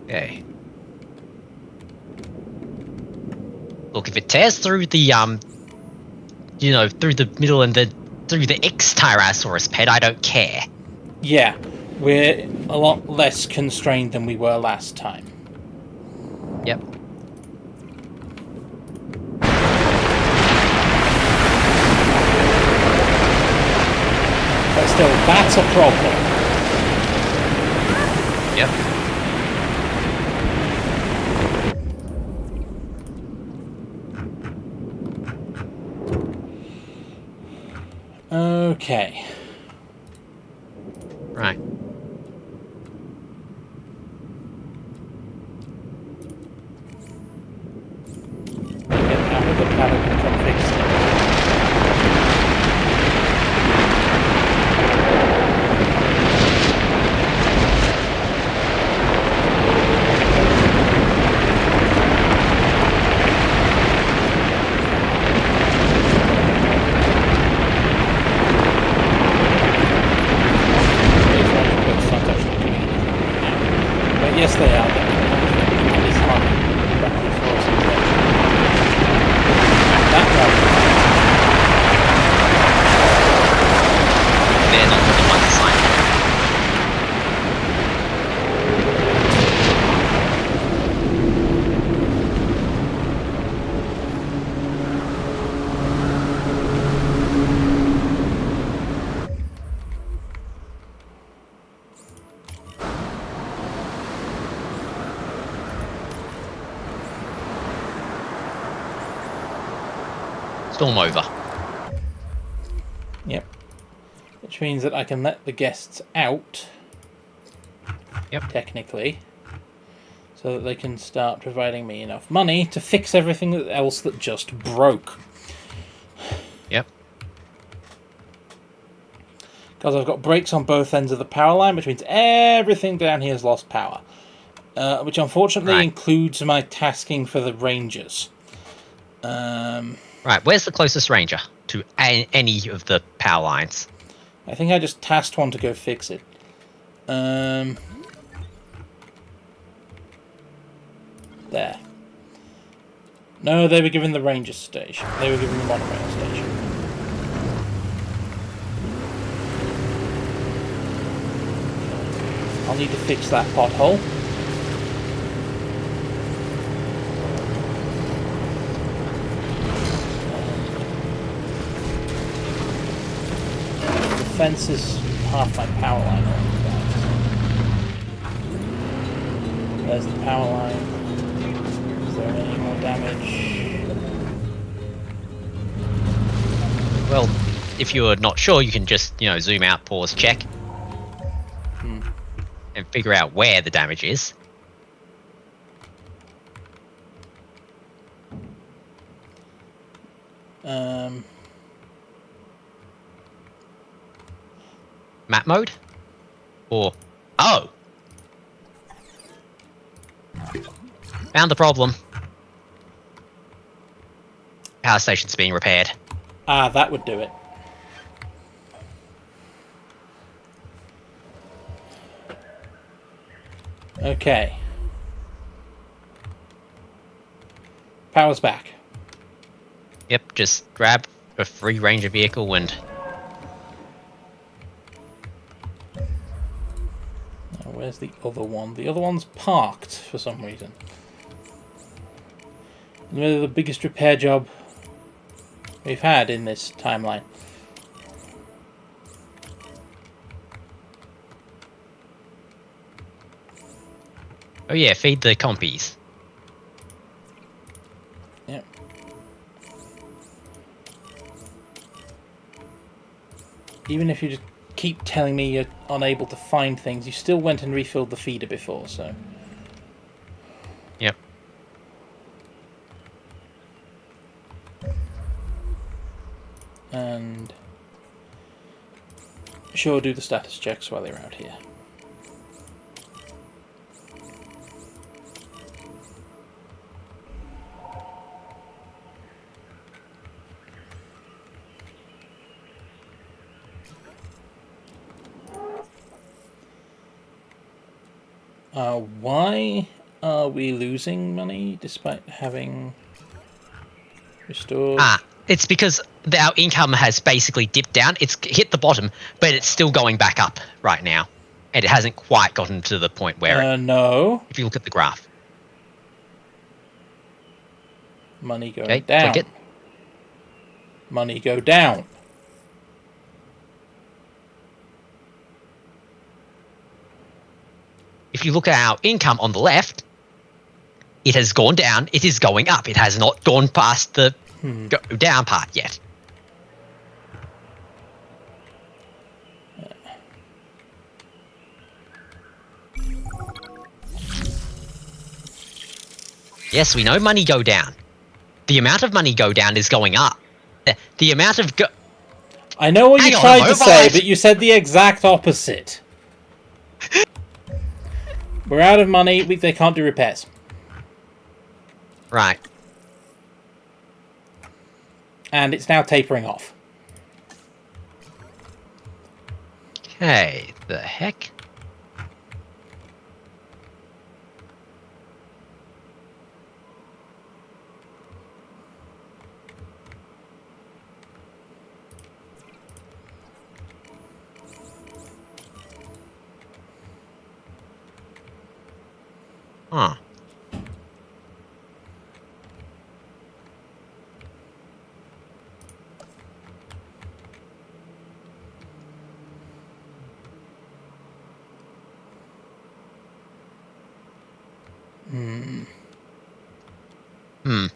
Okay. Look, if it tears through the through the middle and through the X-Tyrannosaurus pet, I don't care. Yeah, we're a lot less constrained than we were last time. Yep. But still, that's a problem. Yep. Okay. Right. Get out of the pallet and come fix it. These ones put not actually doing anything now. But yes, they are. It's hard. That one. They're not the ones assigned. Storm over. Yep. Which means that I can let the guests out. Yep. Technically. So that they can start providing me enough money to fix everything else that just broke. Yep. Because I've got breaks on both ends of the power line, which means everything down here has lost power. Which unfortunately Right. includes my tasking for the rangers. Right, where's the closest ranger to any of the power lines? I think I just tasked one to go fix it. There. No, they were given the ranger station. They were given the monorail station. I'll need to fix that pothole. The fence is half my power line. There's the power line. Is there any more damage? Well, if you're not sure, you can just, zoom out, pause, check. And figure out where the damage is. Map mode? Or... Oh! Found the problem. Power station's being repaired. Ah, that would do it. Okay. Power's back. Yep, just grab a free ranger vehicle and... Now, where's the other one? The other one's parked for some reason. Really the biggest repair job we've had in this timeline. Oh yeah, feed the compies. Yep. Even if you just keep telling me you're unable to find things, you still went and refilled the feeder before, so... Yep. And... sure, do the status checks while they're out here. Why are we losing money despite having restored? It's because our income has basically dipped down. It's hit the bottom, but it's still going back up right now. And it hasn't quite gotten to the point where no. If you look at the graph. Money going down. Click it. Money go down. If if you look at our income on the left, it has gone down. It is going up. It has not gone past the go down part yet. Yes, we know money go down. The amount of money go down is going up. The amount of I know what Hang you on, tried to say, Mobile. but you said the exact opposite. We're out of money. They can't do repairs. Right. And it's now tapering off. Okay, the heck? Huh. Hmm.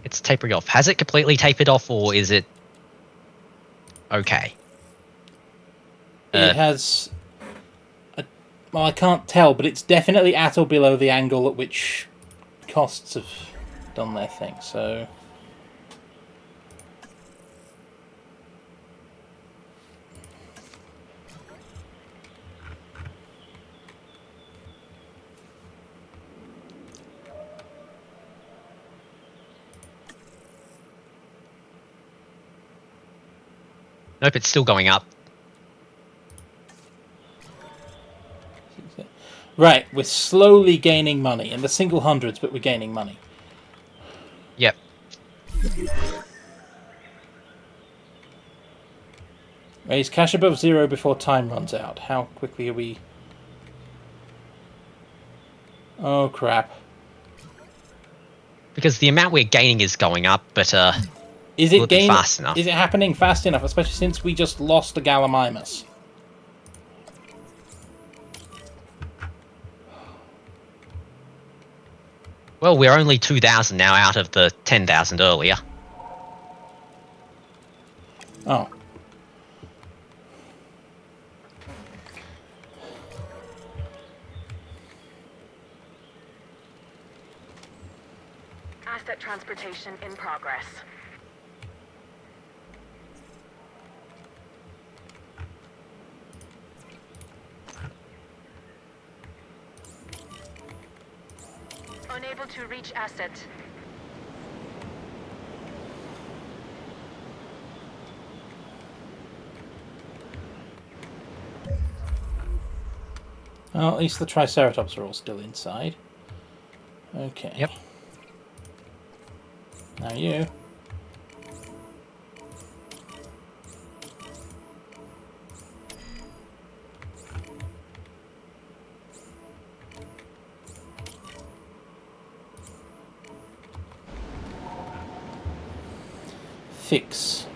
It's tapering off. Has it completely tapered off, or is it okay? It has... well, I can't tell, but it's definitely at or below the angle at which costs have done their thing, so... Nope, it's still going up. Right, we're slowly gaining money. In the single hundreds, but we're gaining money. Yep. Raise cash above 0 before time runs out. How quickly are we... oh, crap. Because the amount we're gaining is going up, but Is will it it be gain... fast enough? Is it happening fast enough, especially since we just lost a Gallimimus? Well, we're only 2,000 now out of the 10,000 earlier. Oh. Asset transportation in progress. Unable to reach asset. Well, at least the Triceratops are all still inside. Okay. Yep. Now you. Fix.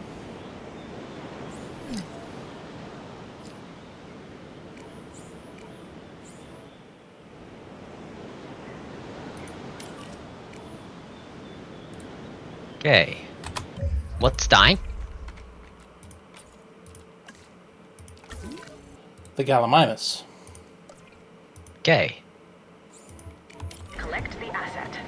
Okay. What's dying? The Gallimimus. Okay. Collect the asset.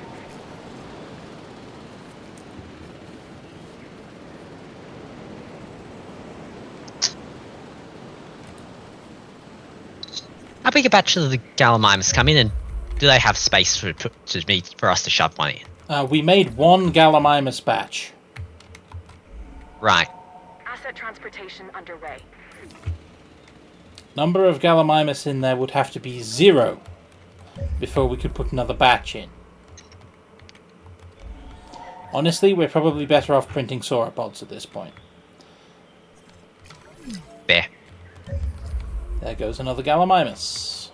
How big a batch of the Gallimimus come in, and do they have space for us to shove one in? We made one Gallimimus batch. Right. Asset transportation underway. Number of Gallimimus in there would have to be 0 before we could put another batch in. Honestly, we're probably better off printing Sauropods at this point. There. There goes another Gallimimus.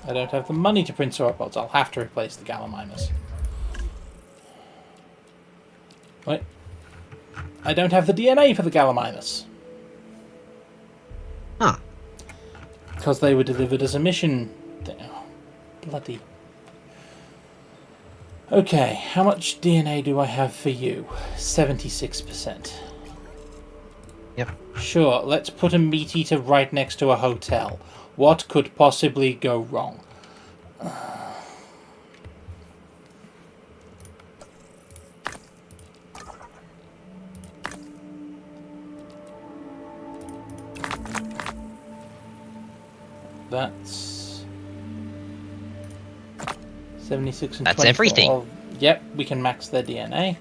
I don't have the money to print sauropods. I'll have to replace the Gallimimus. Wait. I don't have the DNA for the Gallimimus. Huh. Because they were delivered as a mission. Oh, bloody. Okay, how much DNA do I have for you? 76%. Yep. Sure, let's put a meat eater right next to a hotel. What could possibly go wrong? That's 76 and That's 24. everything. Yep, we can max their DNA.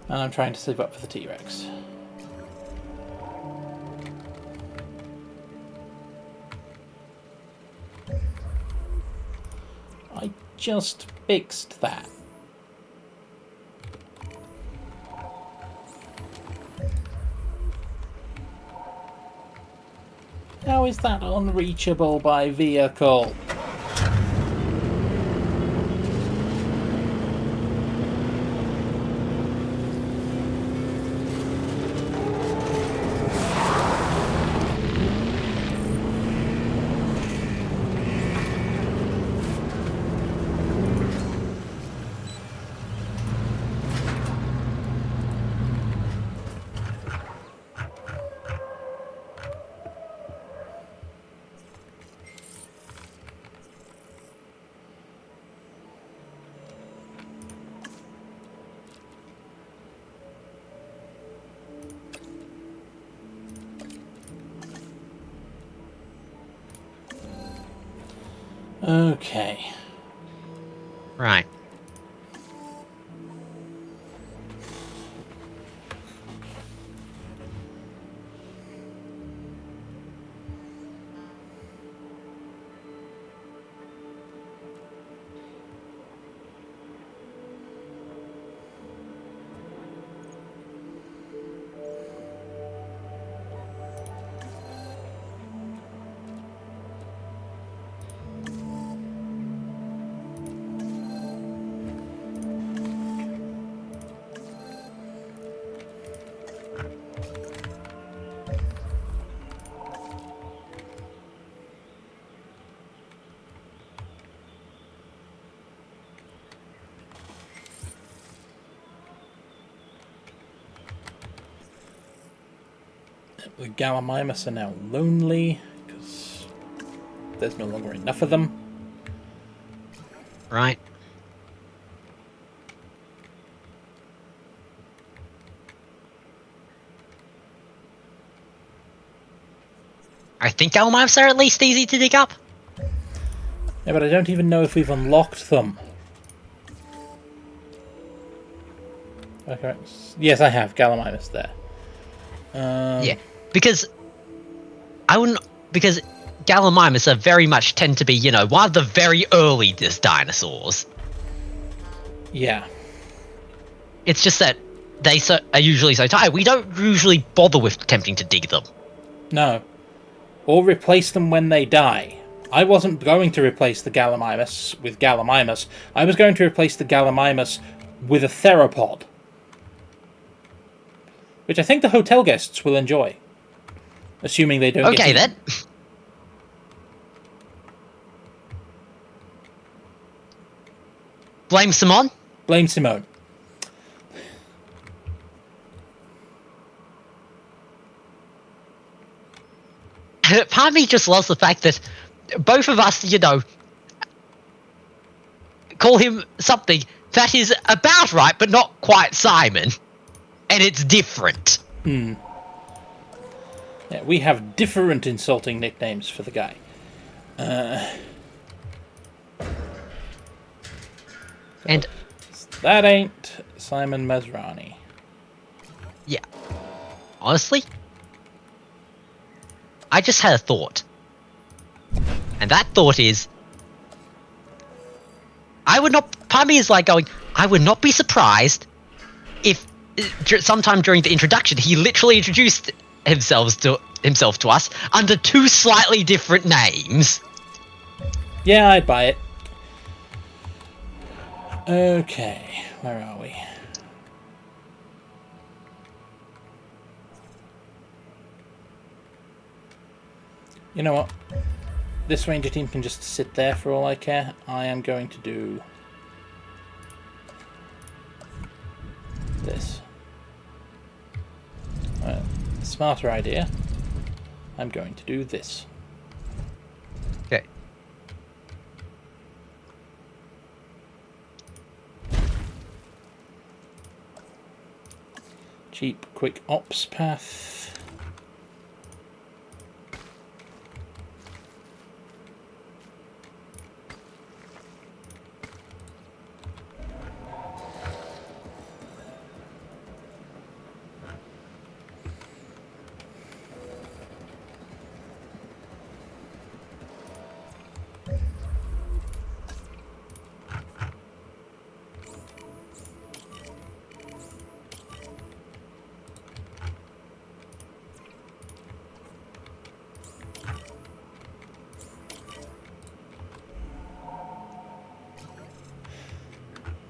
And I'm trying to save up for the T-Rex. I just fixed that. How is that unreachable by vehicle? Okay. Right. The Gallimimus are now lonely because there's no longer enough of them. Right. I think Gallimimus are at least easy to dig up. Yeah, but I don't even know if we've unlocked them. Okay. Yes, I have Gallimimus there. Yeah, because because Gallimimus are very much tend to be, you know, one of the very earliest dinosaurs. Yeah. It's just that they are usually so tired. We don't usually bother with attempting to dig them. No. Or replace them when they die. I wasn't going to replace the Gallimimus with Gallimimus. I was going to replace the Gallimimus with a theropod. Which I think the hotel guests will enjoy. Assuming they don't get Okay, eaten. then. Blame Simon? Blame Simone. Part of me just loves the fact that both of us, you know, call him something that is about right, but not quite Simon. And it's different. Yeah, we have different insulting nicknames for the guy. And that ain't Simon Masrani. yeah, honestly, I just had a thought. And that thought is, I would not, part of me is like going, I would not be surprised if sometime during the introduction he literally introduced himself to us under 2 slightly different names. Yeah, I'd buy it. Okay, where are we? You know what? This ranger team can just sit there for all I care. I am going to do this. Smarter idea. I'm going to do this. Okay. Cheap, quick ops path.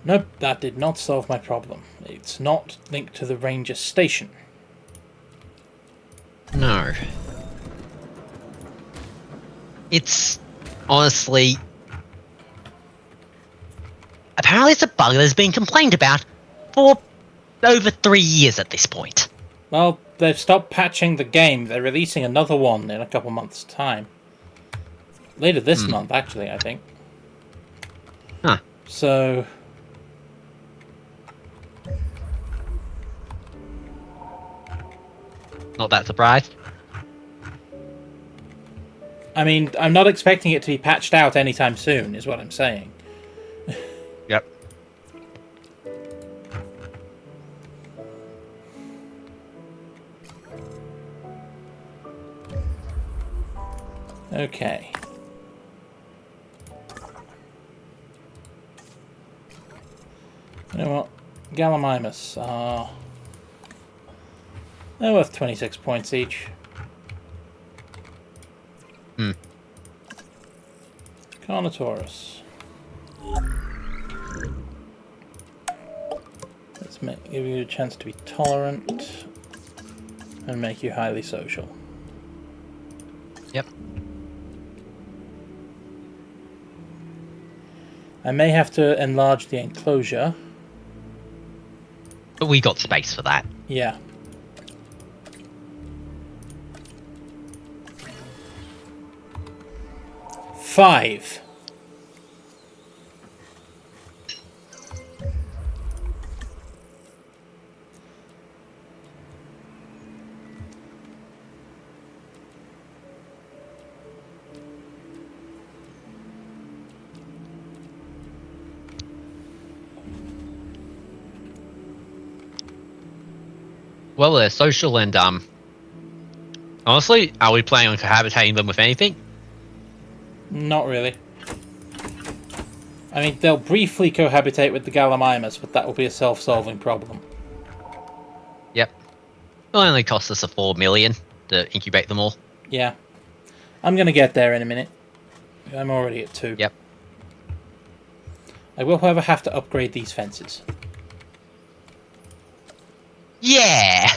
Nope, that did not solve my problem. It's not linked to the ranger station. No. It's honestly... Apparently it's a bug that has been complained about for over 3 years at this point. Well, they've stopped patching the game. They're releasing another one in a couple months' time. Later this month, actually, I think. Huh. So... Not that surprised. I mean, I'm not expecting it to be patched out anytime soon, is what I'm saying. Yep. Okay. You know what? Gallimimus are... They're worth 26 points each. Carnotaurus. Let's give you a chance to be tolerant and make you highly social. Yep. I may have to enlarge the enclosure. But we got space for that. Yeah. Five. Well, they're social and, honestly, are we planning on cohabitating them with anything? Not really. I mean, they'll briefly cohabitate with the Gallimimus, but that will be a self-solving problem. Yep. It'll only cost us a 4 million to incubate them all. Yeah. I'm going to get there in a minute. I'm already at 2. Yep. I will, however, have to upgrade these fences. Yeah!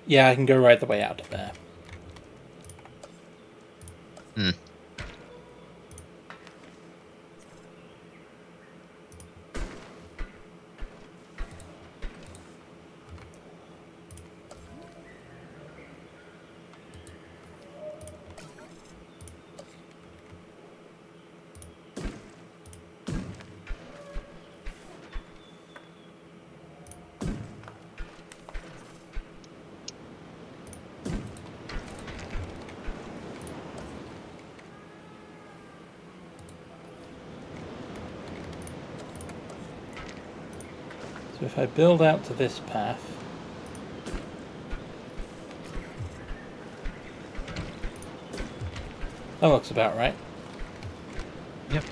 Yeah, I can go right the way out of there. So if I build out to this path... That looks about right. Yep.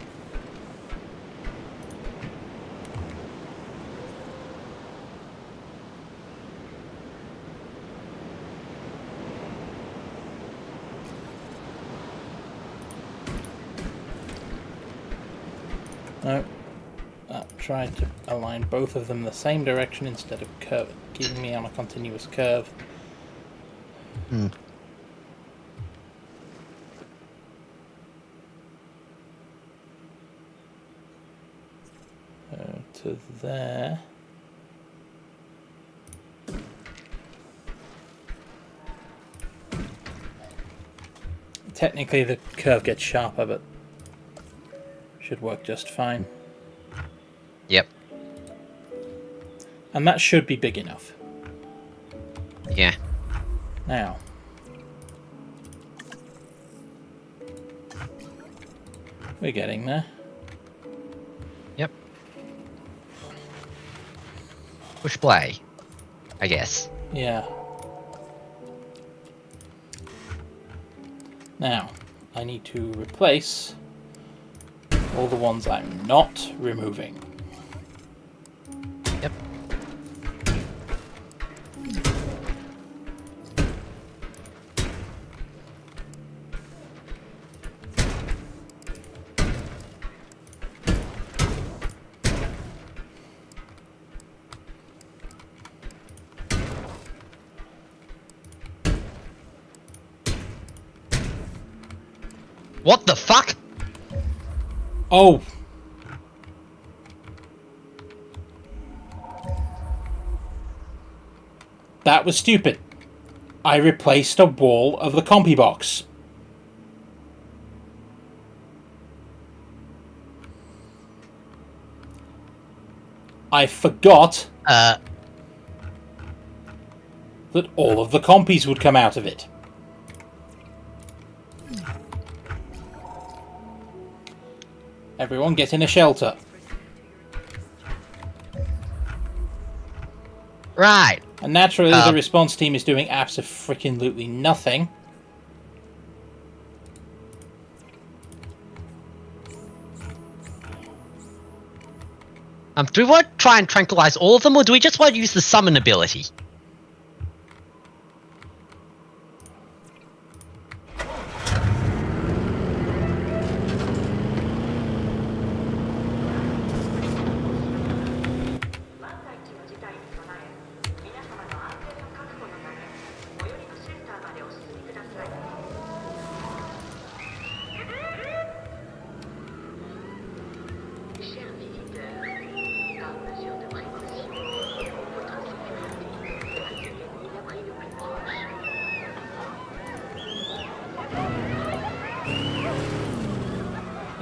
No. Tried to align both of them the same direction instead of keeping me on a continuous curve. Hmm. To there. Technically the curve gets sharper, but should work just fine. Yep. And that should be big enough. Yeah. Now. We're getting there. Yep. Push play, I guess. Yeah. Now, I need to replace all the ones I'm not removing. Yep. What the fuck? Oh! That was stupid. I replaced a wall of the compy box. I forgot that all of the compies would come out of it. Everyone get in a shelter. Right. And naturally the response team is doing abso-freaking-lutely nothing. Do we want to try and tranquilize all of them, or do we just want to use the summon ability?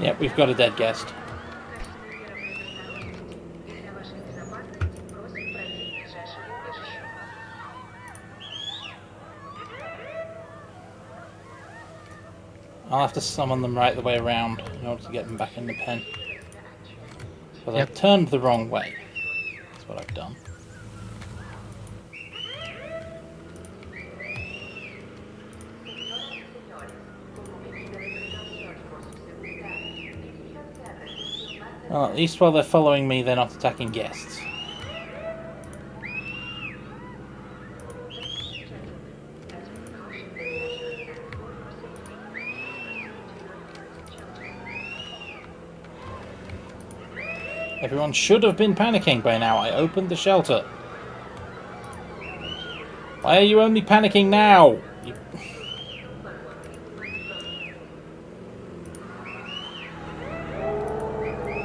Yep, we've got a dead guest. I'll have to summon them right the way around in order to get them back in the pen. So they've turned the wrong way. That's what I've done. Well, at least while they're following me, they're not attacking guests. Everyone should have been panicking by now. I opened the shelter. Why are you only panicking now?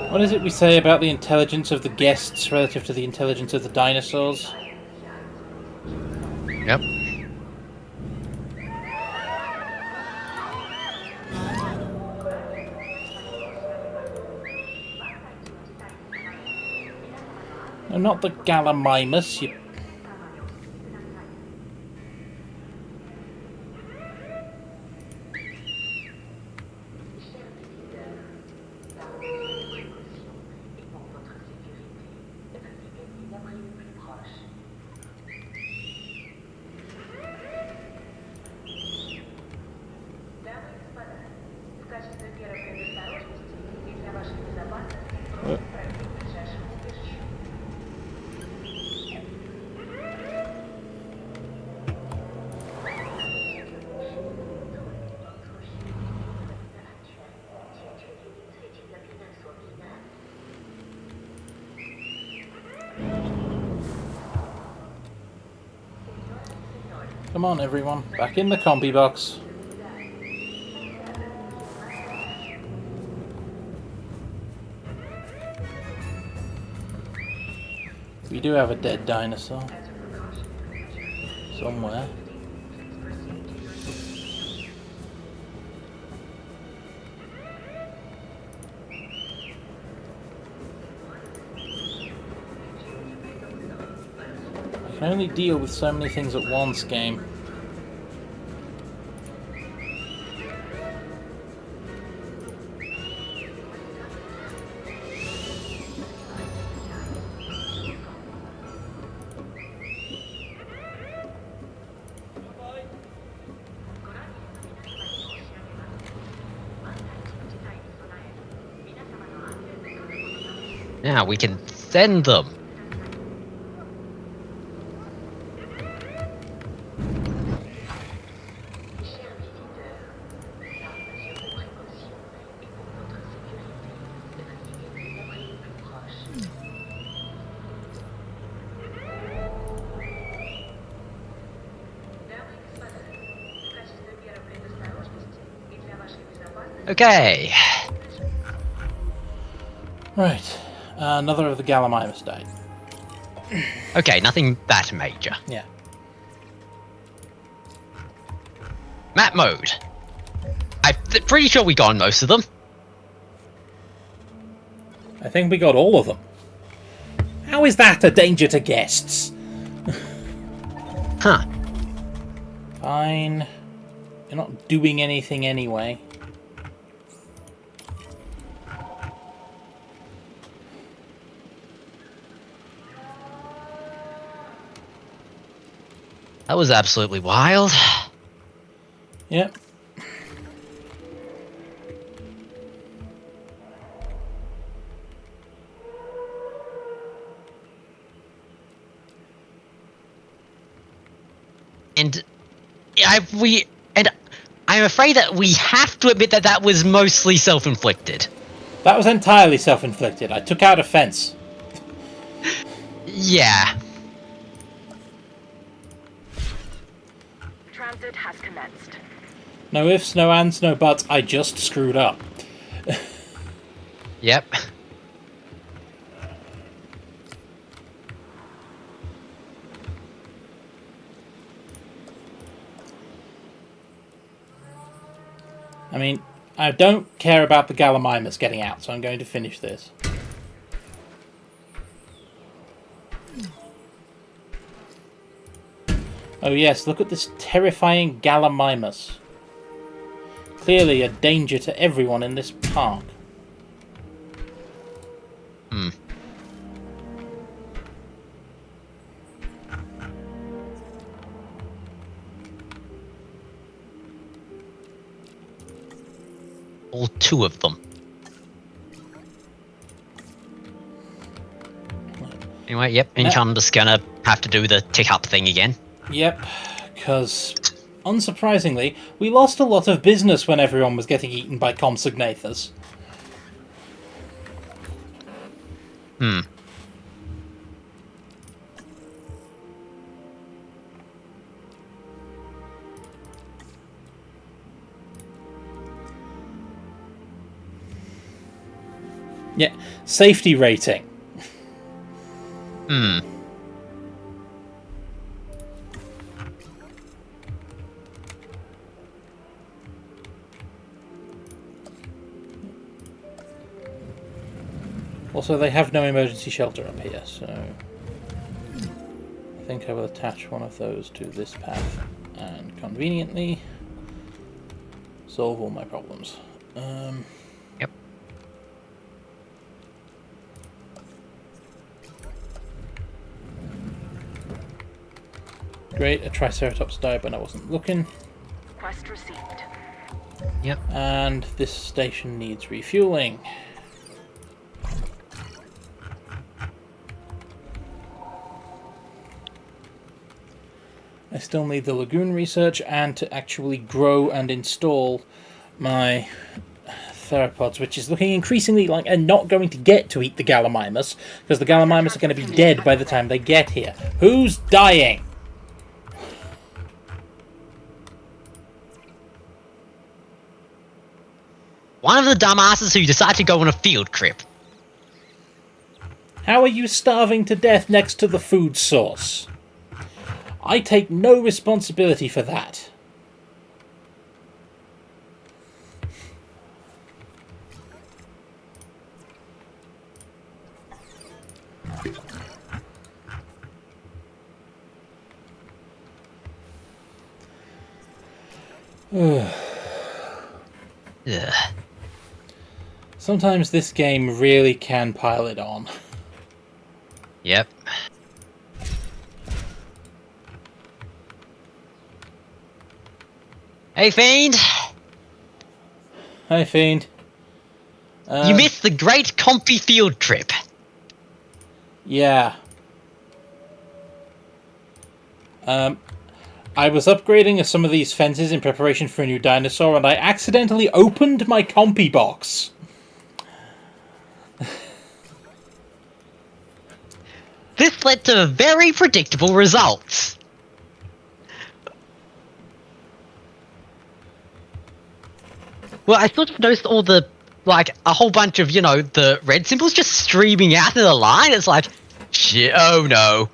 What is it we say about the intelligence of the guests relative to the intelligence of the dinosaurs? Yep. No, not the Gallimimus, you... Come on, everyone. Back in the combi box. We do have a dead dinosaur. Somewhere. I can only deal with so many things at once, game. Now we can send them. Okay. Right. Another of the Gallimimus died. Okay, nothing that major. Yeah. Map mode. I'm pretty sure we got most of them. I think we got all of them. How is that a danger to guests? Huh. Fine. You're not doing anything anyway. That was absolutely wild. Yep. I'm afraid that we have to admit that that was mostly self-inflicted. That was entirely self-inflicted. I took out a fence. Yeah. Transit has commenced. No ifs, no ands, no buts. I just screwed up. Yep. I mean, I don't care about the Gallimimus getting out, so I'm going to finish this. Oh yes, look at this terrifying Gallimimus. Clearly a danger to everyone in this park. Hmm. All two of them. Anyway, yep, Income just gonna have to do the tick up thing again. Yep, because, unsurprisingly, we lost a lot of business when everyone was getting eaten by Compsognathus. Hmm. Yeah, safety rating. Hmm. Also, they have no emergency shelter up here, so I think I will attach one of those to this path and conveniently solve all my problems. Yep. Great, a Triceratops died when I wasn't looking. Quest received. Yep. And this station needs refueling. I still need the lagoon research and to actually grow and install my theropods, which is looking increasingly like I'm not going to get to eat the Gallimimus, because the Gallimimus are going to be dead by the time they get here. Who's dying? One of the dumbasses who decided to go on a field trip. How are you starving to death next to the food source? I take no responsibility for that. Ugh. Sometimes this game really can pile it on. Yep. Hey, Fiend! Hi, Fiend. You missed the great Compy field trip. Yeah. I was upgrading some of these fences in preparation for a new dinosaur, and I accidentally opened my compy box. This led to very predictable results. Well, I sort of noticed all the, like, a whole bunch of, you know, the red symbols just streaming out of the line. It's like, shit, oh no.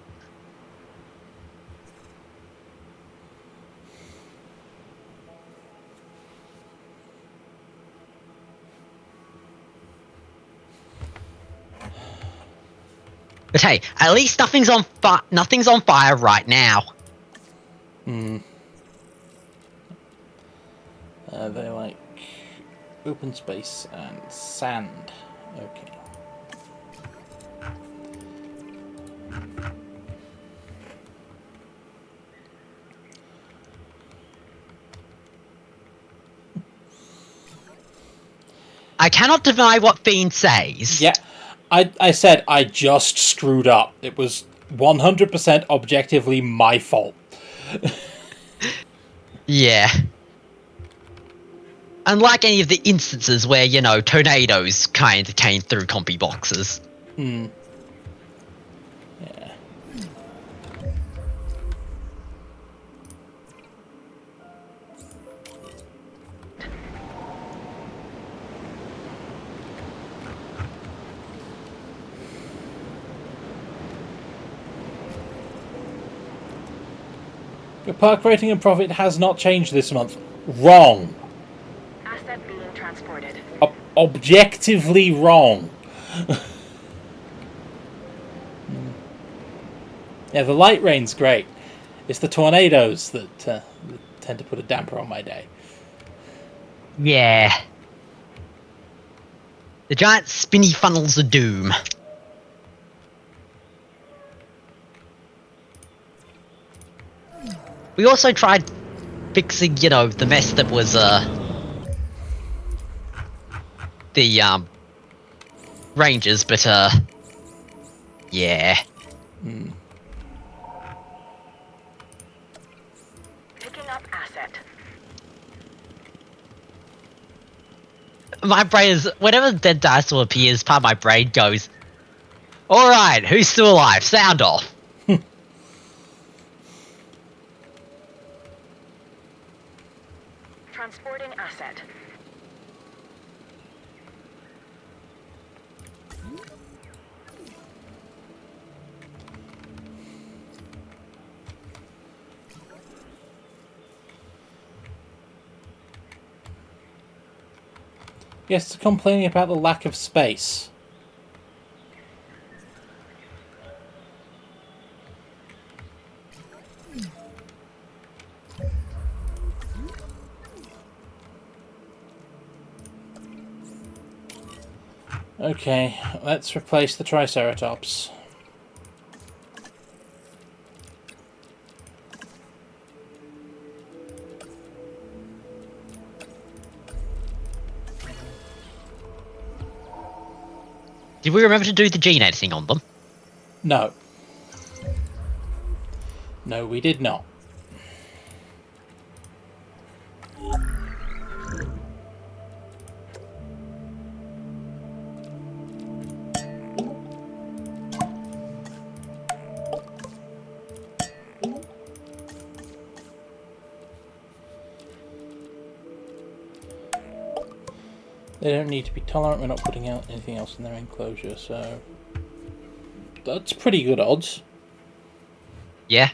But hey, at least nothing's on fire right now. They like open space and sand. Okay. I cannot deny what Fiend says. Yeah, I said I just screwed up. It was 100% objectively my fault. Yeah. Unlike any of the instances where, you know, tornadoes kind of came through compy boxes. Yeah. Your park rating and profit has not changed this month. Wrong. Asset being transported. Objectively wrong. Yeah, the light rain's great. It's the tornadoes that tend to put a damper on my day. Yeah. The giant spinny funnels of doom. We also tried fixing, you know, the mess that was, the, Rangers, but, yeah. Picking up asset. My brain is, whenever dead dinosaur appears, part of my brain goes, alright, who's still alive? Sound off. Transporting asset. Yes, complaining about the lack of space. Okay, let's replace the Triceratops. Did we remember to do the gene editing on them? No. No, we did not. They don't need to be tolerant. We're not putting out anything else in their enclosure, so that's pretty good odds. Yeah.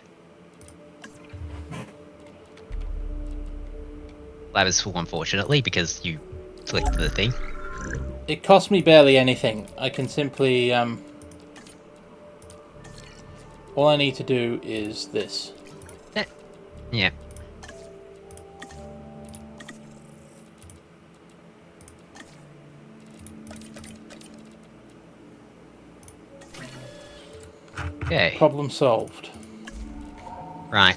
Lab is full, unfortunately, because you clicked the thing. It costs me barely anything. I can simply all I need to do is this. Yeah. Okay. Problem solved. Right.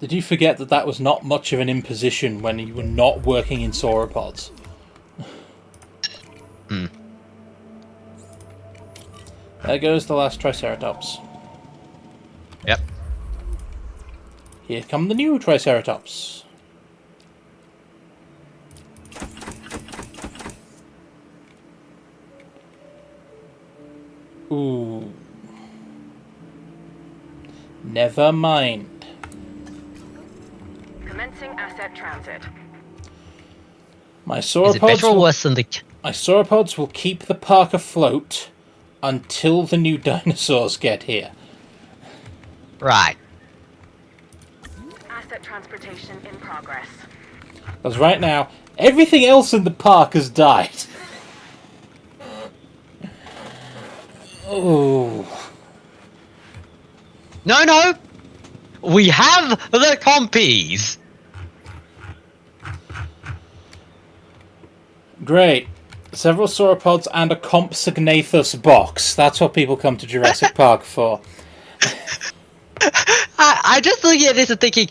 Did you forget that that was not much of an imposition when you were not working in sauropods? Hmm. There goes the last Triceratops. Yep. Here come the new Triceratops. Ooh. Never mind. Commencing asset transit. My Is it better or sauropods, worse than the... my sauropods will keep the park afloat until the new dinosaurs get here. Right. Asset transportation in progress. Because right now, everything else in the park has died. Oh. No! We have the compies! Great. Several sauropods and a Compsognathus box. That's what people come to Jurassic Park for. I just looking at this and thinking,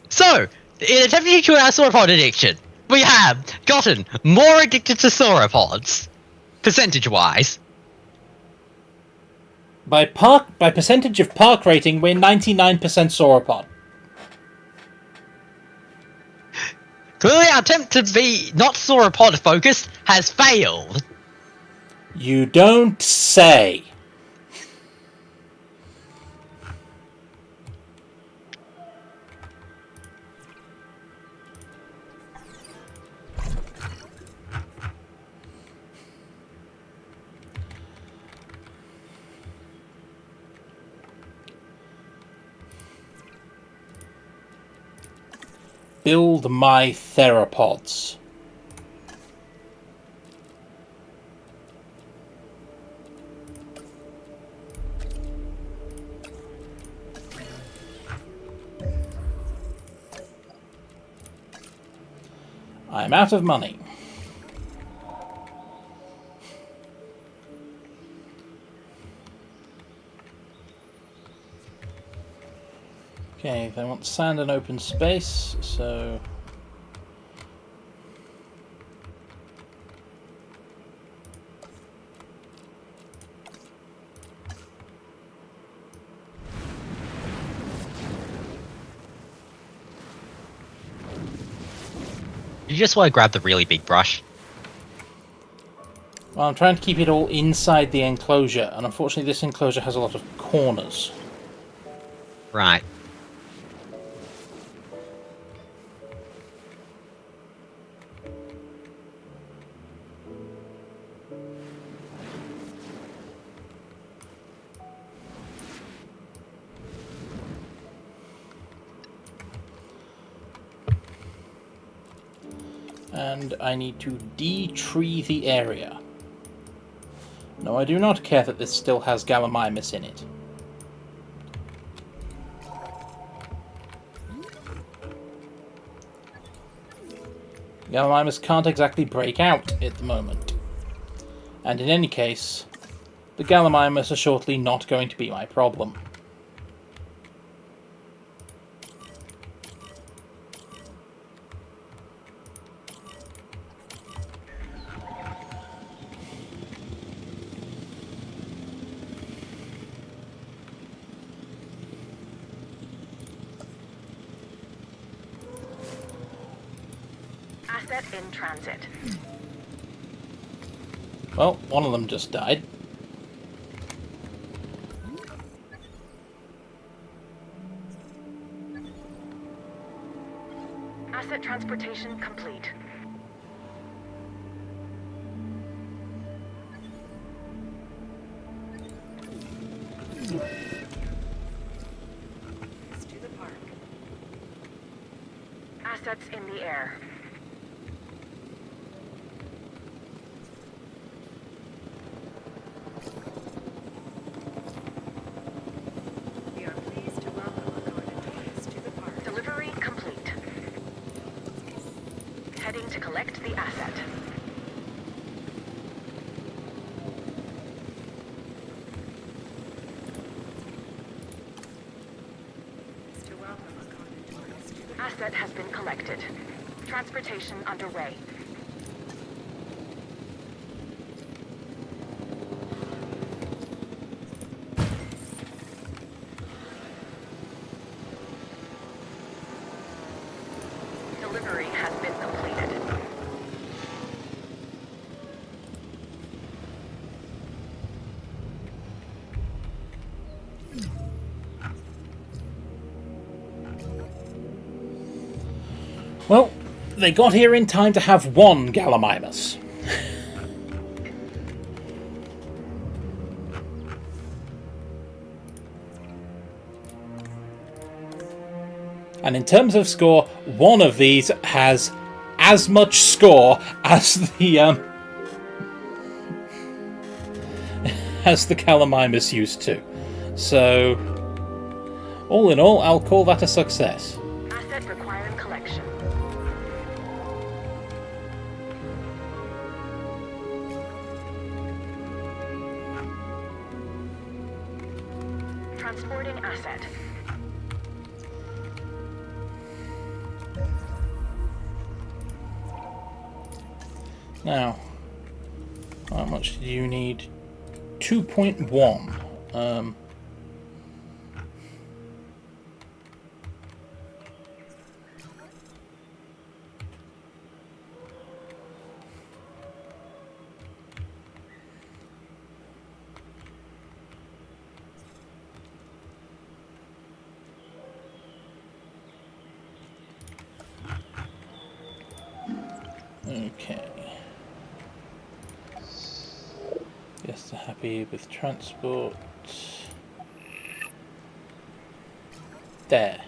so, in attempting to cure our sauropod addiction, we have gotten more addicted to sauropods, percentage-wise. By percentage of park rating, we're 99% sauropod. Clearly our attempt to be not sauropod focused has failed. You don't say. Build my theropods. I'm out of money. Okay, they want sand and open space, so... You just want to grab the really big brush. Well, I'm trying to keep it all inside the enclosure, and unfortunately this enclosure has a lot of corners. Right. And I need to de-tree the area. No, I do not care that this still has Gallimimus in it. Gallimimus can't exactly break out at the moment. And in any case, the Gallimimus are shortly not going to be my problem. Asset in transit. Well, one of them just died. Asset transportation complete. Assets in the air. We are pleased to welcome Accordions to the park. Delivery complete. Heading to collect the asset. To welcome Accordions to the park. Asset has been collected. Transportation underway. Delivery has been completed. Well, they got here in time to have one Gallimimus. And in terms of score, one of these has as much score as the Gallimimus used to. So, all in all, I'll call that a success. Asset requiring collection. Transporting asset. Now, how much do you need? 2.1. Okay. Yes, they're happy with transport. There.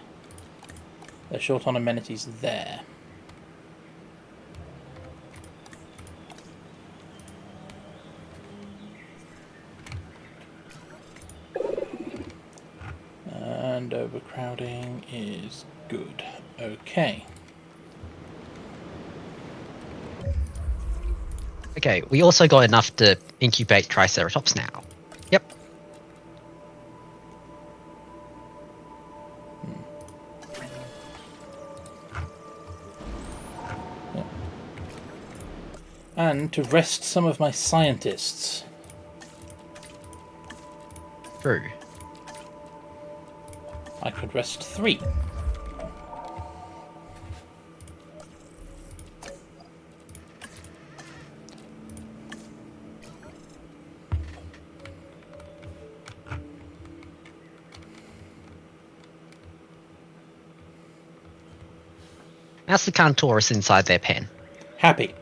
They're short on amenities there. And overcrowding is good. Okay. Okay, we also got enough to incubate Triceratops now. Yep. Yeah. And to rest some of my scientists. True. I could rest 3. That's the Cantorus inside their pen. Happy.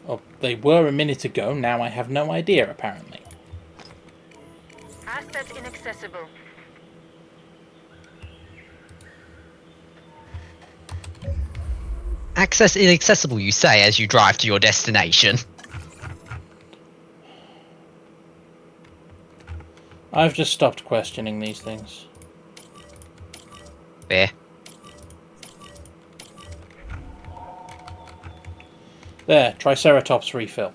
Well, they were a minute ago, now I have no idea, apparently. Asset inaccessible. Access inaccessible, you say, as you drive to your destination. I've just stopped questioning these things. Fair. There, Triceratops refill.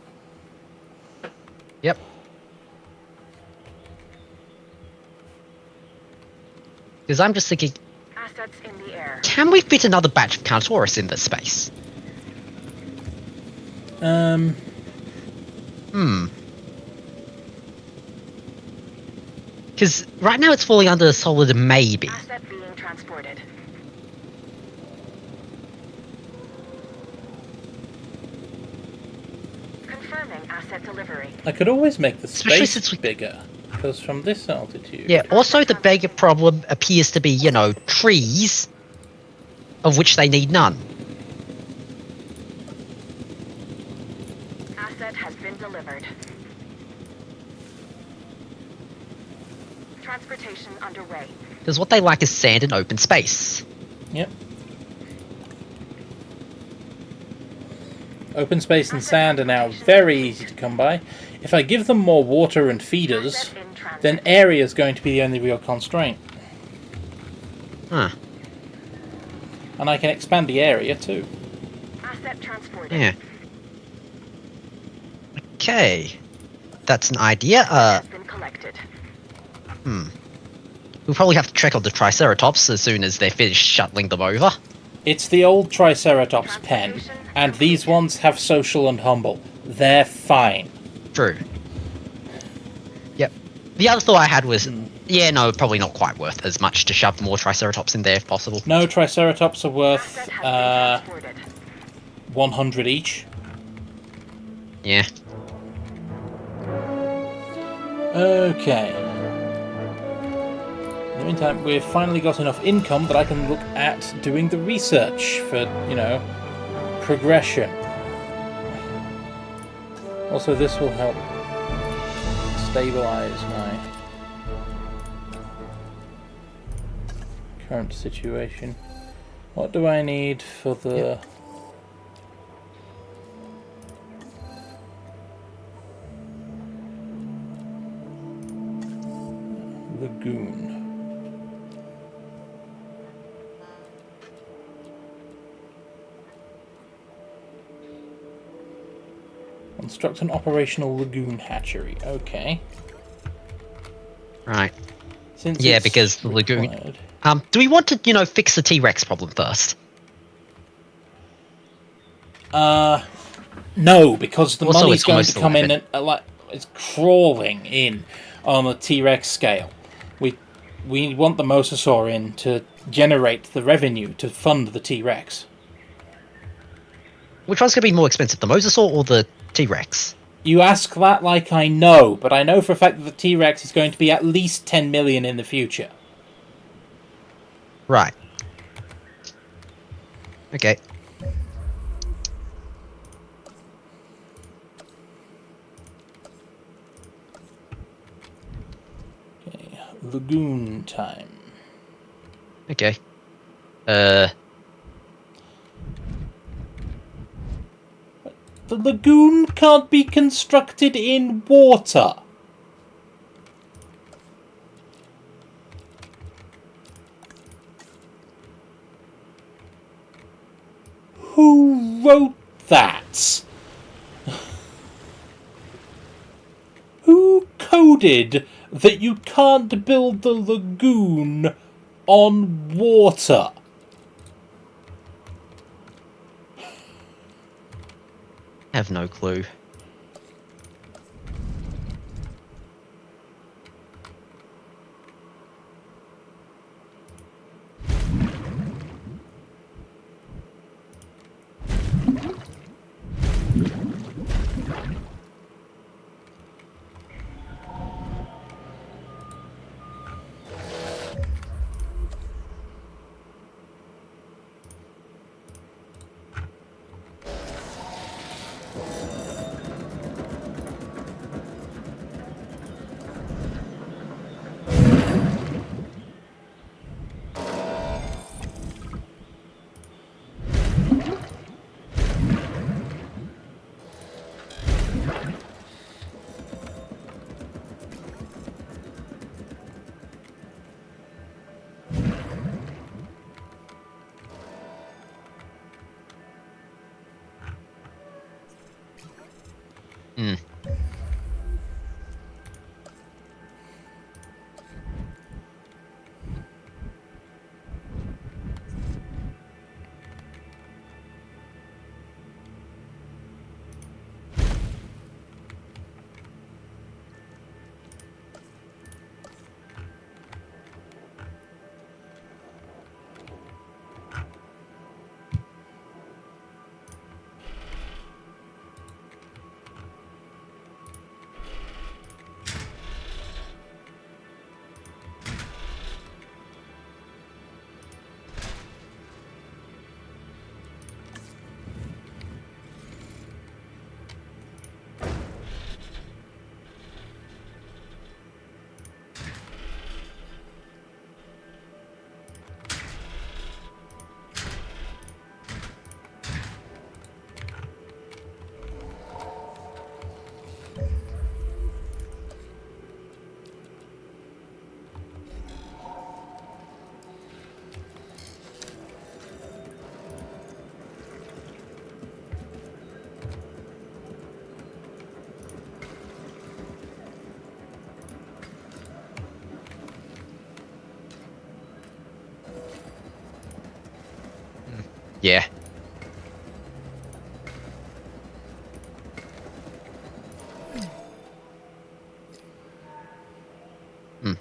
Yep. Because I'm just thinking, Assets in the air. can we fit another batch of Cantorus in this space? Because right now it's falling under a solid maybe. Asset being transported. Confirming asset delivery. I could always make the Especially space since we- bigger, because from this altitude... Yeah, also the bigger problem appears to be, you know, trees, of which they need none. Asset has been delivered. Transportation underway. Because what they like is sand and open space. Yep. Open space and sand are now very easy to come by. If I give them more water and feeders, then area is going to be the only real constraint. Huh. And I can expand the area too. Asset transported. Yeah. Okay. That's an idea. Has been collected. We'll probably have to check on the Triceratops as soon as they're finished shuttling them over. It's the old Triceratops pen, and these ones have social and humble. They're fine. True. Yep. The other thought I had was, yeah, no, probably not quite worth as much to shove more Triceratops in there if possible. No, Triceratops are worth Asset has been transported. 100 each. Yeah. Okay. In the meantime, we've finally got enough income that I can look at doing the research for, you know, progression. Also, this will help stabilize my current situation. What do I need for the... lagoon? Construct an operational lagoon hatchery. Okay. Right. Since Yeah, it's because the lagoon... required. do we want to, you know, fix the T-Rex problem first? No, because the Also, money's it's going almost to come in 11. at like it's crawling in on the T-Rex scale. We want the Mosasaur in to generate the revenue to fund the T-Rex. Which one's going to be more expensive, the Mosasaur or the T-Rex? You ask that like I know, but I know for a fact that the T-Rex is going to be at least 10 million in the future. Right. Okay. Okay, lagoon time. Okay. The lagoon can't be constructed in water. Who wrote that? Who coded that you can't build the lagoon on water? I have no clue. Yeah. Hmm.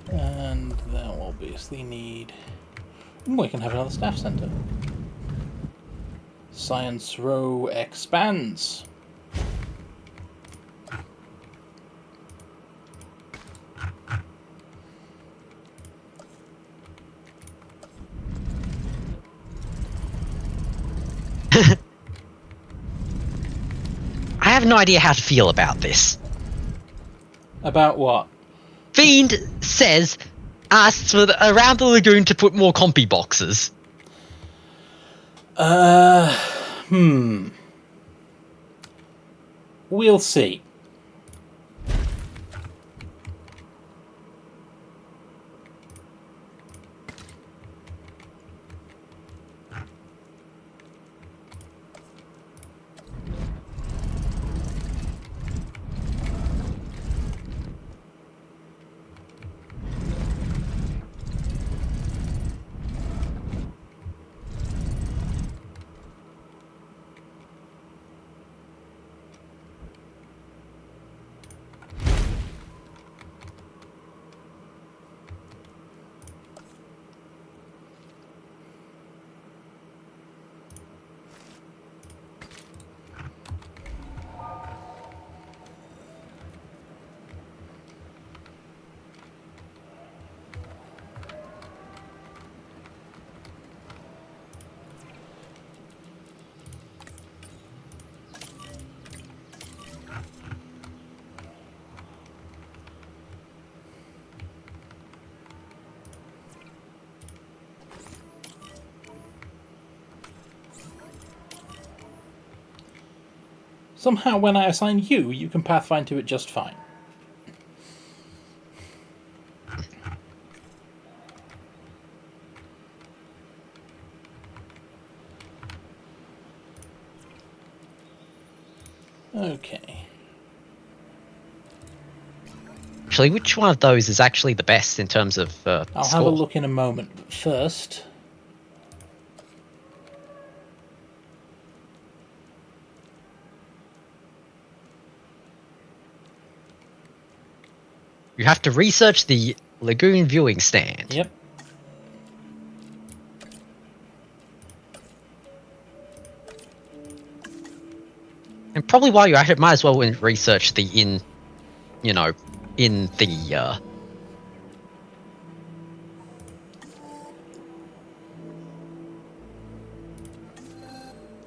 And they'll obviously need... We can have another staff centre. Science Row expands. I have no idea how to feel about this. About what? Fiend asks for around the lagoon to put more compy boxes. We'll see. Somehow when I assign you, you can pathfind to it just fine. Okay. Actually, which one of those is actually the best in terms of I'll score? have a look in a moment, but first... You have to research the lagoon viewing stand. Yep. And probably while you're at it, might as well research the in the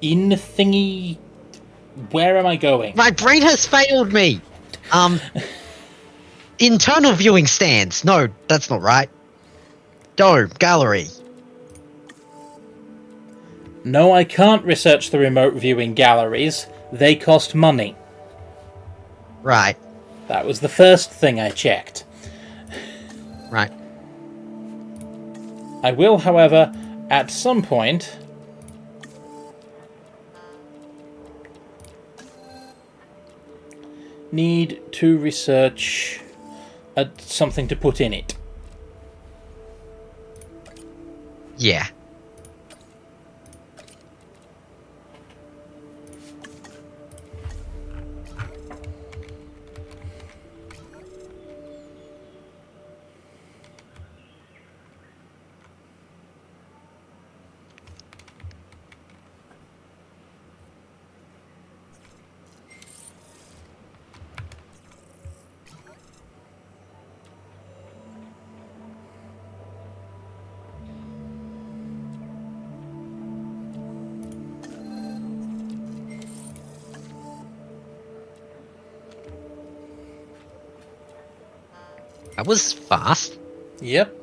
In thingy... Where am I going? My brain has failed me. Internal viewing stands. No, that's not right. Dome gallery. No, I can't research the remote viewing galleries. They cost money. Right. That was the first thing I checked. Right. I will, however, at some point... need to research something to put in it. Yeah. That was fast. Yep.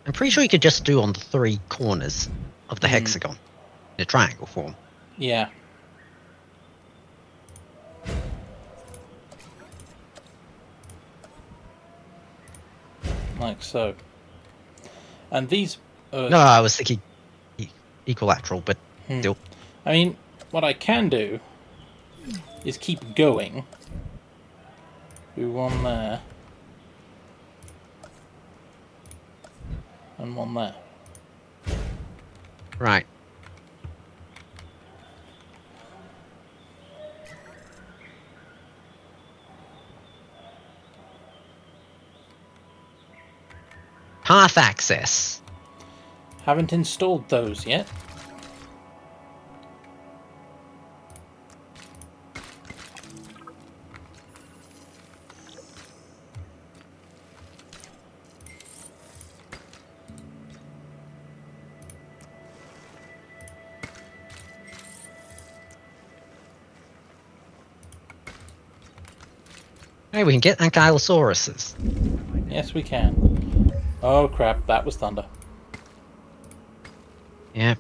I'm pretty sure you could just do on the 3 corners of the hexagon in a triangle form. Yeah. Like so. And these... No, I was thinking equilateral, but still. I mean, what I can do is keep going. Do one there. And one there. Right. Path access. Haven't installed those yet. Hey, we can get ankylosauruses. Yes, we can. Oh crap, that was thunder. Yep.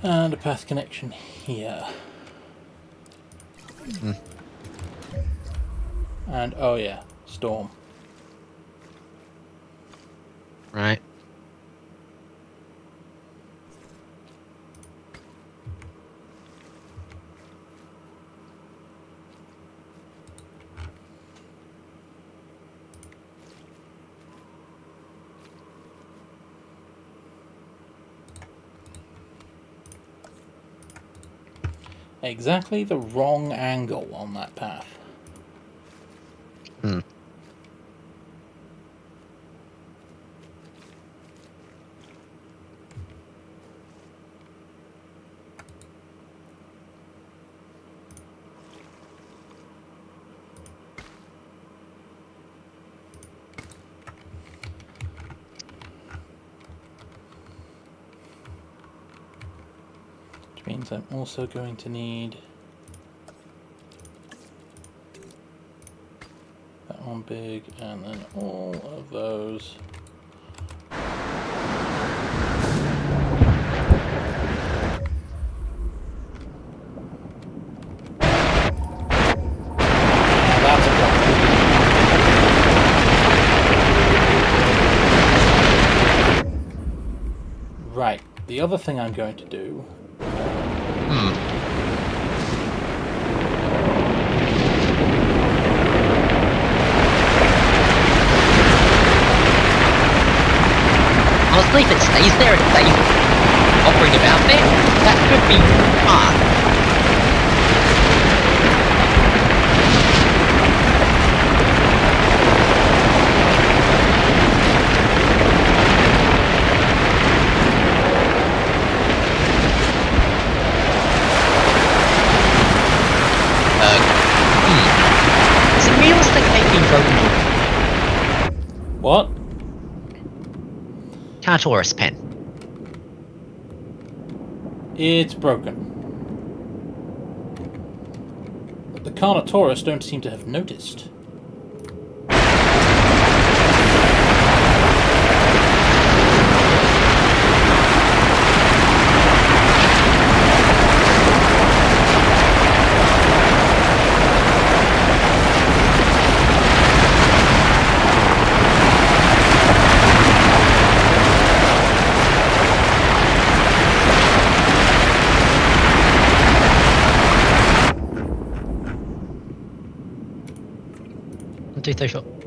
And a path connection here. And oh yeah, storm. Right. Exactly the wrong angle on that path. means I'm also going to need that one big, and then all of those. That's a problem. Right, the other thing I'm going to do... Honestly, if it stays there and stays hovering about there, that could be fun. It's a realistic taking broken. What? Carnotaurus pen. It's broken. But the Carnotaurus don't seem to have noticed.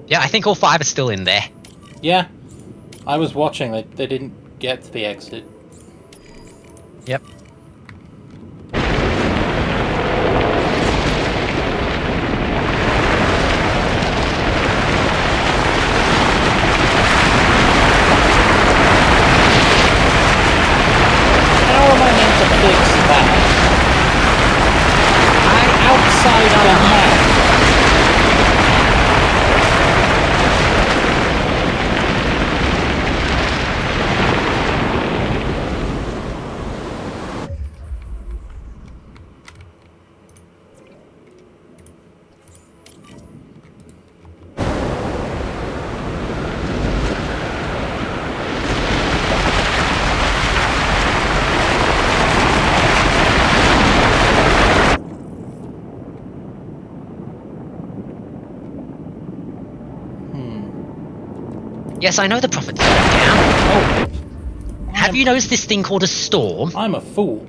Yeah, I think all 5 are still in there. Yeah, I was watching. They didn't get to the exit. Yep. How am I meant to fix that? I'm outside the map. Yes, I know the prophet's going down. Oh, Have you noticed this thing called a storm? I'm a fool.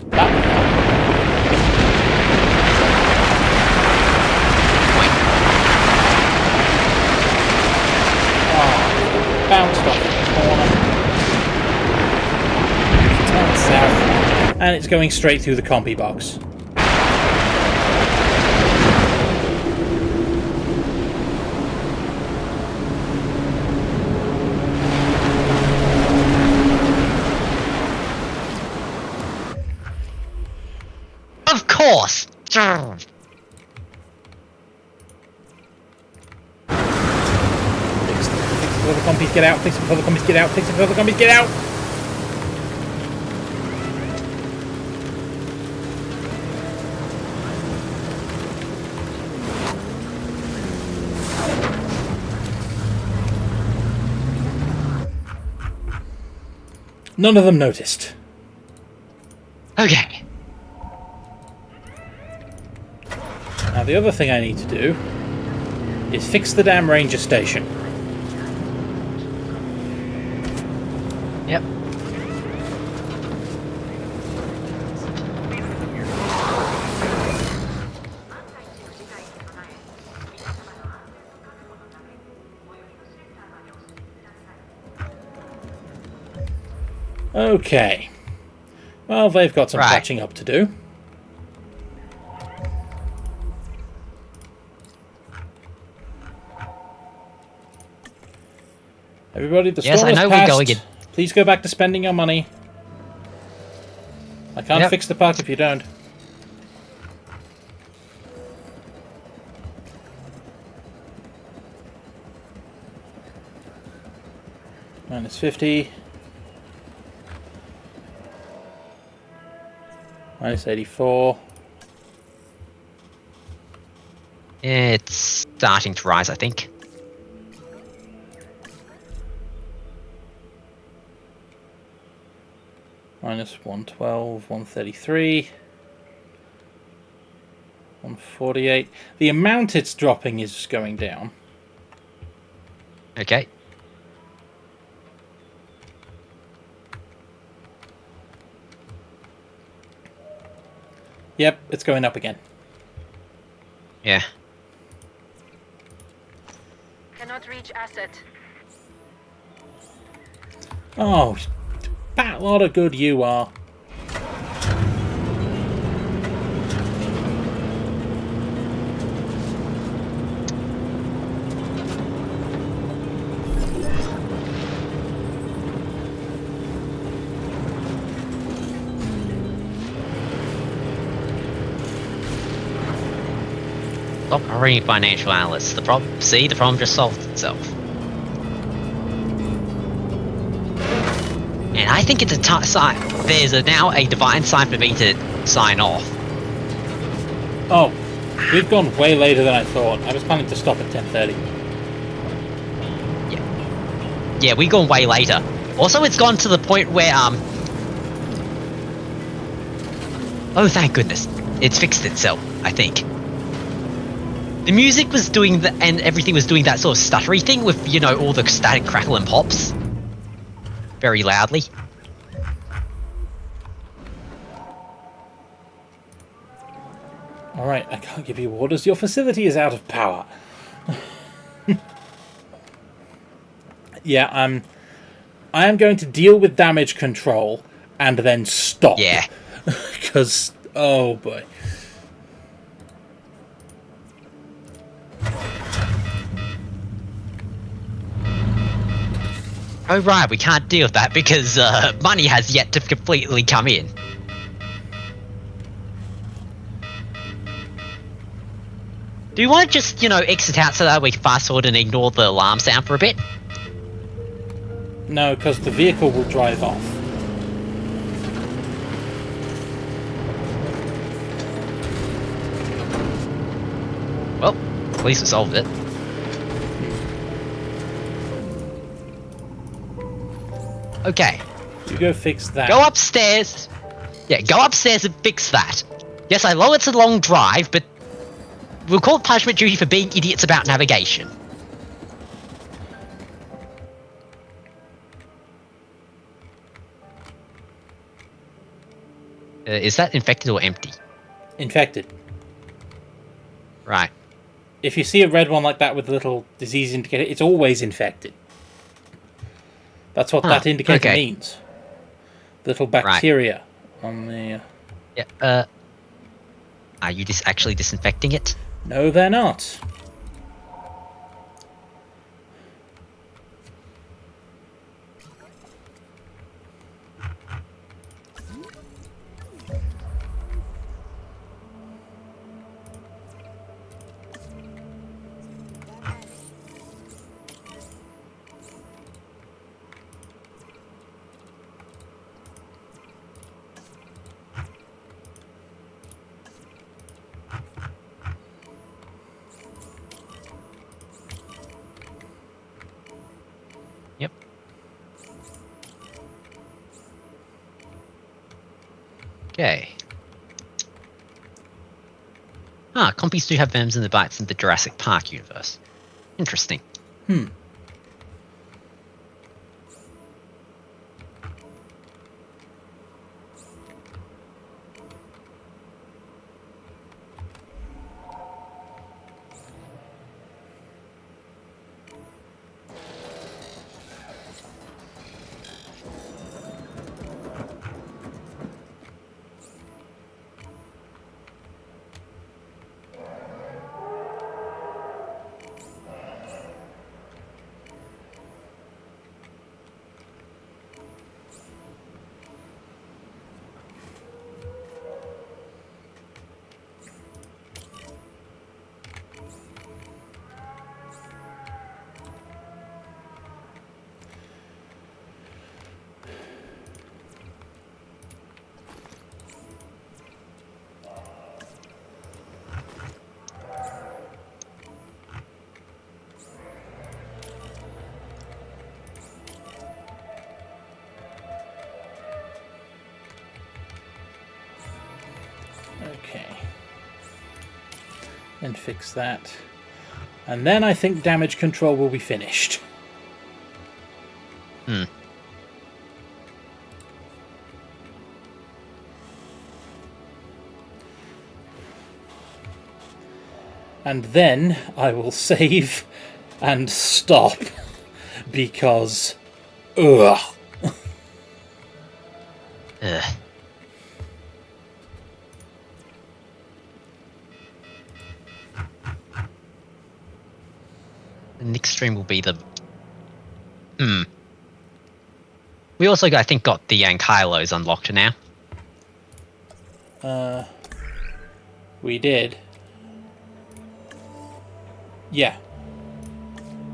That bounced off the corner. Turn south, and it's going straight through the compy box. Of course! Fix it before the compies get out, fix it before the compies get out, fix it before the compies get out! None of them noticed. Okay. Now the other thing I need to do is fix the damn ranger station. Yep. Okay. Well, they've got some catching up to do. Everybody, the storm has passed. Please go back to spending your money. I can't fix the park if you don't. -50. Minus 84. It's starting to rise, I think. Minus 112, 133. 148. The amount it's dropping is going down. Okay. Yep, it's going up again. Yeah. Cannot reach asset. Oh, fat lot of good you are. Stop hurrying, financial analysts. The problem just solved itself. And I think it's a sign. There's now a divine sign for me to sign off. Oh, we've gone way later than I thought. I was planning to stop at 10:30. Yeah, we've gone way later. Also, it's gone to the point where oh, thank goodness, it's fixed itself. I think. The music was doing and everything was doing that sort of stuttery thing with, you know, all the static crackle and pops. Very loudly. Alright, I can't give you orders. Your facility is out of power. Yeah, I am going to deal with damage control and then stop. Yeah. Because, oh boy. Oh right, we can't deal with that because money has yet to completely come in. Do you want to just, you know, exit out so that we can fast forward and ignore the alarm sound for a bit? No, because the vehicle will drive off. Well, at least we solved it. Okay. You go fix that. Go upstairs. Yeah, go upstairs and fix that. Yes, I know it's a long drive, but we'll call it punishment duty for being idiots about navigation. Is that infected or empty? Infected. Right. If you see a red one like that with a little disease indicator, it's always infected. That's what that indicator means. Little bacteria on the... Yeah, are you actually disinfecting it? No, they're not. Yep. Okay. Compies do have venoms in the bites in the Jurassic Park universe. Interesting. Okay. And fix that. And then I think damage control will be finished. Hmm. And then I will save and stop. Because... ugh. Ugh. The next stream will be the... We also, I think, got the Ankylos unlocked now. We did. Yeah.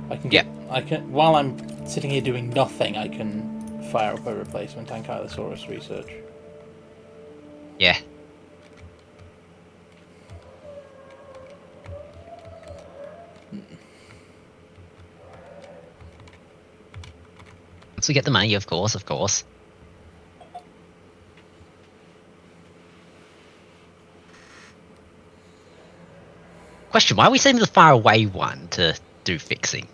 I can get... I can... While I'm sitting here doing nothing, I can fire up a replacement Ankylosaurus research. Yeah. Once we get the money, of course, of course. Question, why are we sending the far away one to do fixing?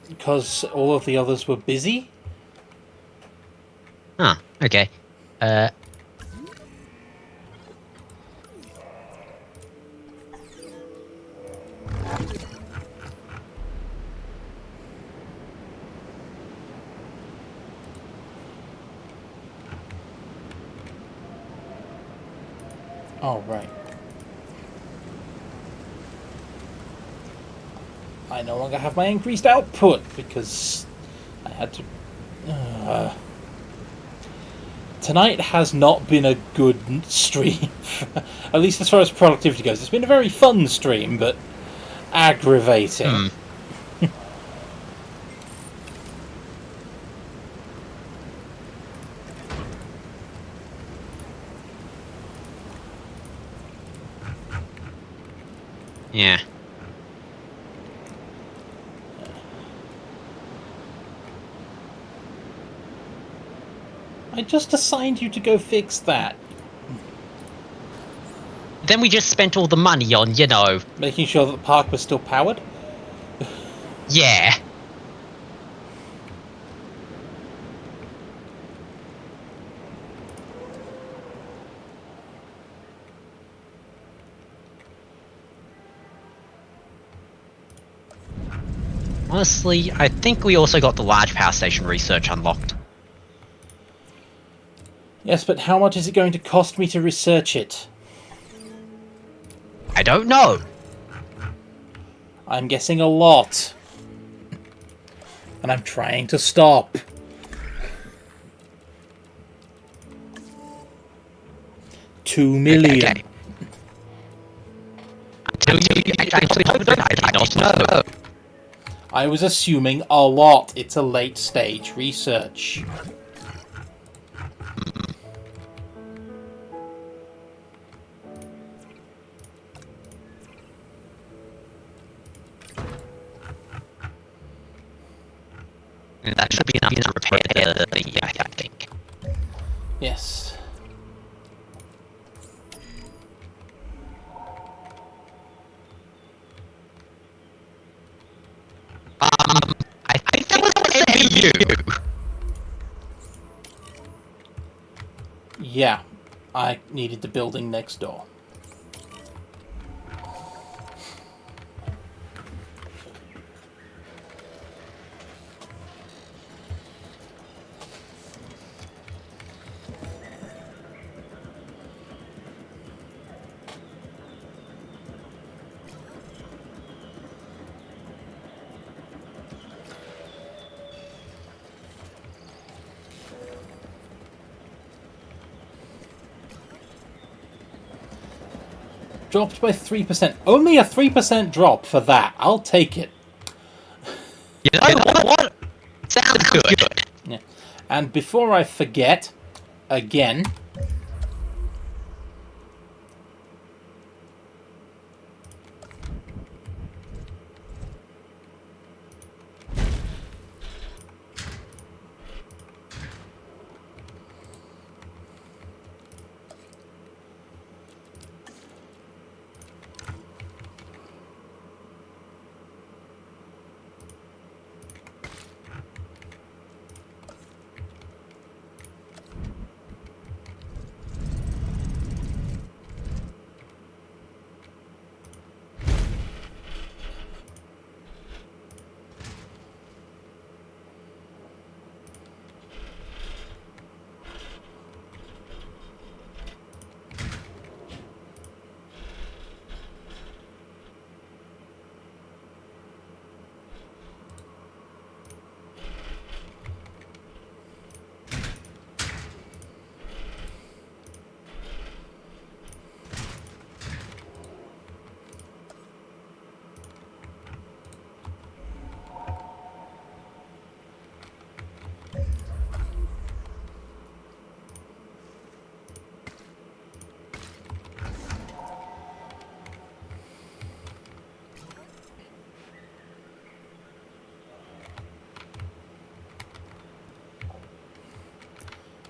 Because all of the others were busy? Huh, okay. Oh, right. I no longer have my increased output because I had to... Tonight has not been a good stream, at least as far as productivity goes. It's been a very fun stream, but aggravating. Yeah. I just assigned you to go fix that. Then we just spent all the money on, you know... Making sure that the park was still powered? Yeah. Honestly, I think we also got the large power station research unlocked. Yes, but how much is it going to cost me to research it? I don't know. I'm guessing a lot. And I'm trying to stop. $2 million. Okay. Until you actually open it, I don't know. I was assuming a lot. It's a late stage research. That should be enough to repair the I think. Yes. I think that was the MBU. Yeah. I needed the building next door. Dropped by 3%. Only a 3% drop for that. I'll take it. You know what? Sounds good. Yeah. And before I forget, again...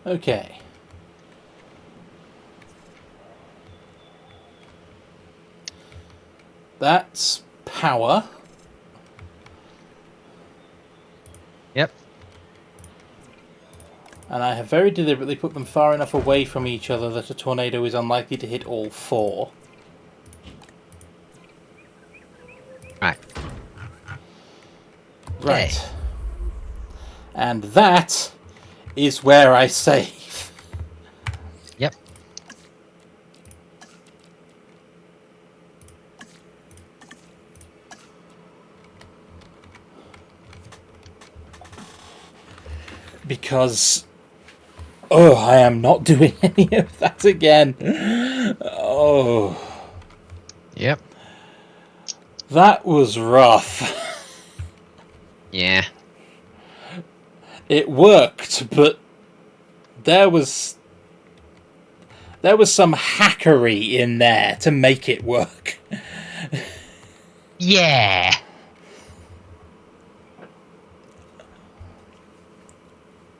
Okay. That's power. Yep. And I have very deliberately put them far enough away from each other that a tornado is unlikely to hit all four. Right. Right. Okay. And that is where I save. Yep. Because... oh, I am not doing any of that again. Oh. Yep. That was rough. Yeah. It worked, but there was some hackery in there to make it work. Yeah.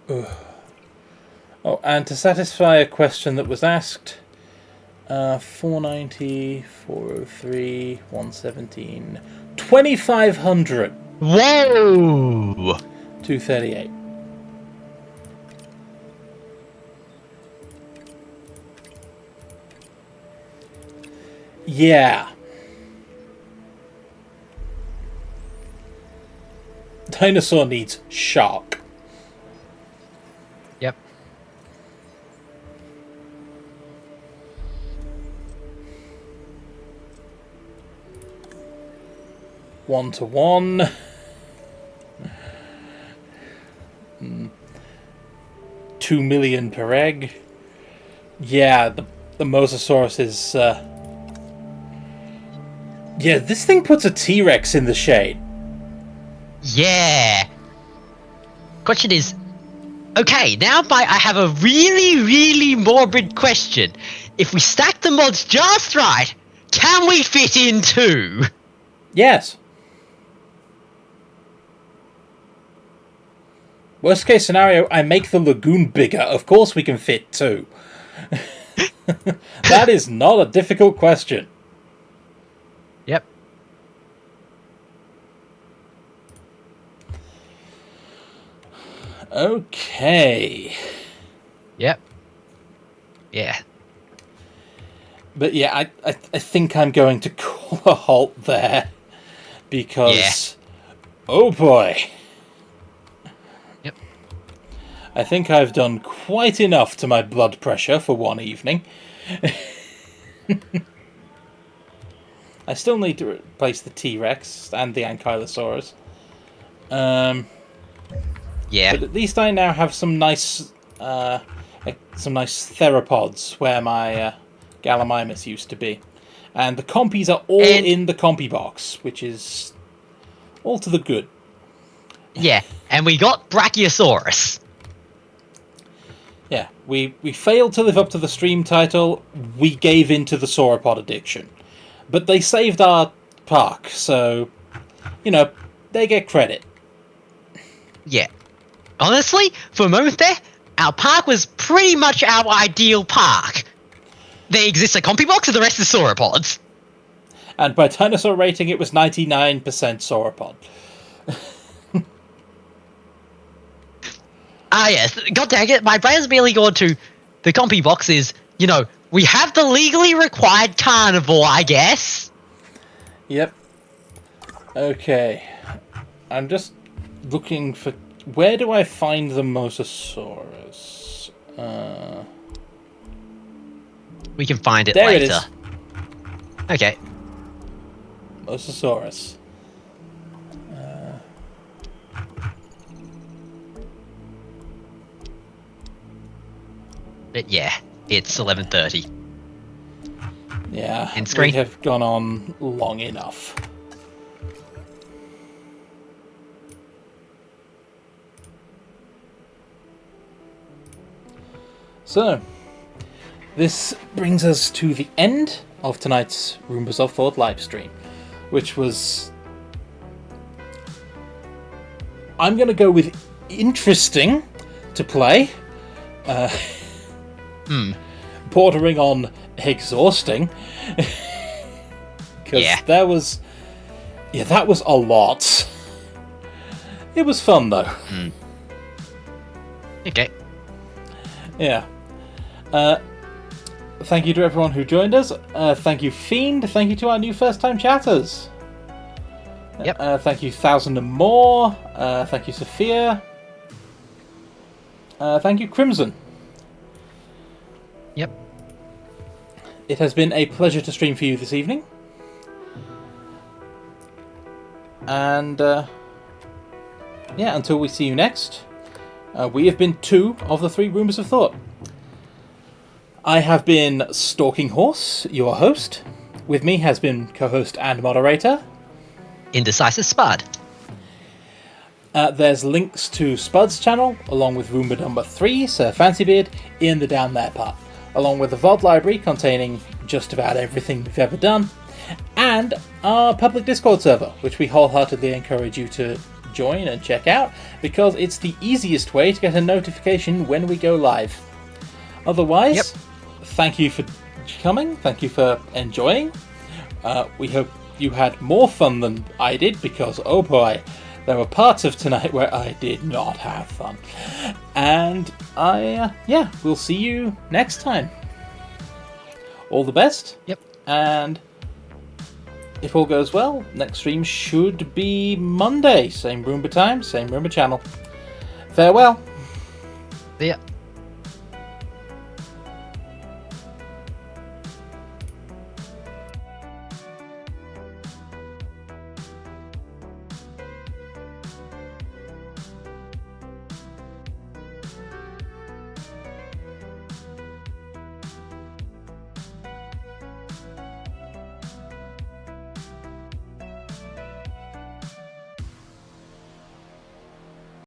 Oh, and to satisfy a question that was asked, 490, 403, 117, 2500. Whoa! 238. Yeah. Dinosaur needs shark. Yep. One to one. 2 million per egg. Yeah, the Mosasaurus is... yeah, this thing puts a T-Rex in the shade. Yeah. Question is, okay, now I have a really, really morbid question. If we stack the mods just right, can we fit in two? Yes. Worst case scenario, I make the lagoon bigger. Of course we can fit two. That is not a difficult question. Yep. Okay. Yep. Yeah. But yeah, I think I'm going to call a halt there. Because... oh boy. Yep. I think I've done quite enough to my blood pressure for one evening. I still need to replace the T-Rex and the Ankylosaurus. Yeah. But at least I now have some nice theropods where my Gallimimus used to be. And the compies are all in the compy box, which is all to the good. Yeah, and we got Brachiosaurus. Yeah, we failed to live up to the stream title. We gave in to the sauropod addiction. But they saved our park, so, you know, they get credit. Yeah. Honestly, for a moment there, our park was pretty much our ideal park. There exists a compy box and the rest is sauropods. And by dinosaur rating, it was 99% sauropod. Ah, yes. God dang it, my brain's barely gone to the compy box is, you know, we have the legally required carnivore, I guess. Yep. Okay. I'm just looking for... where do I find the Mosasaurus? We can find it there later. It is. Okay. Mosasaurus. But yeah, it's 11:30. Yeah, End screen. we have gone on long enough. So, this brings us to the end of tonight's Roombas of Thought live stream, which was... I'm going to go with interesting to play, bordering on exhausting. Because that was a lot. It was fun though. Okay. Yeah. Thank you to everyone who joined us. Thank you, Fiend. Thank you to our new first-time chatters. Yep. Thank you, Thousand and More. Thank you, Sophia. Thank you, Crimson. Yep. It has been a pleasure to stream for you this evening. And, until we see you next, we have been 2 of the 3 Rumours of Thought. I have been Stalking Horse, your host. With me has been co-host and moderator Indecisive Spud. There's links to Spud's channel, along with Rumour number 3, Sir Fancybeard, in the down there part, along with the VOD library containing just about everything we've ever done, and our public Discord server, which we wholeheartedly encourage you to join and check out, because it's the easiest way to get a notification when we go live. Otherwise, thank you for coming, thank you for enjoying. We hope you had more fun than I did, because oh boy, there were parts of tonight where I did not have fun. And we'll see you next time. All the best. Yep. And if all goes well, next stream should be Monday. Same Roomba time, same Roomba channel. Farewell. See ya.